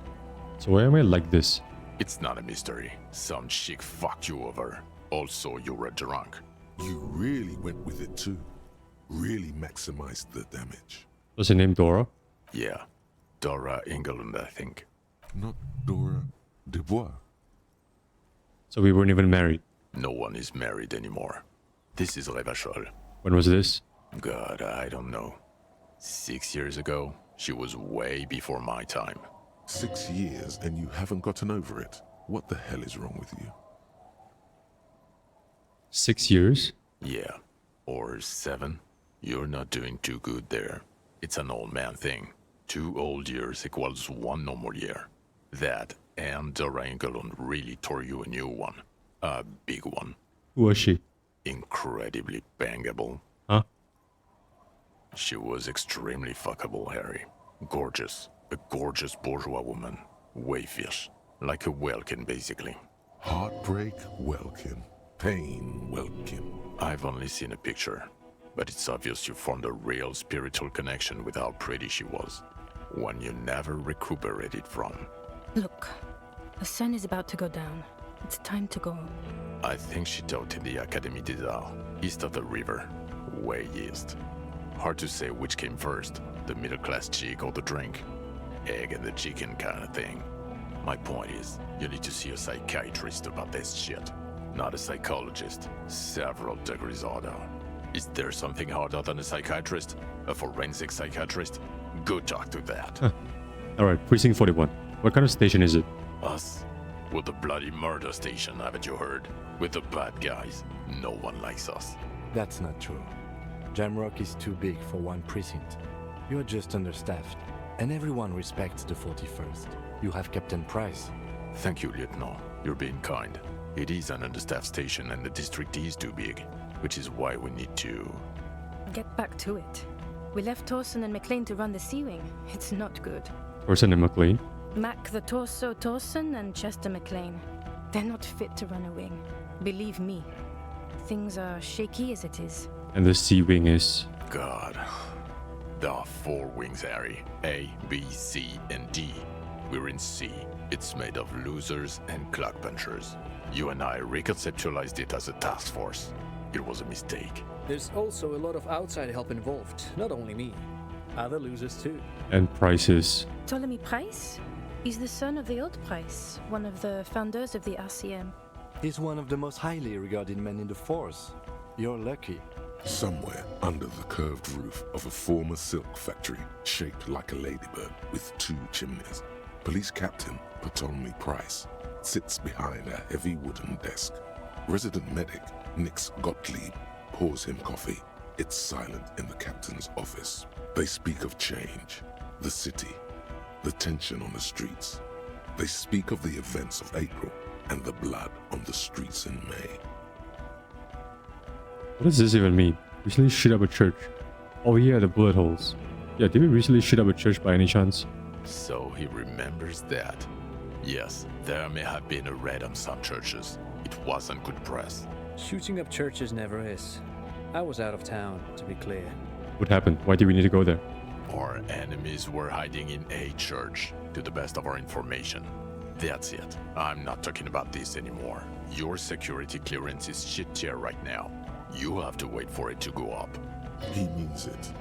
So why am I like this? It's not a mystery. Some chick fucked you over. Also, you were drunk. You really went with it too. Really maximized the damage. Was her name Dora? Yeah. Dora Engelund, I think. Not Dora Dubois. So we weren't even married. No one is married anymore. This is Revachol. When was this? God, I don't know. 6 years ago? She was way before my time. 6 years and you haven't gotten over it. What the hell is wrong with you? 6 years? Yeah. Or 7. You're not doing too good there. It's an old man thing. 2 old years equals 1 normal year. That and Dora Engelund really tore you a new one. A big one. Who was she? Incredibly bangable. Huh? She was extremely fuckable, Harry. Gorgeous. A gorgeous bourgeois woman. Wayfish. Like a Welkin, basically. Heartbreak, Welkin. Pain, Welkin. I've only seen a picture, but it's obvious you formed a real spiritual connection with how pretty she was. One you never recuperated from. Look, the sun is about to go down. It's time to go. I think she taught in the Académie des Arts, east of the river. Way east. Hard to say which came first, the middle-class chick or the drink. Egg and the chicken kind of thing. My point is, you need to see a psychiatrist about this shit. Not a psychologist. Several degrees harder. Is there something harder than a psychiatrist? A forensic psychiatrist? Go talk to that. Alright, Precinct 41. What kind of station is it? Us? We're the bloody murder station, haven't you heard? We're the bad guys. No one likes us. That's not true. Jamrock is too big for one precinct. You're just understaffed, and everyone respects the 41st. You have Captain Price. Thank you, Lieutenant. You're being kind. It is an understaffed station and the district is too big, which is why we need to... Get back to it. We left Torson and McLean to run the Sea Wing. It's not good. Torson and McLean? Mac the Torso Torson and Chester McLean. They're not fit to run a wing. Believe me. Things are shaky as it is. And the Sea Wing is... God. There are 4 wings, Harry. A, B, C, and D. We're in C. It's made of losers and clock punchers. You and I reconceptualized it as a task force. It was a mistake. There's also a lot of outside help involved, not only me. Other losers too. And Price is... Ptolemy Price? He's the son of the old Price, one of the founders of the RCM. He's one of the most highly regarded men in the force. You're lucky. Somewhere under the curved roof of a former silk factory, shaped like a ladybird with 2 chimneys, Police Captain Ptolemy Price sits behind a heavy wooden desk. Resident medic Nix Gottlieb pours him coffee. It's silent in the captain's office. They speak of change, the city, the tension on the streets. They speak of the events of April and the blood on the streets in May. What does this even mean? Recently shoot up a church. Oh yeah, the bullet holes. Yeah, did we recently shoot up a church by any chance? So he remembers that. Yes, there may have been a raid on some churches. It wasn't good press. Shooting up churches never is. I was out of town, to be clear. What happened? Why do we need to go there? Our enemies were hiding in a church, to the best of our information. That's it. I'm not talking about this anymore. Your security clearance is shit tier right now. You have to wait for it to go up. He means it.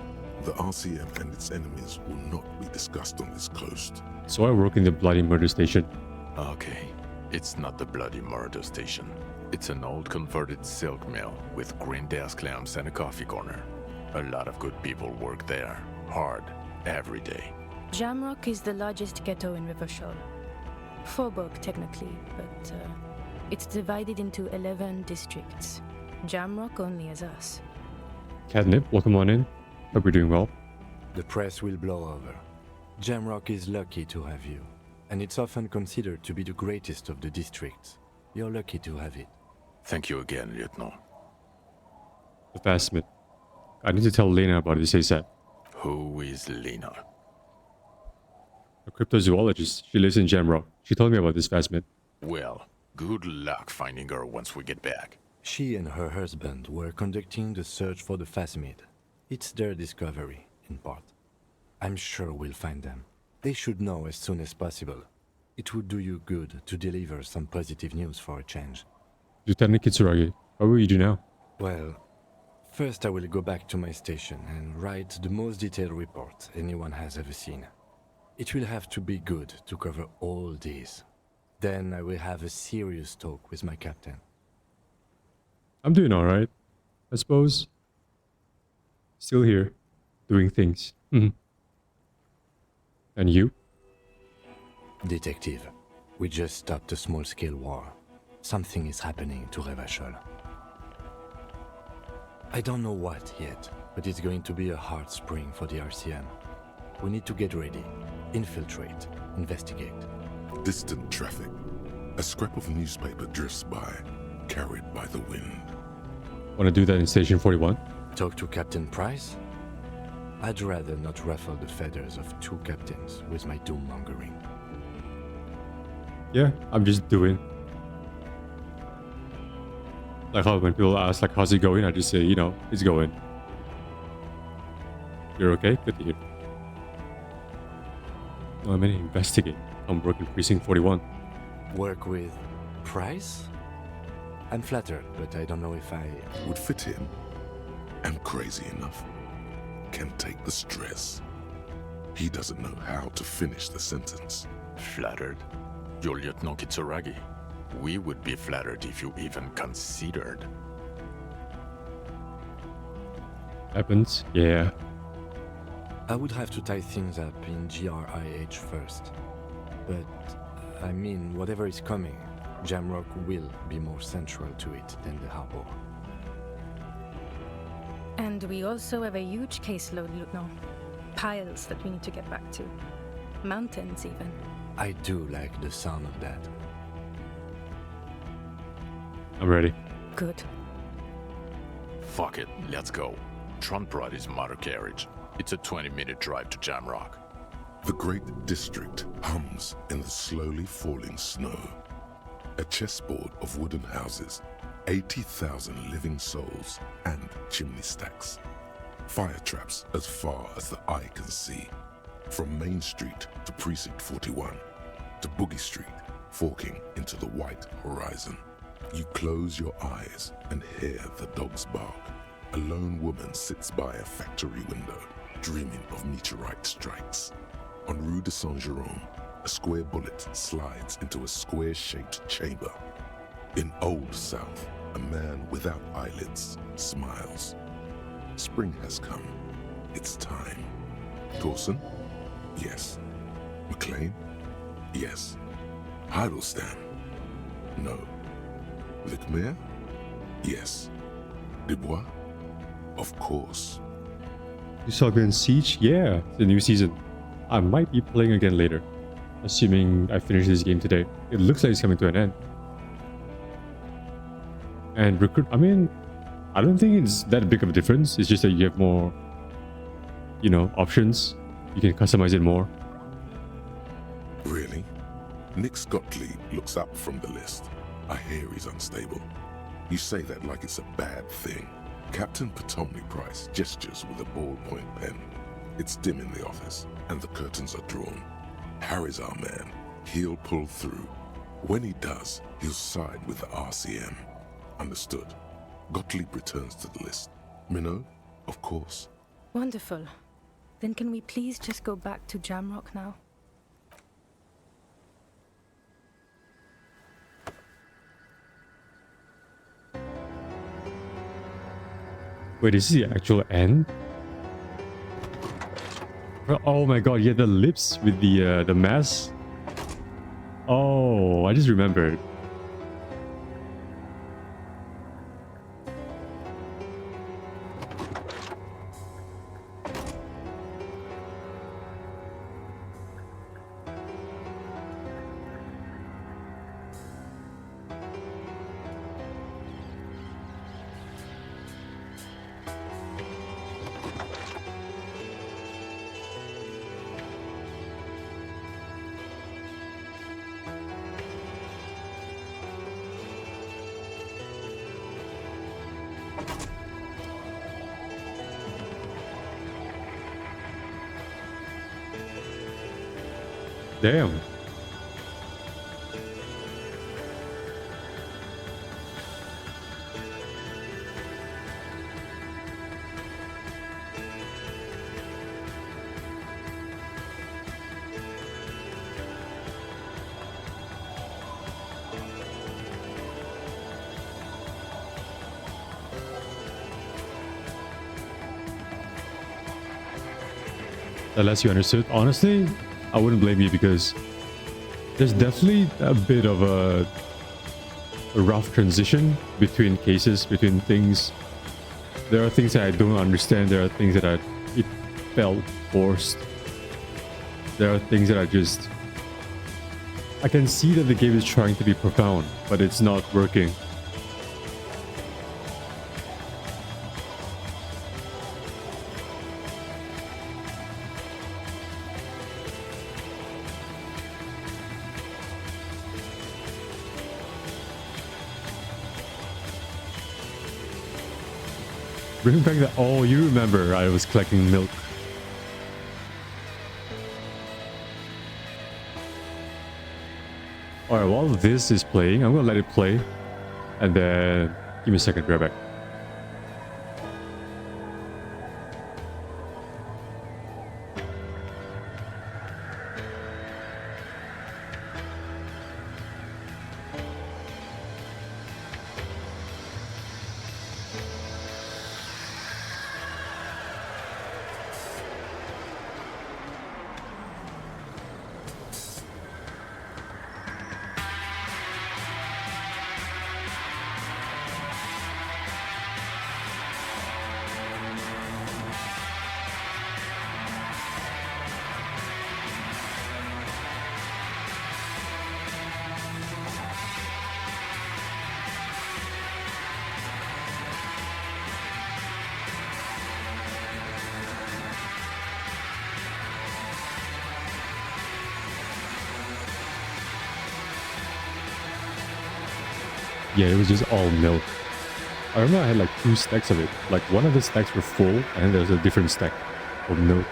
The RCM and its enemies will not be discussed on this coast. So I work in the bloody murder station. Okay, it's not the bloody murder station. It's an old converted silk mill with green desk lamps and a coffee corner. A lot of good people work there, hard, every day. Jamrock is the largest ghetto in Rivershore. Faubourg, technically, but it's divided into 11 districts. Jamrock only has us. Catnip, welcome on in. Hope you're doing well. The press will blow over. Jamrock is lucky to have you, and it's often considered to be the greatest of the districts. You're lucky to have it. Thank you again, Lieutenant. The Fastmith. I need to tell Lena about this ASAP. Who is Lena? A cryptozoologist. She lives in Jamrock. She told me about this Fastmith. Well, good luck finding her once we get back. She and her husband were conducting the search for the Phasmid. It's their discovery, in part. I'm sure we'll find them. They should know as soon as possible. It would do you good to deliver some positive news for a change. Lieutenant Kitsuragi, what will you do now? Well, first I will go back to my station and write the most detailed report anyone has ever seen. It will have to be good to cover all these. Then I will have a serious talk with my captain. I'm doing alright, I suppose. Still here, doing things. And you? Detective, we just stopped a small-scale war. Something is happening to Revachol. I don't know what yet, but it's going to be a hard spring for the RCM. We need to get ready, infiltrate, investigate. Distant traffic. A scrap of newspaper drifts by, carried by the wind. Want to do that in Station 41? Talk to Captain Price? I'd rather not ruffle the feathers of two captains with my doom-mongering. Yeah, I'm just doing. Like how when people ask like how's it going, I just say, you know, it's going. You're okay? Good to hear. No, I'm gonna investigate. I'm working Precinct 41. Work with Price? I'm flattered, but I don't know if I... Would fit in. And crazy enough. Can take the stress. He doesn't know how to finish the sentence. Flattered? You're Lieutenant Kitsuragi. We would be flattered if you even considered. Happens? Yeah. I would have to tie things up in GRIH first. But, I mean, whatever is coming, Jamrock will be more central to it than the harbor. And we also have a huge caseload, Lieutenant. Piles that we need to get back to. Mountains, even. I do like the sound of that. I'm ready. Good. Fuck it, let's go. Trump brought his motor carriage. It's a 20-minute drive to Jamrock. The great district hums in the slowly falling snow. A chessboard of wooden houses, 80,000 living souls, and chimney stacks. Fire traps as far as the eye can see. From Main Street to Precinct 41, to Boogie Street, forking into the white horizon. You close your eyes and hear the dogs bark. A lone woman sits by a factory window, dreaming of meteorite strikes. On Rue de Saint-Jérôme, a square bullet slides into a square-shaped chamber. In Old South, a man without eyelids smiles. Spring has come. It's time. Dawson? Yes. McLean? Yes. Heidelstein? No. Vicmere? Yes. Dubois? Of course. You saw Gun Siege? Yeah, the new season. I might be playing again later, assuming I finish this game today. It looks like it's coming to an end. And recruit, I mean, I don't think it's that big of a difference. It's just that you have more, you know, options. You can customize it more. Really? Nick Gottlieb looks up from the list. I hear he's unstable. You say that like it's a bad thing. Captain Potomac Price gestures with a ballpoint pen. It's dim in the office, and the curtains are drawn. Harry's our man. He'll pull through. When he does, he'll side with the RCM. Understood. Gottlieb returns to the list. Minnow, of course. Wonderful. Then can we please just go back to Jamrock now? Wait, is this the actual end? Oh my god, yeah, the lips with the mask. Oh, I just remembered. Damn. Unless you understood. Honestly, I wouldn't blame you because there's definitely a bit of a rough transition between cases, between things. There are things that I don't understand. There are things that it felt forced. There are things that I can see that the game is trying to be profound, but it's not working. Bring back that. Oh, you remember I was collecting milk. Alright, while this is playing, I'm gonna let it play. And then give me a second, be right back. Yeah, it was just all milk. I remember I had like 2 stacks of it. Like one of the stacks were full and then there's a different stack of milk.